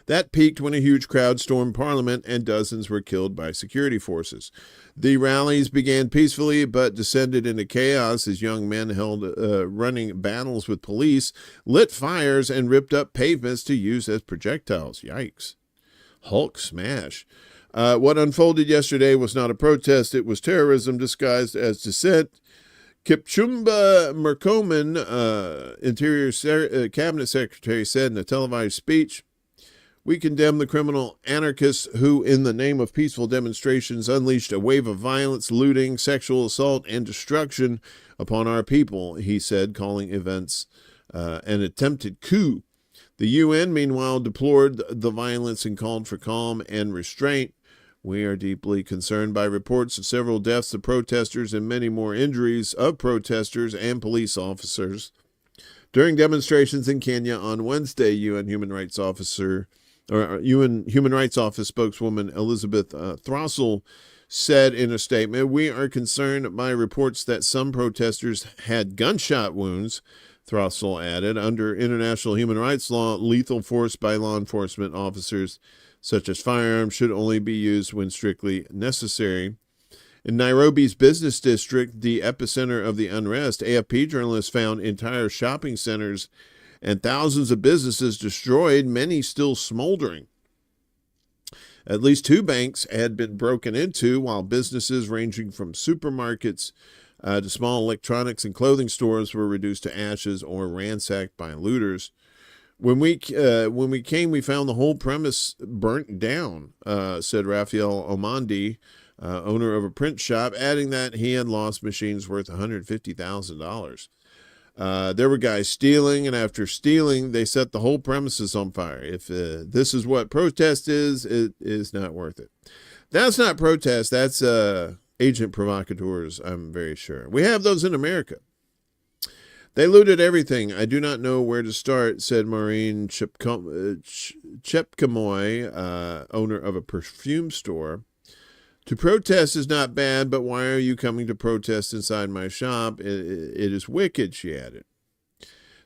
that peaked when a huge crowd stormed Parliament and dozens were killed by security forces. The rallies began peacefully but descended into chaos as young men held running battles with police, lit fires, and ripped up pavements to use as projectiles. Yikes. Hulk smash. What unfolded yesterday was not a protest. It was terrorism disguised as dissent. Kipchumba Murkomen, Interior Cabinet Secretary, said in a televised speech, "We condemn the criminal anarchists who, in the name of peaceful demonstrations, unleashed a wave of violence, looting, sexual assault, and destruction upon our people," he said, calling events an attempted coup. The UN, meanwhile, deplored the violence and called for calm and restraint. "We are deeply concerned by reports of several deaths of protesters and many more injuries of protesters and police officers during demonstrations in Kenya on Wednesday," UN Human Rights Office spokeswoman Elizabeth Throssell said in a statement. "We are concerned by reports that some protesters had gunshot wounds," Throssell added. "Under international human rights law, lethal force by law enforcement officers, such as firearms, should only be used when strictly necessary." In Nairobi's business district, the epicenter of the unrest, AFP journalists found entire shopping centers and thousands of businesses destroyed, many still smoldering. At least 2 banks had been broken into, while businesses ranging from supermarkets to small electronics and clothing stores were reduced to ashes or ransacked by looters. When we came, we found the whole premise burnt down," said Raphael Omandi, owner of a print shop, adding that he had lost machines worth $150,000. There were guys stealing, and after stealing, they set the whole premises on fire. If this is what protest is, it is not worth it. That's not protest. That's agent provocateurs, I'm very sure. We have those in America. "They looted everything. I do not know where to start," said Maureen Chepkamoy, owner of a perfume store. "To protest is not bad, but why are you coming to protest inside my shop? It is wicked," she added.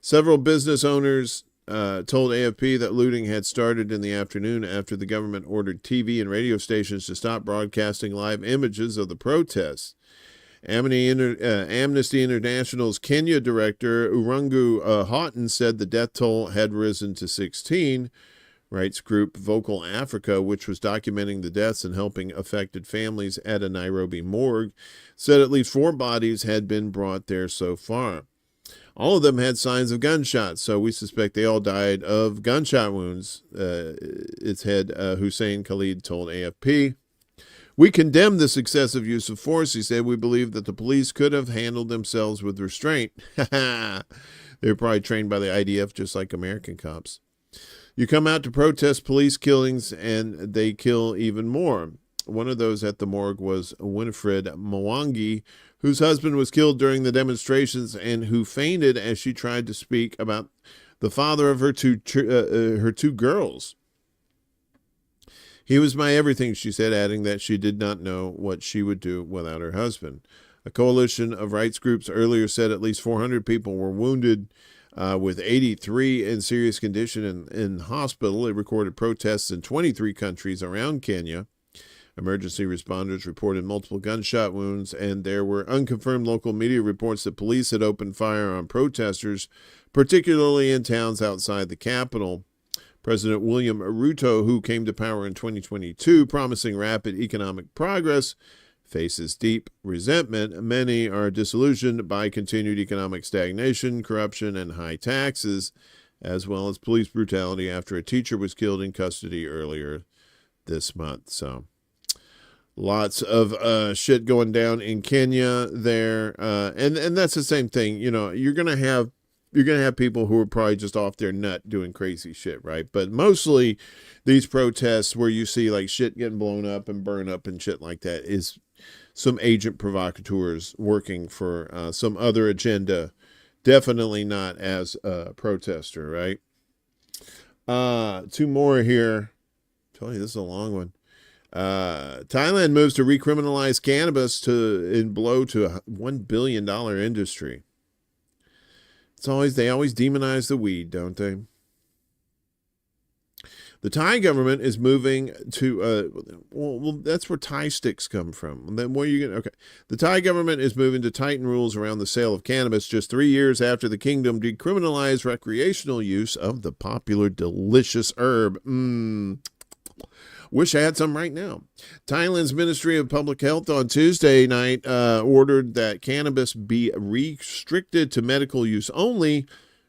Several business owners told AFP that looting had started in the afternoon after the government ordered TV and radio stations to stop broadcasting live images of the protests. Amnesty International's Kenya director Urungu Houghton said the death toll had risen to 16. Rights group Vocal Africa, which was documenting the deaths and helping affected families at a Nairobi morgue, said at least 4 bodies had been brought there so far. All of them had signs of gunshots, so we suspect they all died of gunshot wounds, its head Hussein Khalid told AFP. "We condemn this excessive use of force," he said. "We believe that the police could have handled themselves with restraint." They were probably trained by the IDF just like American cops. "You come out to protest police killings and they kill even more." One of those at the morgue was Winifred Mwangi, whose husband was killed during the demonstrations and who fainted as she tried to speak about the father of her two girls. "He was my everything," she said, adding that she did not know what she would do without her husband. A coalition of rights groups earlier said at least 400 people were wounded, with 83 in serious condition in hospital. It recorded protests in 23 countries around Kenya. Emergency responders reported multiple gunshot wounds, and there were unconfirmed local media reports that police had opened fire on protesters, particularly in towns outside the capital. President William Ruto, who came to power in 2022, promising rapid economic progress, faces deep resentment. Many are disillusioned by continued economic stagnation, corruption, and high taxes, as well as police brutality after a teacher was killed in custody earlier this month. So, Lots of shit going down in Kenya there, and that's the same thing. You know, you're gonna have people who are probably just off their nut doing crazy shit, right? But mostly these protests where you see like shit getting blown up and burned up and shit like that is some agent provocateurs working for some other agenda. Definitely not as a protester, right? Two more here. Tell you this is a long one. Thailand moves to recriminalize cannabis in blow to a $1 billion industry. They always demonize the weed, don't they? The Thai government is moving to, well, that's where Thai sticks come from. Then where are you going? Okay. The Thai government is moving to tighten rules around the sale of cannabis just 3 years after the kingdom decriminalized recreational use of the popular delicious herb. Wish I had some right now. Thailand's Ministry of Public Health on Tuesday night ordered that cannabis be restricted to medical use only,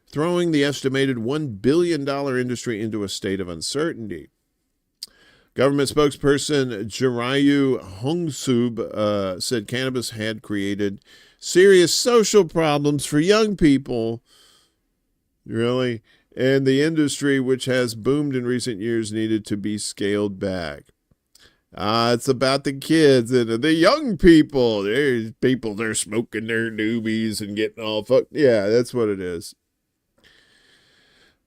throwing the estimated $1 billion industry into a state of uncertainty. Government spokesperson Jirayu Hongsub said cannabis had created serious social problems for young people. Really? And the industry, which has boomed in recent years, needed to be scaled back. It's about the kids and the young people. There's people, they're smoking their doobies and getting all fucked. Yeah, that's what it is.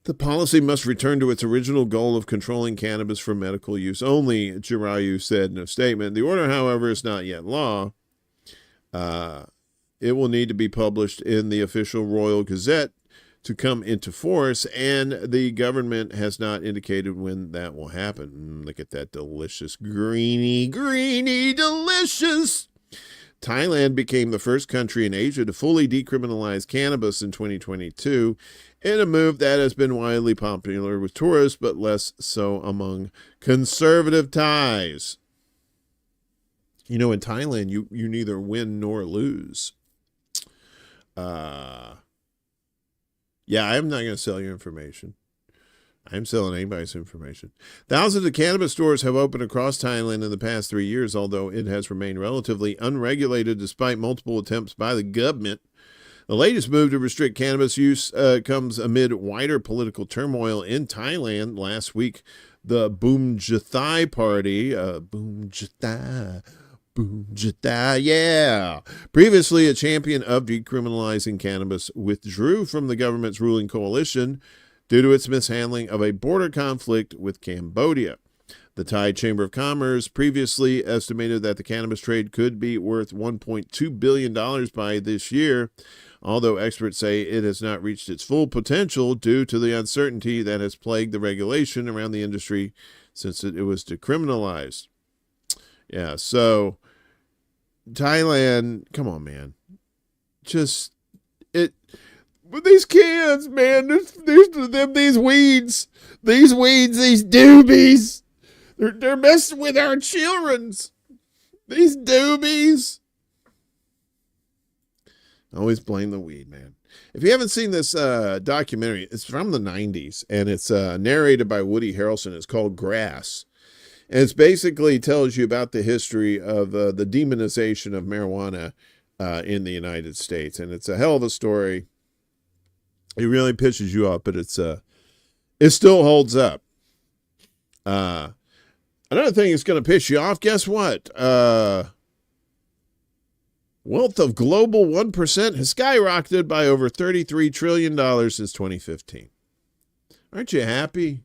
The policy must return to its original goal of controlling cannabis for medical use only, Jirayu said in a statement. The order, however, is not yet law. It will need to be published in the official Royal Gazette to come into force, and the government has not indicated when that will happen. Look at that delicious, greeny, delicious. Thailand became the first country in Asia to fully decriminalize cannabis in 2022, in a move that has been widely popular with tourists, but less so among conservative Thais. You know, in Thailand, you neither win nor lose. Yeah, I'm not going to sell your information. I'm selling anybody's information. Thousands of cannabis stores have opened across Thailand in the past 3 years, although it has remained relatively unregulated despite multiple attempts by the government. The latest move to restrict cannabis use comes amid wider political turmoil in Thailand. Last week, the Boomjathai Party, Boomjathai, yeah. Previously a champion of decriminalizing cannabis, withdrew from the government's ruling coalition due to its mishandling of a border conflict with Cambodia. The Thai Chamber of Commerce previously estimated that the cannabis trade could be worth $1.2 billion by this year, although experts say it has not reached its full potential due to the uncertainty that has plagued the regulation around the industry since it was decriminalized. Yeah, so Thailand, come on, man. Just, but these kids, man, these weeds, these doobies, they're messing with our children's. These doobies. Always blame the weed, man. If you haven't seen this documentary, it's from the 90s, and it's narrated by Woody Harrelson. It's called Grass. And it basically tells you about the history of the demonization of marijuana in the United States. And it's a hell of a story. It really pisses you off, but it still holds up. Another thing that's going to piss you off, guess what? Wealth of global 1% has skyrocketed by over $33 trillion since 2015. Aren't you happy?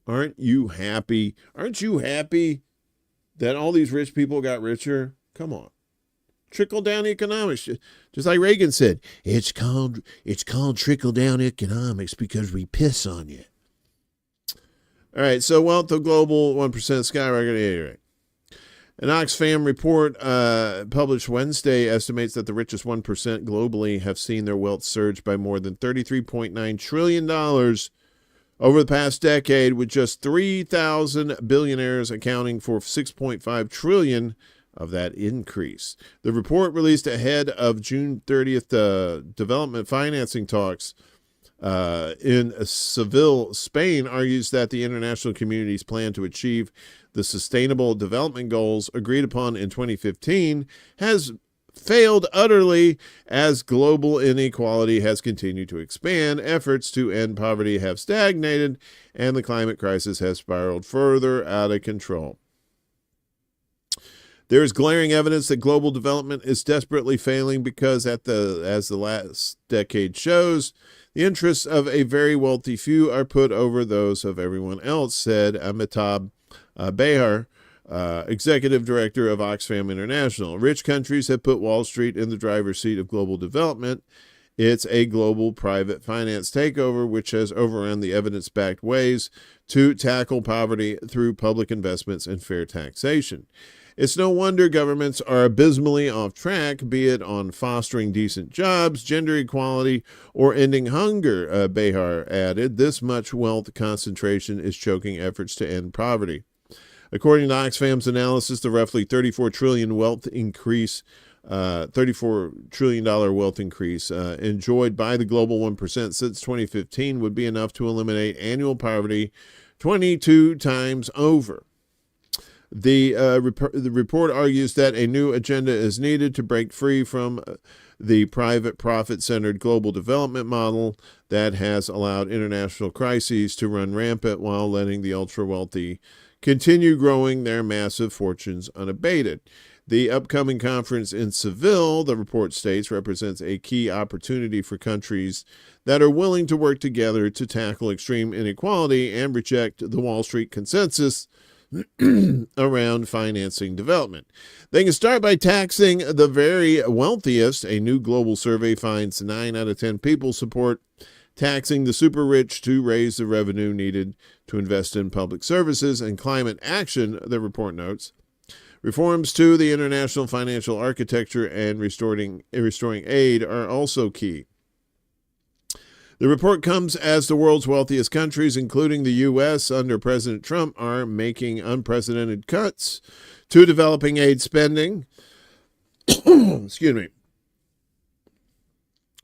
Aren't you happy? Aren't you happy that all these rich people got richer? Come on. Trickle down economics. Just like Reagan said, it's called trickle down economics because we piss on you. All right, so wealth of global 1% skyrocketed. An Oxfam report published Wednesday estimates that the richest 1% globally have seen their wealth surge by more than $33.9 trillion over the past decade, with just 3,000 billionaires accounting for 6.5 trillion of that increase. The report, released ahead of June 30th development financing talks in Seville, Spain, argues that the international community's plan to achieve the The Sustainable Development Goals agreed upon in 2015 has failed utterly as global inequality has continued to expand, efforts to end poverty have stagnated, and the climate crisis has spiraled further out of control. There is glaring evidence that global development is desperately failing because, as the last decade shows, the interests of a very wealthy few are put over those of everyone else, said Amitabh Behar, executive director of Oxfam International. Rich countries have put Wall Street in the driver's seat of global development. It's a global private finance takeover which has overrun the evidence-backed ways to tackle poverty through public investments and fair taxation. It's no wonder governments are abysmally off track, be it on fostering decent jobs, gender equality, or ending hunger, Behar added. This much wealth concentration is choking efforts to end poverty. According to Oxfam's analysis, the roughly $34 trillion wealth increase enjoyed by the global 1% since 2015 would be enough to eliminate annual poverty 22 times over. The report argues that a new agenda is needed to break free from the private profit-centered global development model that has allowed international crises to run rampant while letting the ultra-wealthy continue growing their massive fortunes unabated. The upcoming conference in Seville, the report states, represents a key opportunity for countries that are willing to work together to tackle extreme inequality and reject the Wall Street consensus around financing development. They can start by taxing the very wealthiest. A new global survey finds 9 out of 10 people support taxing the super rich to raise the revenue needed to invest in public services and climate action, the report notes. Reforms to the international financial architecture and restoring aid are also key. The report comes as the world's wealthiest countries, including the U.S. under President Trump, are making unprecedented cuts to developing aid spending. Excuse me.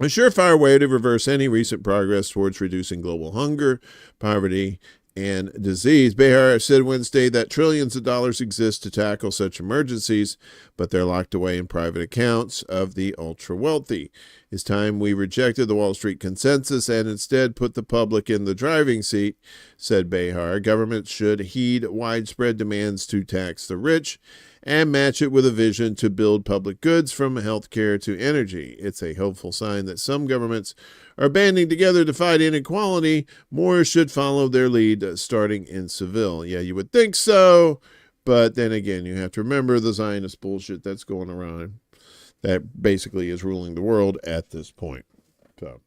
A surefire way to reverse any recent progress towards reducing global hunger, poverty, and disease. Behar said Wednesday that trillions of dollars exist to tackle such emergencies, but they're locked away in private accounts of the ultra-wealthy. It's time we rejected the Wall Street consensus and instead put the public in the driving seat, said Behar. Governments should heed widespread demands to tax the rich and match it with a vision to build public goods from healthcare to energy. It's a hopeful sign that some governments are banding together to fight inequality. More should follow their lead, starting in Seville. Yeah, you would think so, but then again, you have to remember the Zionist bullshit that's going around that basically is ruling the world at this point. So,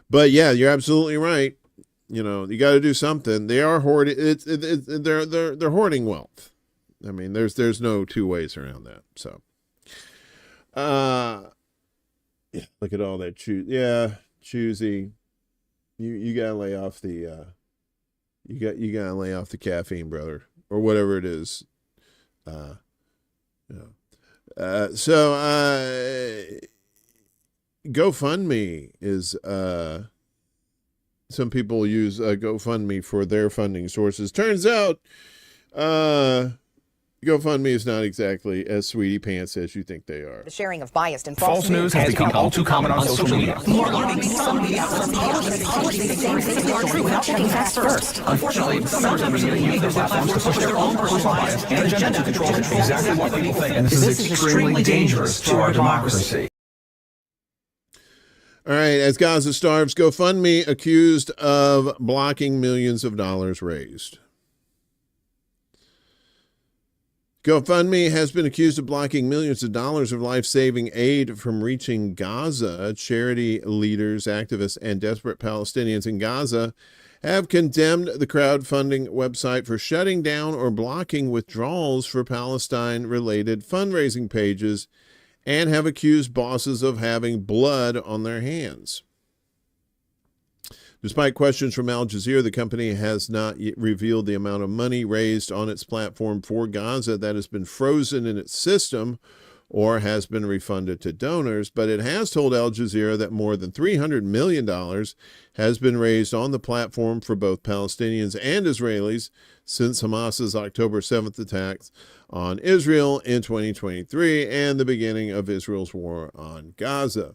but yeah, you're absolutely right. You know, you got to do something. They are hoarding. They're hoarding wealth. I mean, there's no two ways around that. So, yeah, look at all that choosy. You gotta lay off the you gotta lay off the caffeine, brother, or whatever it is. GoFundMe is some people use GoFundMe for their funding sources. Turns out GoFundMe is not exactly as sweetie pants as you think they are. The sharing of biased and false news has become all too common on social media. More alarming, some media are true without checking facts first. Unfortunately, some members of the media use those platforms to push their own personal bias and agenda to control exactly what people think. And this is extremely dangerous to our democracy. All right, as Gaza starves, GoFundMe accused of blocking millions of dollars raised. GoFundMe has been accused of blocking millions of dollars of life-saving aid from reaching Gaza. Charity leaders, activists, and desperate Palestinians in Gaza have condemned the crowdfunding website for shutting down or blocking withdrawals for Palestine-related fundraising pages and have accused bosses of having blood on their hands. Despite questions from Al Jazeera, the company has not yet revealed the amount of money raised on its platform for Gaza that has been frozen in its system or has been refunded to donors, but it has told Al Jazeera that more than $300 million has been raised on the platform for both Palestinians and Israelis since Hamas's October 7th attacks on Israel in 2023 and the beginning of Israel's war on Gaza.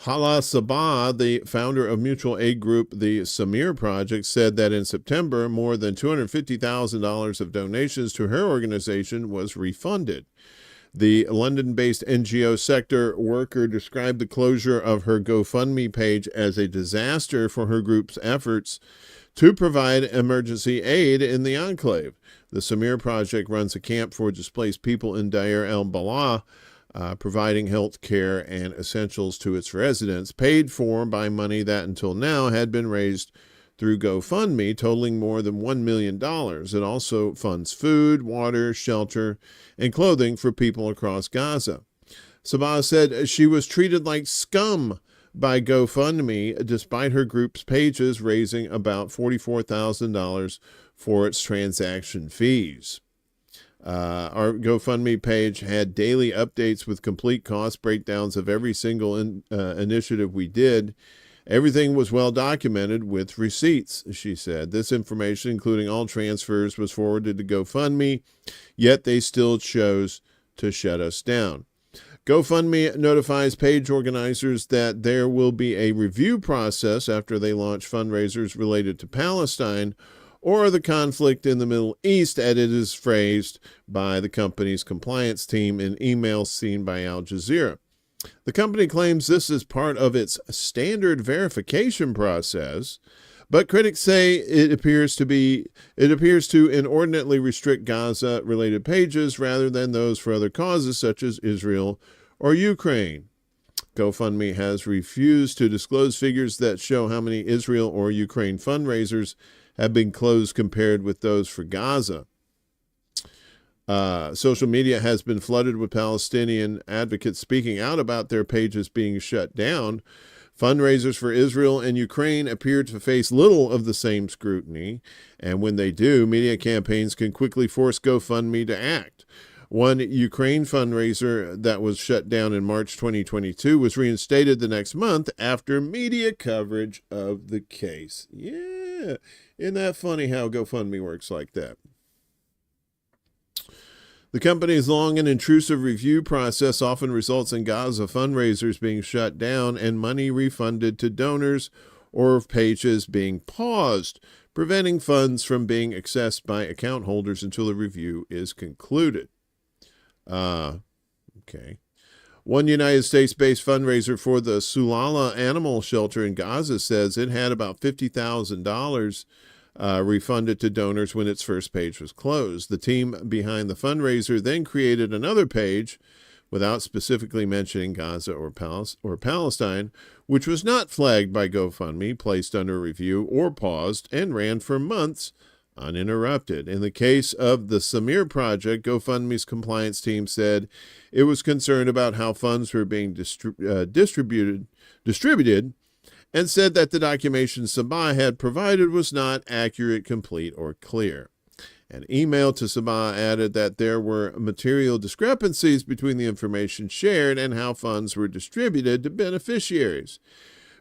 Hala Sabah, the founder of mutual aid group The Samir Project, said that in September, more than $250,000 of donations to her organization was refunded. The London-based NGO sector worker described the closure of her GoFundMe page as a disaster for her group's efforts to provide emergency aid in the enclave. The Samir Project runs a camp for displaced people in Deir el-Balah, providing health care and essentials to its residents, paid for by money that until now had been raised through GoFundMe, totaling more than $1 million. It also funds food, water, shelter, and clothing for people across Gaza. Sabah said she was treated like scum by GoFundMe, despite her group's pages raising about $44,000 for its transaction fees. Our GoFundMe page had daily updates with complete cost breakdowns of every single initiative we did. Everything was well documented with receipts, she said. This information, including all transfers, was forwarded to GoFundMe, yet they still chose to shut us down. GoFundMe notifies page organizers that there will be a review process after they launch fundraisers related to Palestine or the conflict in the Middle East, as it is phrased by the company's compliance team in emails seen by Al Jazeera. The company claims this is part of its standard verification process, but critics say it appears to inordinately restrict Gaza-related pages rather than those for other causes such as Israel or Ukraine. GoFundMe has refused to disclose figures that show how many Israel or Ukraine fundraisers have been closed compared with those for Gaza. Social media has been flooded with Palestinian advocates speaking out about their pages being shut down. Fundraisers for Israel and Ukraine appear to face little of the same scrutiny, and when they do, media campaigns can quickly force GoFundMe to act. One Ukraine fundraiser that was shut down in March 2022 was reinstated the next month after media coverage of the case. Yeah, isn't that funny how GoFundMe works like that? The company's long and intrusive review process often results in Gaza fundraisers being shut down and money refunded to donors or pages being paused, preventing funds from being accessed by account holders until the review is concluded. Okay. One United States-based fundraiser for the Sulala Animal Shelter in Gaza says it had about $50,000 refunded to donors when its first page was closed. The team behind the fundraiser then created another page without specifically mentioning Gaza or Palestine, which was not flagged by GoFundMe, placed under review, or paused, and ran for months uninterrupted. In the case of the Samir Project, GoFundMe's compliance team said it was concerned about how funds were being distributed, and said that the documentation Sabah had provided was not accurate, complete, or clear. An email to Sabah added that there were material discrepancies between the information shared and how funds were distributed to beneficiaries.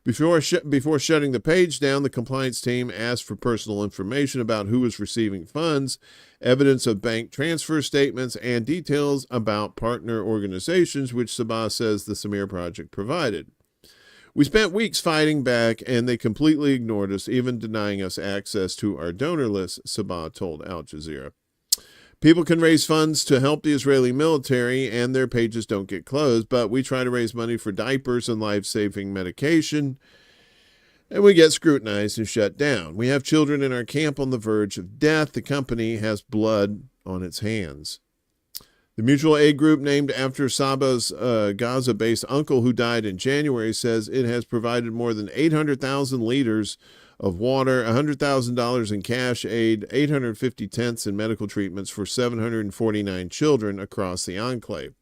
Before shutting the page down, the compliance team asked for personal information about who was receiving funds, evidence of bank transfer statements, and details about partner organizations, which Sabah says the Samir Project provided. We spent weeks fighting back, and they completely ignored us, even denying us access to our donor list, Sabah told Al Jazeera. People can raise funds to help the Israeli military, and their pages don't get closed, but we try to raise money for diapers and life-saving medication, and we get scrutinized and shut down. We have children in our camp on the verge of death. The company has blood on its hands. The mutual aid group, named after Sabah's Gaza-based uncle who died in January, says it has provided more than 800,000 liters of water, $100,000 in cash aid, 850 tents and medical treatments for 749 children across the enclave.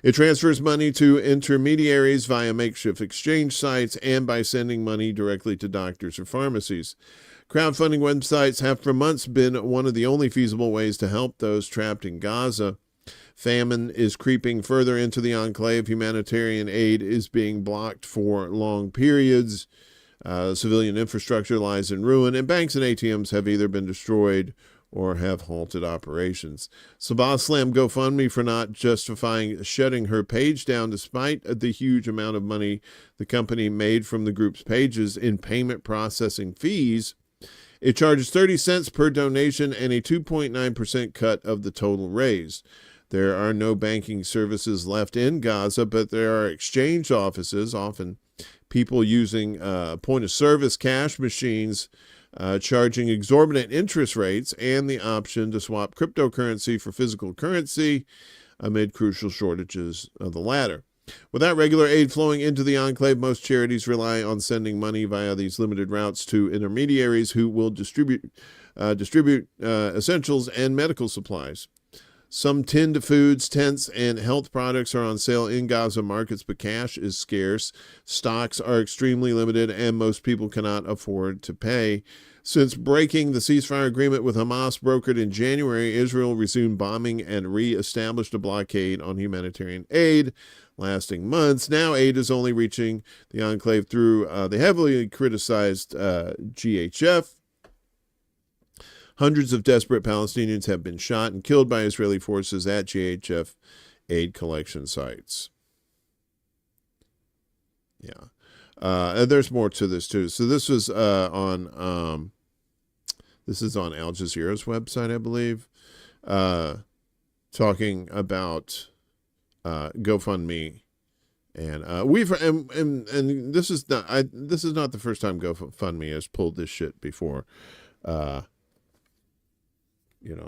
It transfers money to intermediaries via makeshift exchange sites and by sending money directly to doctors or pharmacies. Crowdfunding websites have for months been one of the only feasible ways to help those trapped in Gaza. Famine is creeping further into the enclave. Humanitarian aid is being blocked for long periods. Civilian infrastructure lies in ruin, and banks and ATMs have either been destroyed or have halted operations. Sabah slammed GoFundMe for not justifying shutting her page down despite the huge amount of money the company made from the group's pages in payment processing fees. It charges 30 cents per donation and a 2.9% cut of the total raised. There are no banking services left in Gaza, but there are exchange offices, often people using point-of-service cash machines, charging exorbitant interest rates, and the option to swap cryptocurrency for physical currency amid crucial shortages of the latter. Without regular aid flowing into the enclave, most charities rely on sending money via these limited routes to intermediaries who will distribute essentials and medical supplies. Some tinned foods, tents, and health products are on sale in Gaza markets, but cash is scarce. Stocks are extremely limited, and most people cannot afford to pay. Since breaking the ceasefire agreement with Hamas brokered in January, Israel resumed bombing and re-established a blockade on humanitarian aid, lasting months. Now aid is only reaching the enclave through the heavily criticized GHF. Hundreds of desperate Palestinians have been shot and killed by Israeli forces at GHF aid collection sites. Yeah. And there's more to this too. So this was on Al Jazeera's website, I believe, talking about GoFundMe, and and this is not the first time GoFundMe has pulled this shit before.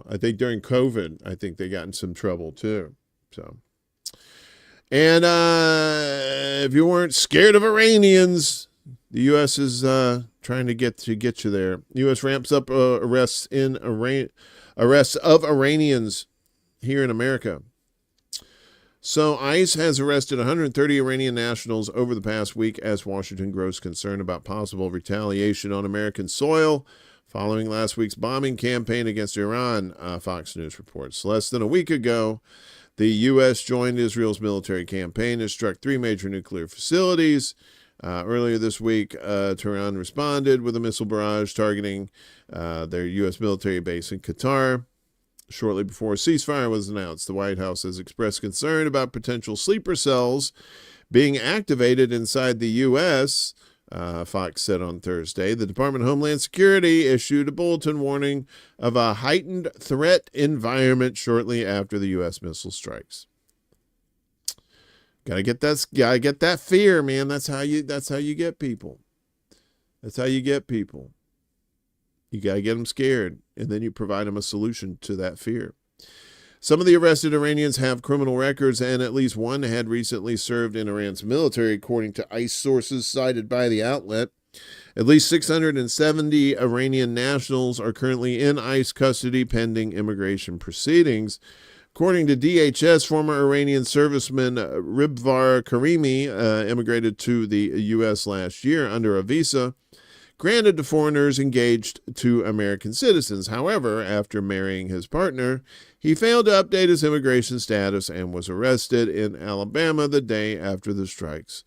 I think during COVID, I think they got in some trouble too. So, and if you weren't scared of Iranians, the U.S. is trying to get you there. The U.S. ramps up arrests of Iranians here in America. So ICE has arrested 130 Iranian nationals over the past week as Washington grows concerned about possible retaliation on American soil following last week's bombing campaign against Iran, Fox News reports. Less than a week ago, the U.S. joined Israel's military campaign and struck 3 major nuclear facilities. Earlier this week, Tehran responded with a missile barrage targeting their U.S. military base in Qatar. Shortly before a ceasefire was announced, the White House has expressed concern about potential sleeper cells being activated inside the U.S., Fox said on Thursday. The Department of Homeland Security issued a bulletin warning of a heightened threat environment shortly after the U.S. missile strikes. Gotta get that fear, man. That's how you get people. That's how you get people. You gotta get them scared, and then you provide them a solution to that fear. Some of the arrested Iranians have criminal records, and at least one had recently served in Iran's military, according to ICE sources cited by the outlet. At least 670 Iranian nationals are currently in ICE custody pending immigration proceedings. According to DHS, former Iranian serviceman Ribvar Karimi immigrated to the U.S. last year under a visa granted to foreigners engaged to American citizens. However, after marrying his partner, he failed to update his immigration status and was arrested in Alabama the day after the strikes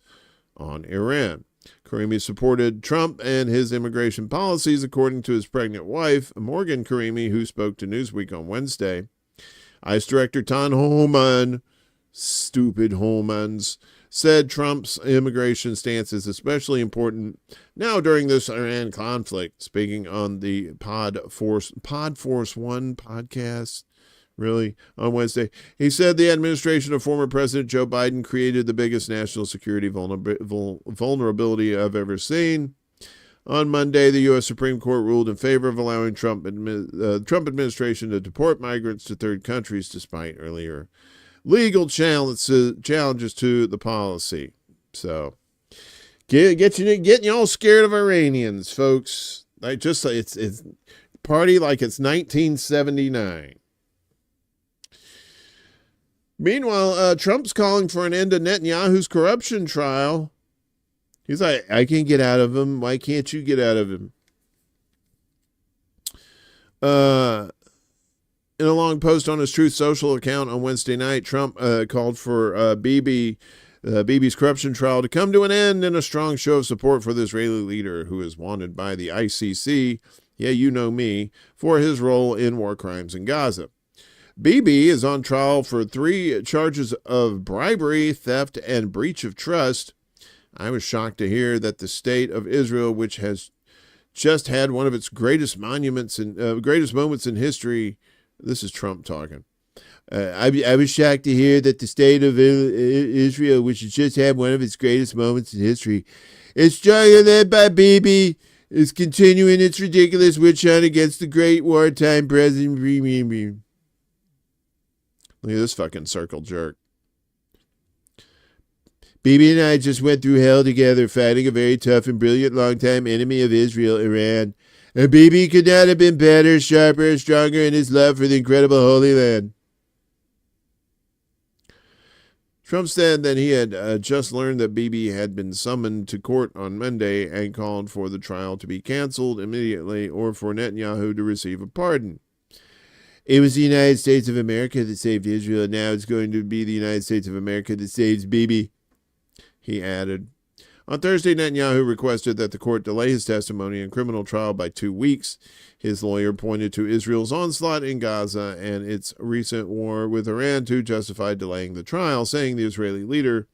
on Iran. Karimi supported Trump and his immigration policies, according to his pregnant wife, Morgan Karimi, who spoke to Newsweek on Wednesday. ICE Director Ton Holman, stupid Holmans, said Trump's immigration stance is especially important now during this Iran conflict. Speaking on the Pod Force One podcast, on Wednesday, he said the administration of former President Joe Biden created the biggest national security vulnerability I've ever seen. On Monday, the U.S. Supreme Court ruled in favor of allowing Trump administration to deport migrants to third countries despite earlier legal challenges to the policy. So, getting you all scared of Iranians, folks. It's party like it's 1979. Meanwhile, Trump's calling for an end to Netanyahu's corruption trial. He's like, I can't get out of him. Why can't you get out of him? In a long post on his Truth Social account on Wednesday night, Trump called for Bibi's corruption trial to come to an end in a strong show of support for the Israeli leader who is wanted by the ICC, yeah, you know me, for his role in war crimes in Gaza. Bibi is on trial for 3 charges of bribery, theft, and breach of trust. I was shocked to hear that the state of Israel, which has just had one of its greatest moments in history. This is Trump talking. I was shocked to hear that the state of Israel, which has just had one of its greatest moments in history, is strongly led by Bibi, is continuing its ridiculous witch hunt against the great wartime president. Look at this fucking circle jerk. Bibi and I just went through hell together, fighting a very tough and brilliant longtime enemy of Israel, Iran. And Bibi could not have been better, sharper, stronger in his love for the incredible Holy Land. Trump said that he had just learned that Bibi had been summoned to court on Monday and called for the trial to be canceled immediately or for Netanyahu to receive a pardon. It was the United States of America that saved Israel, and now it's going to be the United States of America that saves Bibi, he added. On Thursday, Netanyahu requested that the court delay his testimony in criminal trial by 2 weeks. His lawyer pointed to Israel's onslaught in Gaza and its recent war with Iran to justify delaying the trial, saying the Israeli leader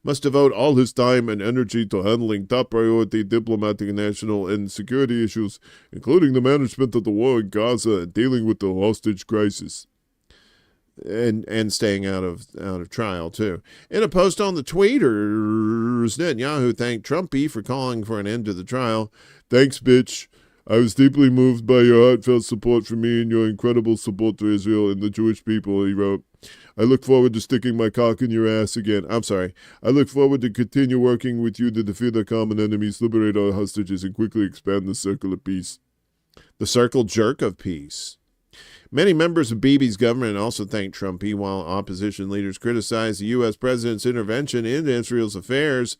must devote all his time and energy to handling top priority diplomatic, national, and security issues, including the management of the war in Gaza and dealing with the hostage crisis. And staying out of trial, too. In a post on the tweeters, Netanyahu thanked Trumpy for calling for an end to the trial. Thanks, bitch. I was deeply moved by your heartfelt support for me and your incredible support to Israel and the Jewish people, he wrote. I look forward to sticking my cock in your ass again. I look forward to continue working with you to defeat our common enemies, liberate our hostages, and quickly expand the circle of peace. The circle jerk of peace. Many members of Bibi's government also thanked Trumpy, while opposition leaders criticized the U.S. president's intervention in Israel's affairs.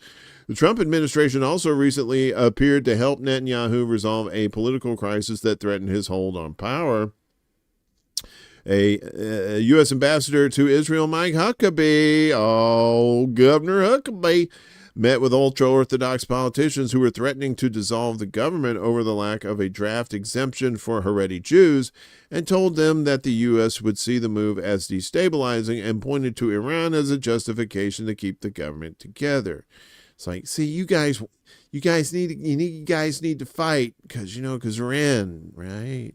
The Trump administration also recently appeared to help Netanyahu resolve a political crisis that threatened his hold on power. A U.S. ambassador to Israel, Mike Huckabee, Governor Huckabee, met with ultra-Orthodox politicians who were threatening to dissolve the government over the lack of a draft exemption for Haredi Jews, and told them that the U.S. would see the move as destabilizing and pointed to Iran as a justification to keep the government together. It's like, see, you guys need to fight because Iran, right?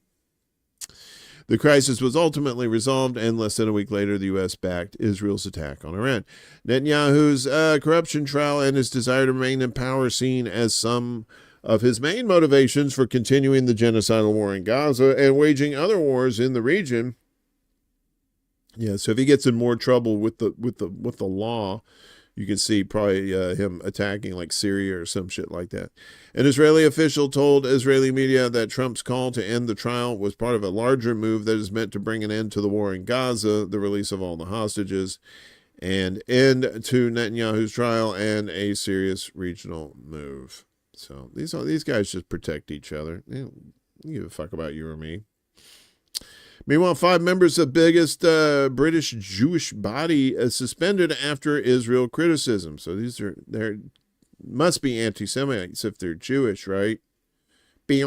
The crisis was ultimately resolved, and less than a week later, the U.S. backed Israel's attack on Iran. Netanyahu's corruption trial and his desire to remain in power seen as some of his main motivations for continuing the genocidal war in Gaza and waging other wars in the region. Yeah, so if he gets in more trouble with the law, you can see probably him attacking like Syria or some shit like that. An Israeli official told Israeli media that Trump's call to end the trial was part of a larger move that is meant to bring an end to the war in Gaza, the release of all the hostages, and end to Netanyahu's trial, and a serious regional move. So these guys just protect each other. They don't give a fuck about you or me. Meanwhile, 5 members of the biggest British Jewish body suspended after Israel criticism. So they must be anti-Semites if they're Jewish, right? 5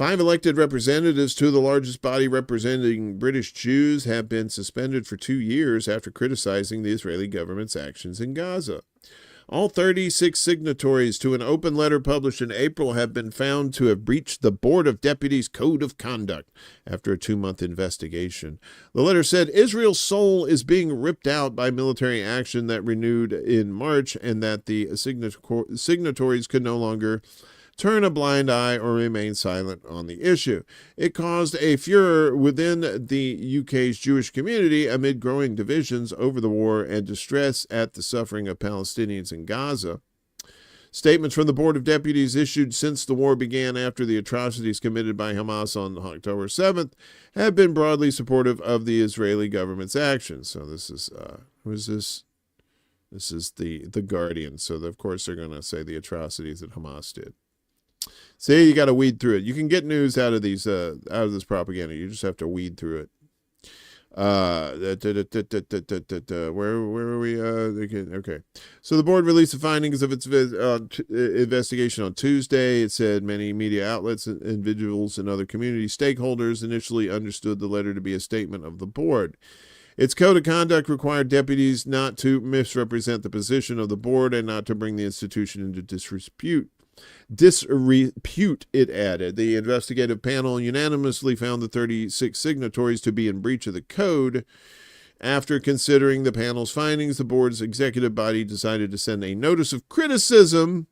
elected representatives to the largest body representing British Jews have been suspended for 2 years after criticizing the Israeli government's actions in Gaza. All 36 signatories to an open letter published in April have been found to have breached the Board of Deputies' Code of Conduct after a 2-month investigation. The letter said Israel's soul is being ripped out by military action that renewed in March, and that the signatories could no longer turn a blind eye or remain silent on the issue. It caused a furor within the UK's Jewish community amid growing divisions over the war and distress at the suffering of Palestinians in Gaza. Statements from the Board of Deputies issued since the war began after the atrocities committed by Hamas on October 7th have been broadly supportive of the Israeli government's actions. So this is, who's this? This is the Guardian. So of course they're going to say the atrocities that Hamas did. See, you got to weed through it. You can get news out of these, out of this propaganda. You just have to weed through it. Where are we? Okay. So the board released the findings of its investigation on Tuesday. It said many media outlets, individuals, and other community stakeholders initially understood the letter to be a statement of the board. Its code of conduct required deputies not to misrepresent the position of the board and not to bring the institution into disrepute, it added. The investigative panel unanimously found the 36 signatories to be in breach of the code. After considering the panel's findings, the board's executive body decided to send a notice of criticism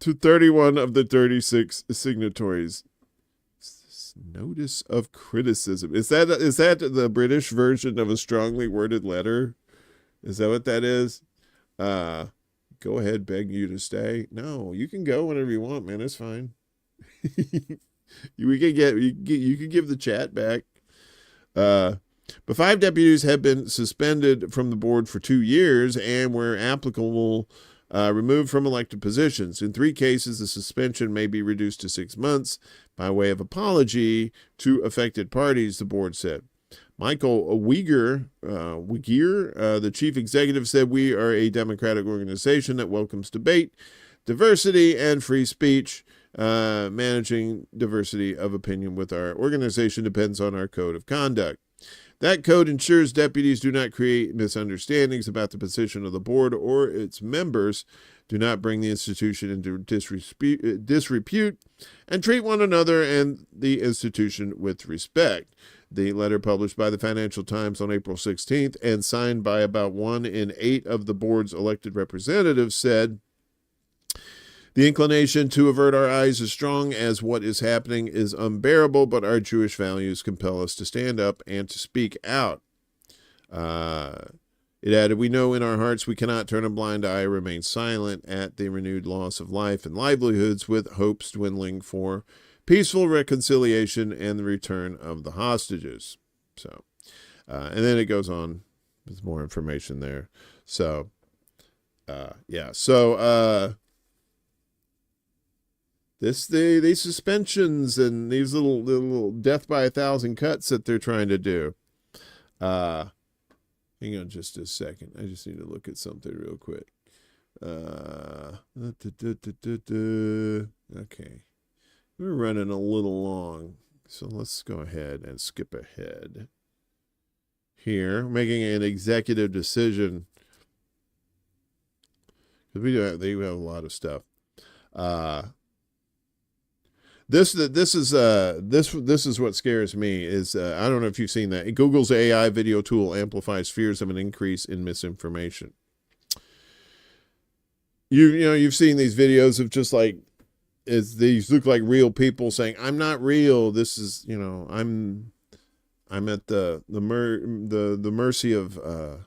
to 31 of the 36 signatories. Notice of criticism. Is that the British version of a strongly worded letter? Is that what that is? Go ahead, beg you to stay. No, you can go whenever you want, man. It's fine. You can give the chat back. But 5 deputies have been suspended from the board for 2 years and, where applicable, removed from elected positions. In 3 cases, the suspension may be reduced to 6 months by way of apology to affected parties, the board said. Michael Uyghur, the chief executive, said, "We are a democratic organization that welcomes debate, diversity, and free speech. Managing diversity of opinion with our organization depends on our code of conduct. That code ensures deputies do not create misunderstandings about the position of the board or its members, do not bring the institution into disrepute, and treat one another and the institution with respect." The letter, published by the Financial Times on April 16th and signed by about 1 in 8 of the board's elected representatives, said, "The inclination to avert our eyes is strong as what is happening is unbearable, but our Jewish values compel us to stand up and to speak out." It added, "We know in our hearts we cannot turn a blind eye or remain silent at the renewed loss of life and livelihoods, with hopes dwindling for peaceful reconciliation and the return of the hostages." So, and then it goes on with more information there. So, yeah. So, these suspensions and these little death by 1,000 cuts that they're trying to do. Hang on just a second. I just need to look at something real quick. Okay. We're running a little long, so let's go ahead and skip ahead. Here, making an executive decision. Because they have a lot of stuff. This is what scares me is I don't know if you've seen that. Google's AI video tool amplifies fears of an increase in misinformation. You've seen these videos of just like, these look like real people saying, "I'm not real. This is, I'm at the mercy of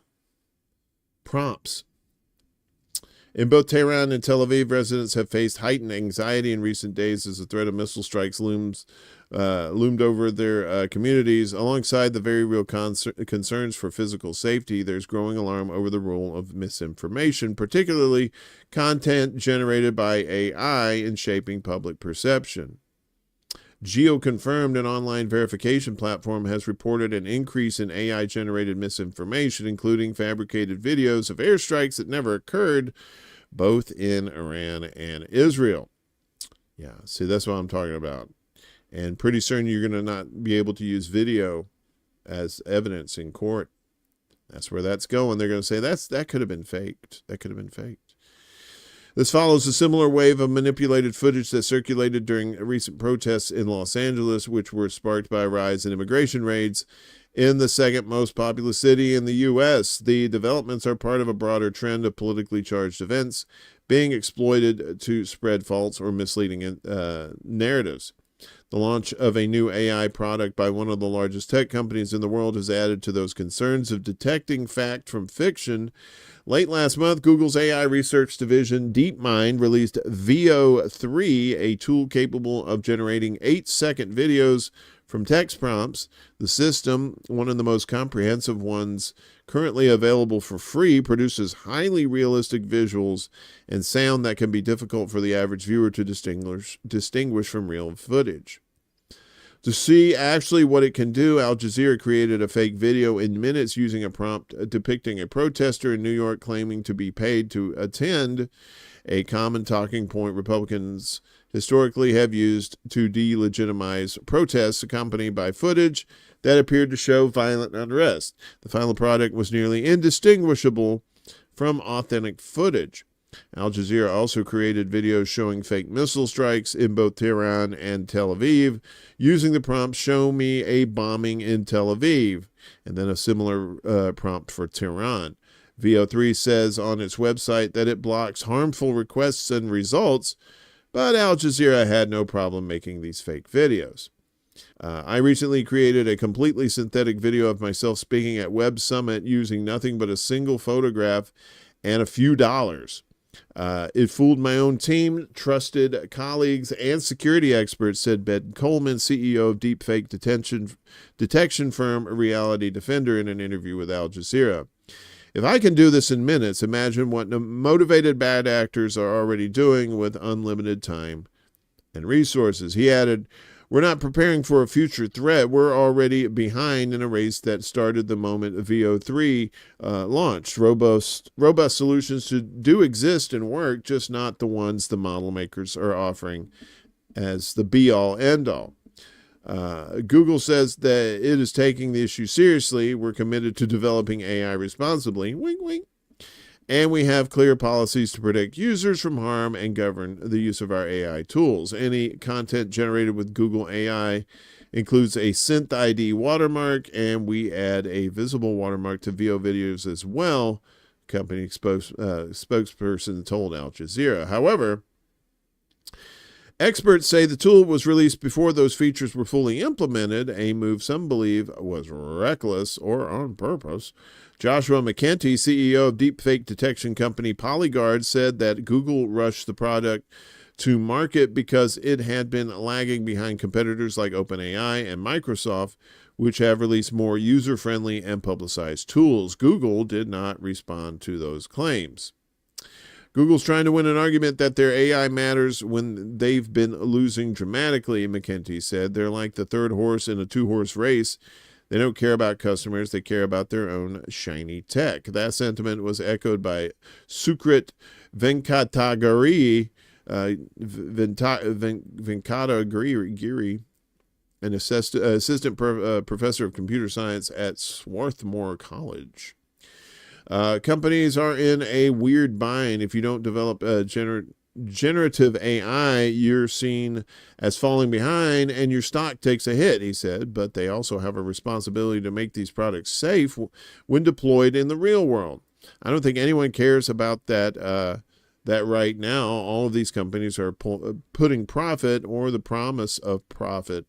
prompts." In both Tehran and Tel Aviv, residents have faced heightened anxiety in recent days as the threat of missile strikes loomed over their communities. Alongside the very real concerns for physical safety, there's growing alarm over the role of misinformation, particularly content generated by AI, in shaping public perception. GeoConfirmed, an online verification platform, has reported an increase in AI-generated misinformation, including fabricated videos of airstrikes that never occurred, both in Iran and Israel. Yeah, see, that's what I'm talking about. And pretty soon you're going to not be able to use video as evidence in court. That's where that's going. They're going to say that could have been faked. That could have been faked. This follows a similar wave of manipulated footage that circulated during recent protests in Los Angeles, which were sparked by a rise in immigration raids in the second most populous city in the U.S. The developments are part of a broader trend of politically charged events being exploited to spread false or misleading narratives. The launch of a new AI product by one of the largest tech companies in the world has added to those concerns of detecting fact from fiction. Late last month, Google's AI research division, DeepMind, released VO3, a tool capable of generating 8-second videos from text prompts. The system, one of the most comprehensive ones currently available for free, produces highly realistic visuals and sound that can be difficult for the average viewer to distinguish from real footage. To see actually what it can do, Al Jazeera created a fake video in minutes using a prompt depicting a protester in New York claiming to be paid to attend a common talking point Republicans historically have used to delegitimize protests, accompanied by footage that appeared to show violent unrest. The final product was nearly indistinguishable from authentic footage. Al Jazeera also created videos showing fake missile strikes in both Tehran and Tel Aviv, using the prompt, "Show me a bombing in Tel Aviv," and then a similar prompt for Tehran. VO3 says on its website that it blocks harmful requests and results, but Al Jazeera had no problem making these fake videos. I recently created a completely synthetic video of myself speaking at Web Summit using nothing but a single photograph and a few dollars. It fooled my own team, trusted colleagues, and security experts, said Ben Coleman, CEO of deepfake detection firm Reality Defender, in an interview with Al Jazeera. If I can do this in minutes, imagine what motivated bad actors are already doing with unlimited time and resources. He added, "We're not preparing for a future threat. We're already behind in a race that started the moment VO3 launched. Robust solutions do exist and work, just not the ones the model makers are offering as the be-all, end-all." Google says that it is taking the issue seriously. "We're committed to developing AI responsibly," wink, wink, "and we have clear policies to protect users from harm and govern the use of our AI tools. Any content generated with Google AI includes a Synth ID watermark, and we add a visible watermark to VO videos as well," company spokesperson told Al Jazeera. However, experts say the tool was released before those features were fully implemented, a move some believe was reckless or on purpose. Joshua McKenty, CEO of deepfake detection company Polyguard, said that Google rushed the product to market because it had been lagging behind competitors like OpenAI and Microsoft, which have released more user-friendly and publicized tools. Google did not respond to those claims. Google's trying to win an argument that their AI matters when they've been losing dramatically, McKenty said. They're like the third horse in a two-horse race. They don't care about customers. They care about their own shiny tech. That sentiment was echoed by Sukrit Venkatagiri, Venkatagiri, an assistant professor of computer science at Swarthmore College. Companies are in a weird bind. If you don't develop generative AI, you're seen as falling behind and your stock takes a hit, he said, but they also have a responsibility to make these products safe when deployed in the real world. I don't think anyone cares about that right now. All of these companies are putting profit or the promise of profit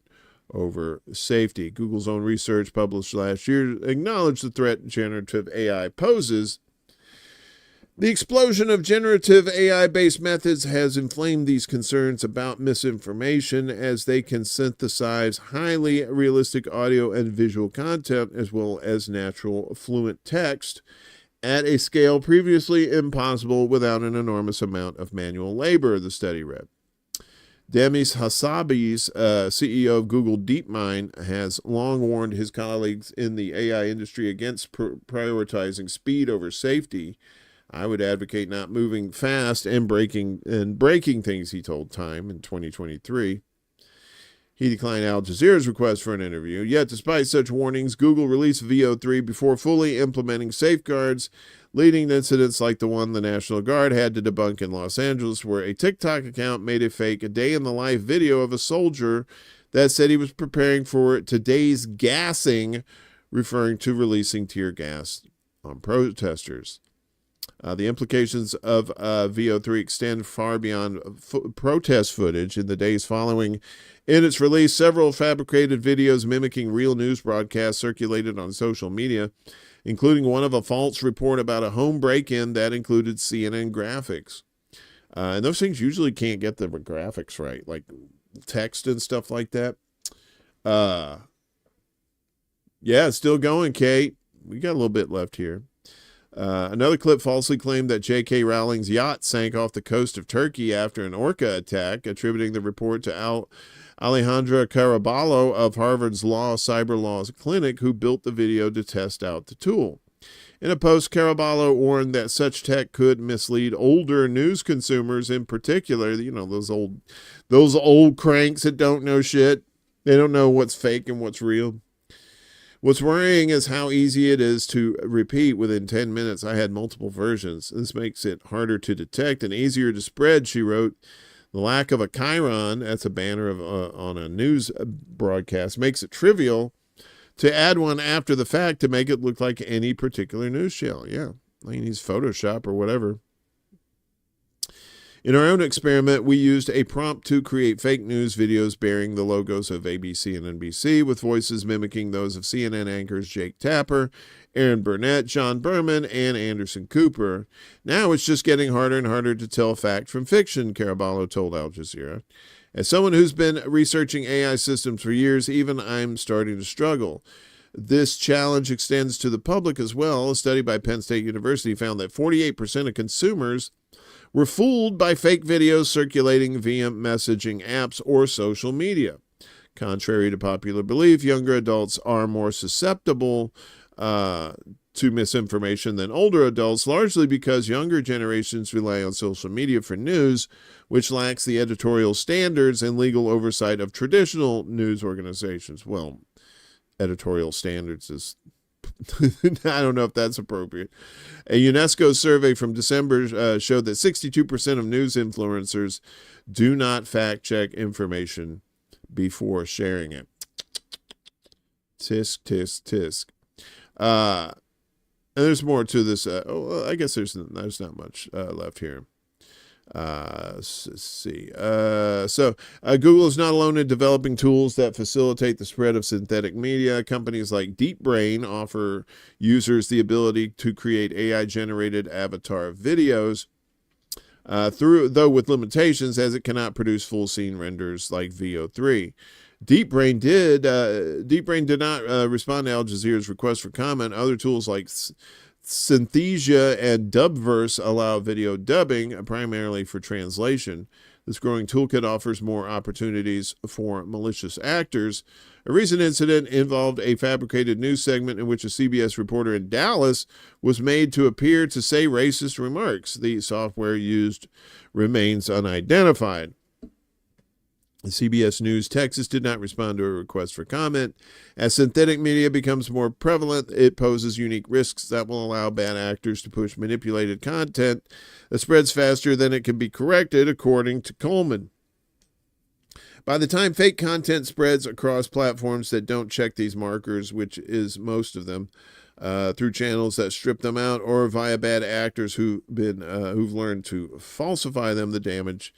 over safety. Google's own research published last year acknowledged the threat generative AI poses. The explosion of generative AI-based methods has inflamed these concerns about misinformation, as they can synthesize highly realistic audio and visual content as well as natural fluent text at a scale previously impossible without an enormous amount of manual labor, the study read. Demis Hassabis, CEO of Google DeepMind, has long warned his colleagues in the AI industry against prioritizing speed over safety. "I would advocate not moving fast and breaking things," he told Time in 2023. He declined Al Jazeera's request for an interview. Yet, despite such warnings, Google released VO3 before fully implementing safeguards, leading to incidents like the one the National Guard had to debunk in Los Angeles, where a TikTok account made a fake day-in-the-life video of a soldier that said he was preparing for today's gassing, referring to releasing tear gas on protesters. The implications of VO3 extend far beyond protest footage. In the days following in its release, several fabricated videos mimicking real news broadcasts circulated on social media, including one of a false report about a home break-in that included CNN graphics. And those things usually can't get the graphics right, like text and stuff like that. Yeah, it's still going, Kate. We got a little bit left here. Another clip falsely claimed that J.K. Rowling's yacht sank off the coast of Turkey after an orca attack, attributing the report to Alejandra Caraballo of Harvard's Cyber Laws Clinic, who built the video to test out the tool. In a post, Caraballo warned that such tech could mislead older news consumers, in particular, those old cranks that don't know shit. They don't know what's fake and what's real. What's worrying is how easy it is to repeat within 10 minutes. I had multiple versions. This makes it harder to detect and easier to spread, she wrote. The lack of a chyron, that's a banner on a news broadcast, makes it trivial to add one after the fact to make it look like any particular news channel. Yeah, I mean, he's Photoshop or whatever. In our own experiment, we used a prompt to create fake news videos bearing the logos of ABC and NBC with voices mimicking those of CNN anchors Jake Tapper, Aaron Burnett, John Berman, and Anderson Cooper. Now it's just getting harder and harder to tell fact from fiction, Caraballo told Al Jazeera. As someone who's been researching AI systems for years, even I'm starting to struggle. This challenge extends to the public as well. A study by Penn State University found that 48% of consumers were fooled by fake videos circulating via messaging apps or social media. Contrary to popular belief, younger adults are more susceptible to misinformation than older adults, largely because younger generations rely on social media for news, which lacks the editorial standards and legal oversight of traditional news organizations. Well, editorial standards is I don't know if that's appropriate. A UNESCO survey from December showed that 62% of news influencers do not fact-check information before sharing it. Tisk, tisk, tisk. And there's more to this. I guess there's not much left here. Let's see. Google is not alone in developing tools that facilitate the spread of synthetic media. Companies like DeepBrain offer users the ability to create AI-generated avatar videos, though with limitations, as it cannot produce full scene renders like VO3. DeepBrain did not respond to Al Jazeera's request for comment. Other tools like Synthesia and Dubverse allow video dubbing, primarily for translation. This growing toolkit offers more opportunities for malicious actors. A recent incident involved a fabricated news segment in which a CBS reporter in Dallas was made to appear to say racist remarks. The software used remains unidentified. CBS News Texas did not respond to a request for comment. As synthetic media becomes more prevalent, it poses unique risks that will allow bad actors to push manipulated content that spreads faster than it can be corrected, according to Coleman. By the time fake content spreads across platforms that don't check these markers, which is most of them, through channels that strip them out, or via bad actors who've learned to falsify them, the damage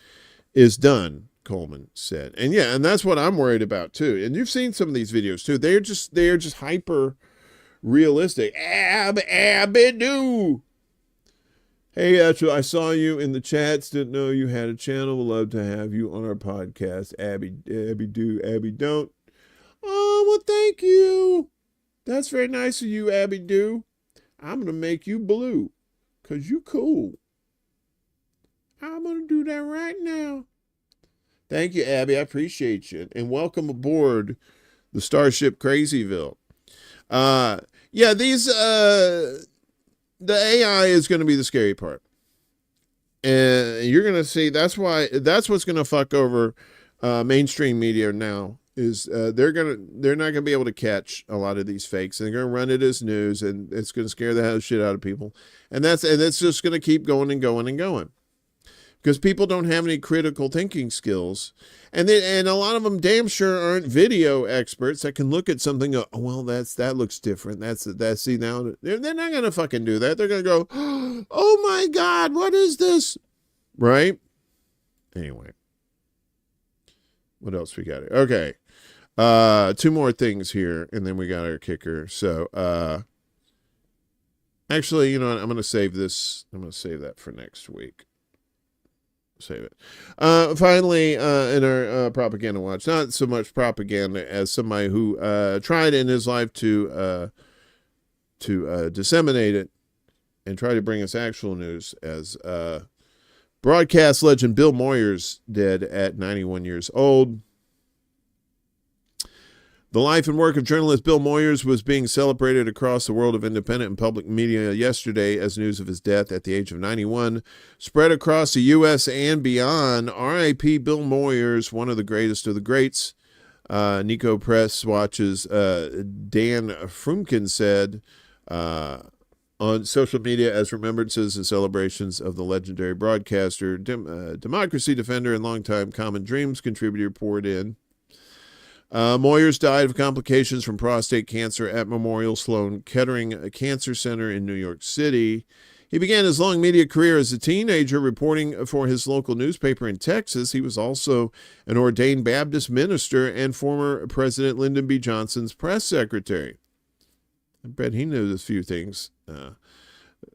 is done, Coleman said. And yeah, and that's what I'm worried about too. And you've seen some of these videos too. They're just hyper realistic. Abby-doo. Hey, I saw you in the chats. Didn't know you had a channel. Would love to have you on our podcast. Abby do, Abby don't. Oh, well, thank you. That's very nice of you, Abby do. I'm going to make you blue because you cool. I'm going to do that right now. Thank you, Abby. I appreciate you. And welcome aboard the Starship Crazyville. The AI is going to be the scary part. And you're going to see that's what's going to fuck over mainstream media now is they're not going to be able to catch a lot of these fakes. And they're going to run it as news, and it's going to scare the hell shit out of people. And it's just going to keep going and going and going. Because people don't have any critical thinking skills. And a lot of them damn sure aren't video experts that can look at something and go, oh, well, that looks different. See, now they're not going to fucking do that. They're going to go, oh my God, what is this? Right? Anyway. What else we got here? Okay. Two more things here, and then we got our kicker. So, actually, you know what? I'm going to save this. I'm going to save that for next week. save it. Finally, in our propaganda watch, not so much propaganda as somebody who tried in his life to disseminate it and try to bring us actual news, as broadcast legend Bill Moyers did at 91 years old. The life and work of journalist Bill Moyers was being celebrated across the world of independent and public media yesterday as news of his death at the age of 91 spread across the U.S. and beyond. R.I.P. Bill Moyers, one of the greatest of the greats. Nico Press Watch's Dan Frumkin said on social media, as remembrances and celebrations of the legendary broadcaster, democracy defender, and longtime Common Dreams contributor poured in. Moyers died of complications from prostate cancer at Memorial Sloan Kettering Cancer Center in New York City. He began his long media career as a teenager reporting for his local newspaper in Texas. He was also an ordained Baptist minister and former President Lyndon B. Johnson's press secretary. I bet he knew a few things.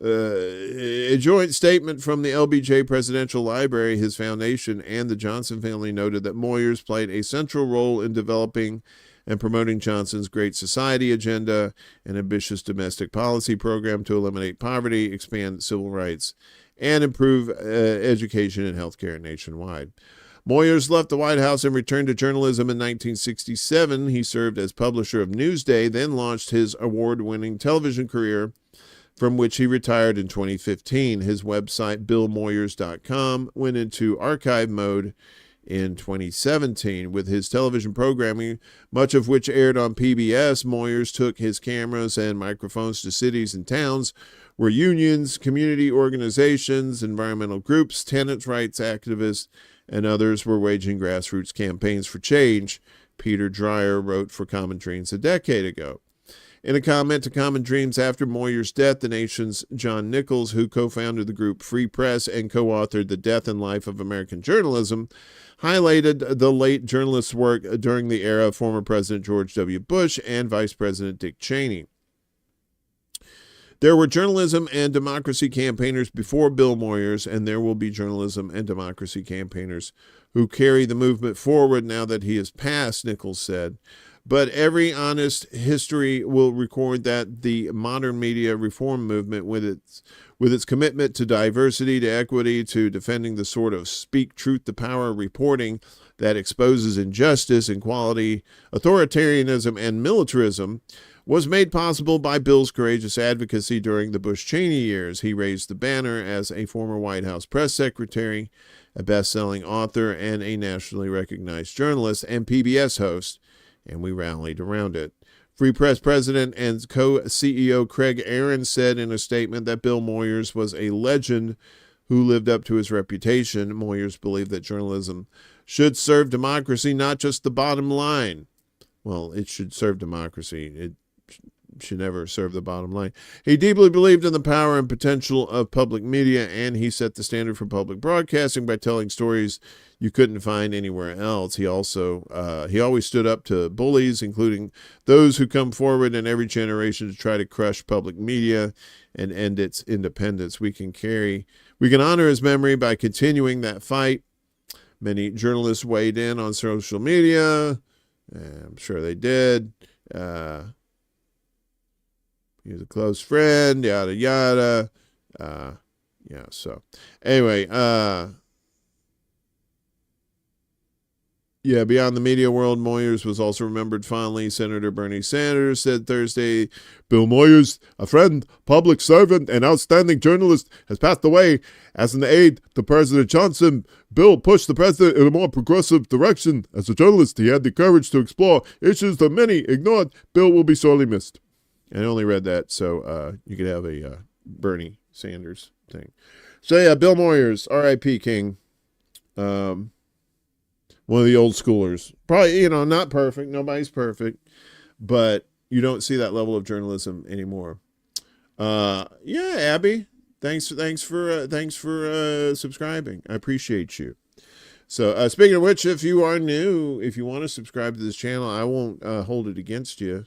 A joint statement from the LBJ Presidential Library, his foundation, and the Johnson family noted that Moyers played a central role in developing and promoting Johnson's Great Society agenda, an ambitious domestic policy program to eliminate poverty, expand civil rights, and improve education and healthcare nationwide. Moyers left the White House and returned to journalism in 1967. He served as publisher of Newsday, then launched his award-winning television career, from which he retired in 2015. His website, billmoyers.com, went into archive mode in 2017. With his television programming, much of which aired on PBS, Moyers took his cameras and microphones to cities and towns where unions, community organizations, environmental groups, tenants' rights activists, and others were waging grassroots campaigns for change, Peter Dreyer wrote for Common Dreams a decade ago. In a comment to Common Dreams after Moyers' death, the nation's John Nichols, who co-founded the group Free Press and co-authored The Death and Life of American Journalism, highlighted the late journalist's work during the era of former President George W. Bush and Vice President Dick Cheney. There were journalism and democracy campaigners before Bill Moyers, and there will be journalism and democracy campaigners who carry the movement forward now that he has passed, Nichols said. But every honest history will record that the modern media reform movement, with its commitment to diversity, to equity, to defending the sort of speak truth to power reporting that exposes injustice, inequality, authoritarianism, and militarism, was made possible by Bill's courageous advocacy during the Bush-Cheney years. He raised the banner as a former White House press secretary, a best-selling author, and a nationally recognized journalist and PBS host, and we rallied around it. Free Press president and co-CEO Craig Aaron said in a statement that Bill Moyers was a legend who lived up to his reputation. Moyers believed that journalism should serve democracy, not just the bottom line. Well, it should serve democracy. It should never serve the bottom line. He deeply believed in the power and potential of public media, and he set the standard for public broadcasting by telling stories you couldn't find anywhere else. He always stood up to bullies, including those who come forward in every generation to try to crush public media and end its independence. We can honor his memory by continuing that fight. Many journalists weighed in on social media. I'm sure they did. He was a close friend, yada, yada. So anyway, beyond the media world, Moyers was also remembered fondly. Senator Bernie Sanders said Thursday, Bill Moyers, a friend, public servant, and outstanding journalist, has passed away. As an aide to President Johnson, Bill pushed the president in a more progressive direction. As a journalist, he had the courage to explore issues that many ignored. Bill will be sorely missed. I only read that so you could have a Bernie Sanders thing. So yeah, Bill Moyers, R.I.P. King. One of the old schoolers. Probably, not perfect. Nobody's perfect. But you don't see that level of journalism anymore. Abby. Thanks for subscribing. I appreciate you. So speaking of which, if you are new, if you want to subscribe to this channel, I won't hold it against you.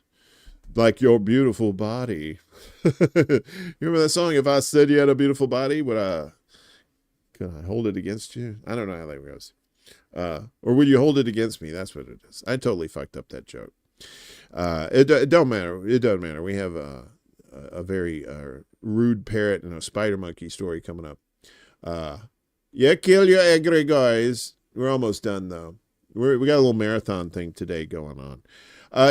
Like your beautiful body. You remember that song, If I Said You Had a Beautiful Body? Would I Can I hold it against you? I don't know how that goes. Or will you hold it against me? That's what it is. I totally fucked up that joke. It don't matter. It doesn't matter. We have a very rude parrot and a spider monkey story coming up. Yeah, kill your angry guys. We're almost done though. We got a little marathon thing today going on.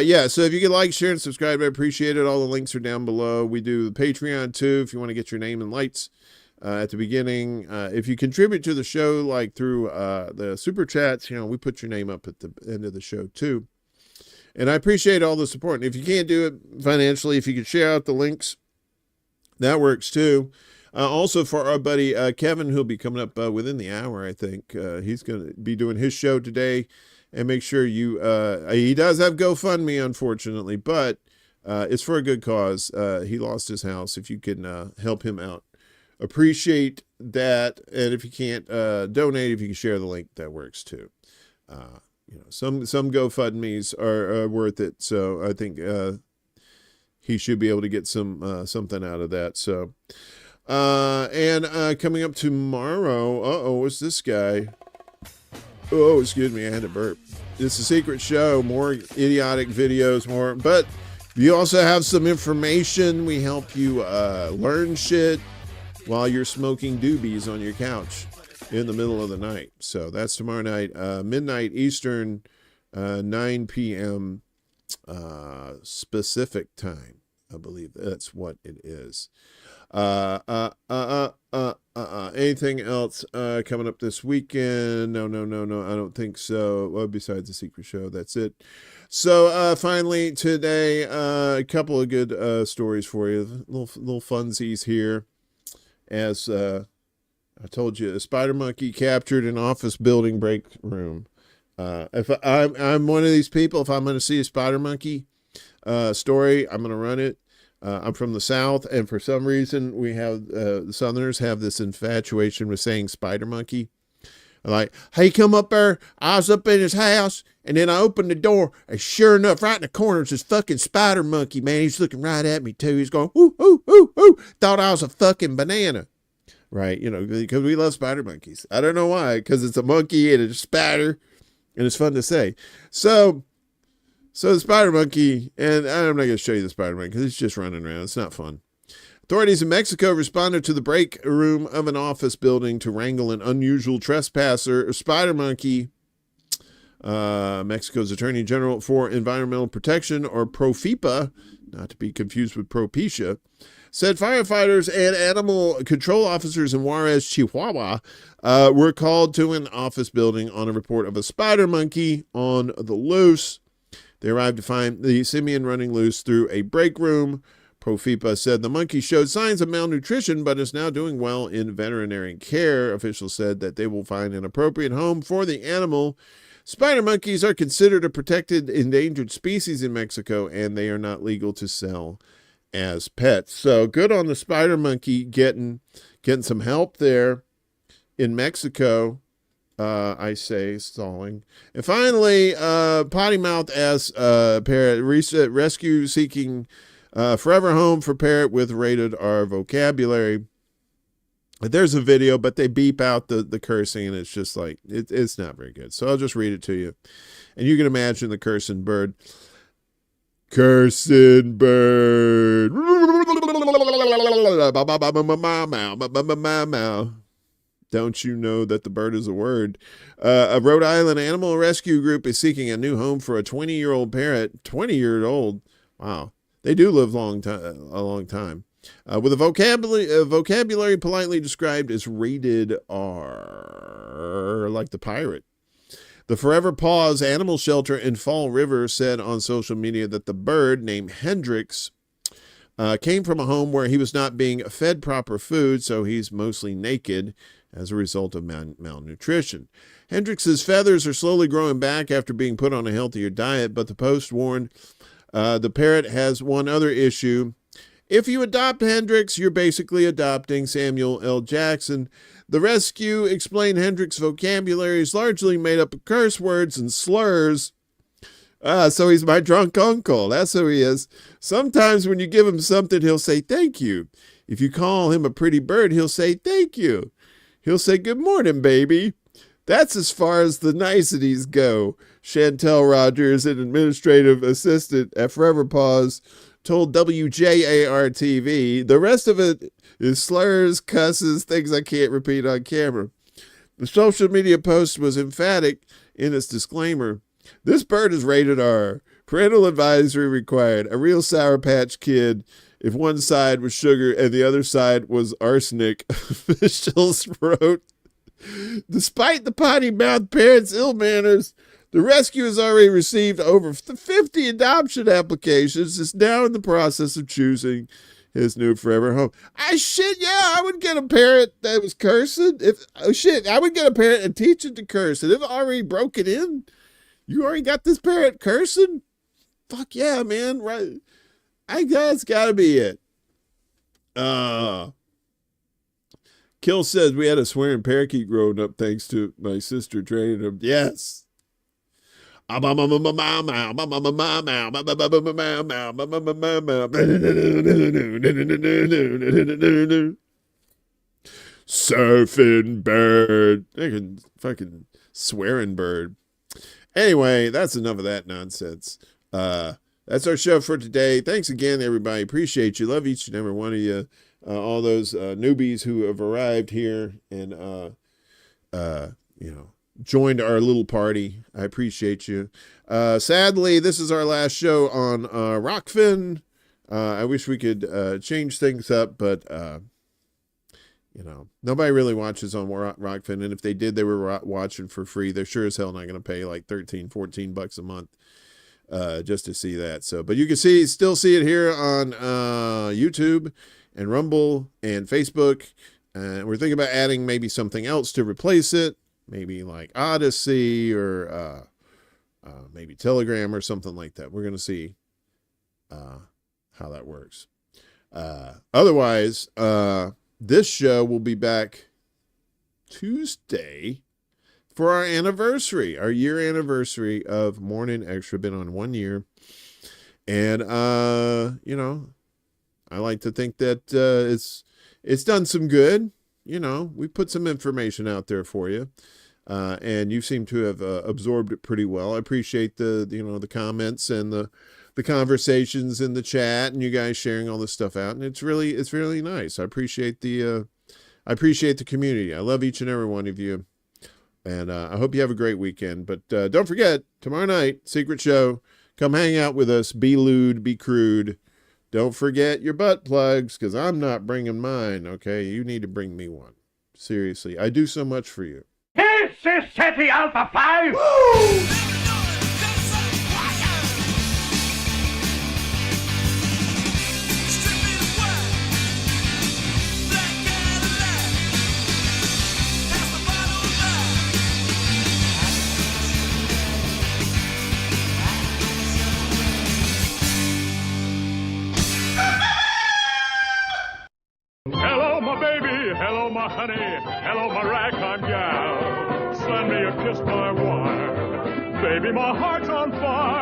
Yeah, so if you could like, share, and subscribe, I appreciate it. All the links are down below. We do the Patreon too if you want to get your name and lights at the beginning. If you contribute to the show, like through the super chats, we put your name up at the end of the show too. And I appreciate all the support. And if you can't do it financially, if you could share out the links, that works too. Also for our buddy Kevin, who'll be coming up within the hour, I think. He's going to be doing his show today. And make sure you, he does have GoFundMe, unfortunately, but it's for a good cause. He lost his house. If you can help him out, appreciate that. And if you can't donate, if you can share the link, that works too. Some GoFundMes are worth it. So I think he should be able to get something out of that. So, and coming up tomorrow, what's this guy? Oh, excuse me, I had to burp. It's a secret show, more idiotic videos, but you also have some information. We help you learn shit while you're smoking doobies on your couch in the middle of the night. So that's tomorrow night, midnight Eastern, 9 p.m. Specific time. I believe that's what it is. Anything else coming up this weekend? No, I don't think so. Well, besides the secret show, that's it. So finally today, a couple of good stories for you. Little funsies here. As I told you, a spider monkey captured an office building break room. If I'm one of these people, if I'm going to see a spider monkey story, I'm going to run it. I'm from the South, and for some reason, we have the Southerners have this infatuation with saying spider monkey. Like, hey, come up there. I was up in his house, and then I opened the door, and sure enough, right in the corner is this fucking spider monkey, man. He's looking right at me, too. He's going, ooh, ooh, ooh, ooh. Thought I was a fucking banana. Right? Because we love spider monkeys. I don't know why, because it's a monkey and it's a spider, and it's fun to say. So the spider monkey, and I'm not going to show you the spider monkey because it's just running around. It's not fun. Authorities in Mexico responded to the break room of an office building to wrangle an unusual trespasser, a spider monkey. Mexico's Attorney General for Environmental Protection, or PROFIPA, not to be confused with Propecia, said firefighters and animal control officers in Juarez, Chihuahua, were called to an office building on a report of a spider monkey on the loose. They arrived to find the simian running loose through a break room. Profipa said the monkey showed signs of malnutrition, but is now doing well in veterinary care. Officials said that they will find an appropriate home for the animal. Spider monkeys are considered a protected endangered species in Mexico, and they are not legal to sell as pets. So good on the spider monkey getting some help there in Mexico. I say, stalling. And finally, potty mouth as parrot rescue seeking forever home for parrot with rated R vocabulary. There's a video, but they beep out the cursing, and it's just like it's not very good. So I'll just read it to you, and you can imagine the cursing bird. Cursing bird. Don't you know that the bird is a word? A Rhode Island animal rescue group is seeking a new home for a 20-year-old parrot. 20-year-old? Wow. They do live a long time. With a vocabulary politely described as rated R, like the pirate. The Forever Paws Animal Shelter in Fall River said on social media that the bird, named Hendrix, came from a home where he was not being fed proper food, so he's mostly naked as a result of malnutrition. Hendrix's feathers are slowly growing back after being put on a healthier diet, but the Post warned the parrot has one other issue. If you adopt Hendrix, you're basically adopting Samuel L. Jackson. The rescue explained Hendrix's vocabulary is largely made up of curse words and slurs. So he's my drunk uncle. That's who he is. Sometimes when you give him something, he'll say thank you. If you call him a pretty bird, he'll say thank you. he'll say, "Good morning, baby." That's as far as the niceties go. Chantel Rogers, an administrative assistant at Forever Pause, told WJAR-TV, "The rest of it is slurs, cusses, things I can't repeat on camera." The social media post was emphatic in its disclaimer. "This bird is rated R. Parental advisory required. A real Sour Patch Kid if one side was sugar and the other side was arsenic," officials wrote. Despite the potty-mouthed parents' ill manners, the rescue has already received over 50 adoption applications. It's now in the process of choosing his new forever home. I would get a parent that was cursing. I would get a parent and teach it to curse. And if it already broke it in, you already got this parent cursing? Fuck yeah, man. Right. I guess that's gotta be it. Kill says we had a swearing parakeet growing up thanks to my sister training him. Yes. Surfing bird. Fucking swearing bird. Anyway, that's enough of that nonsense. That's our show for today. Thanks again, everybody. Appreciate you. Love each and every one of you. All those newbies who have arrived here and, joined our little party. I appreciate you. Sadly, this is our last show on Rockfin. I wish we could change things up, but, nobody really watches on Rockfin. And if they did, they were watching for free. They're sure as hell not going to pay like $13-14 a month just to see that. So, but you can still see it here on YouTube and Rumble and Facebook. We're thinking about adding maybe something else to replace it. Maybe like Odyssey or maybe Telegram or something like that. We're going to see how that works. Otherwise, this show will be back Tuesday for our anniversary, our year anniversary of Mornin Extra. Been on 1 year. And, I like to think that it's done some good. We put some information out there for you. And you seem to have absorbed it pretty well. I appreciate the comments and the conversations in the chat and you guys sharing all this stuff out. And it's really nice. I appreciate the community. I love each and every one of you. And I hope you have a great weekend. But don't forget, tomorrow night, secret show. Come hang out with us. Be lewd, be crude. Don't forget your butt plugs, because I'm not bringing mine, okay? You need to bring me one. Seriously, I do so much for you. This is SETI Alpha 5! Woo! Hello, my baby. Hello, my honey. Hello, my ragtime gal. Send me a kiss, my wine. Baby, my heart's on fire.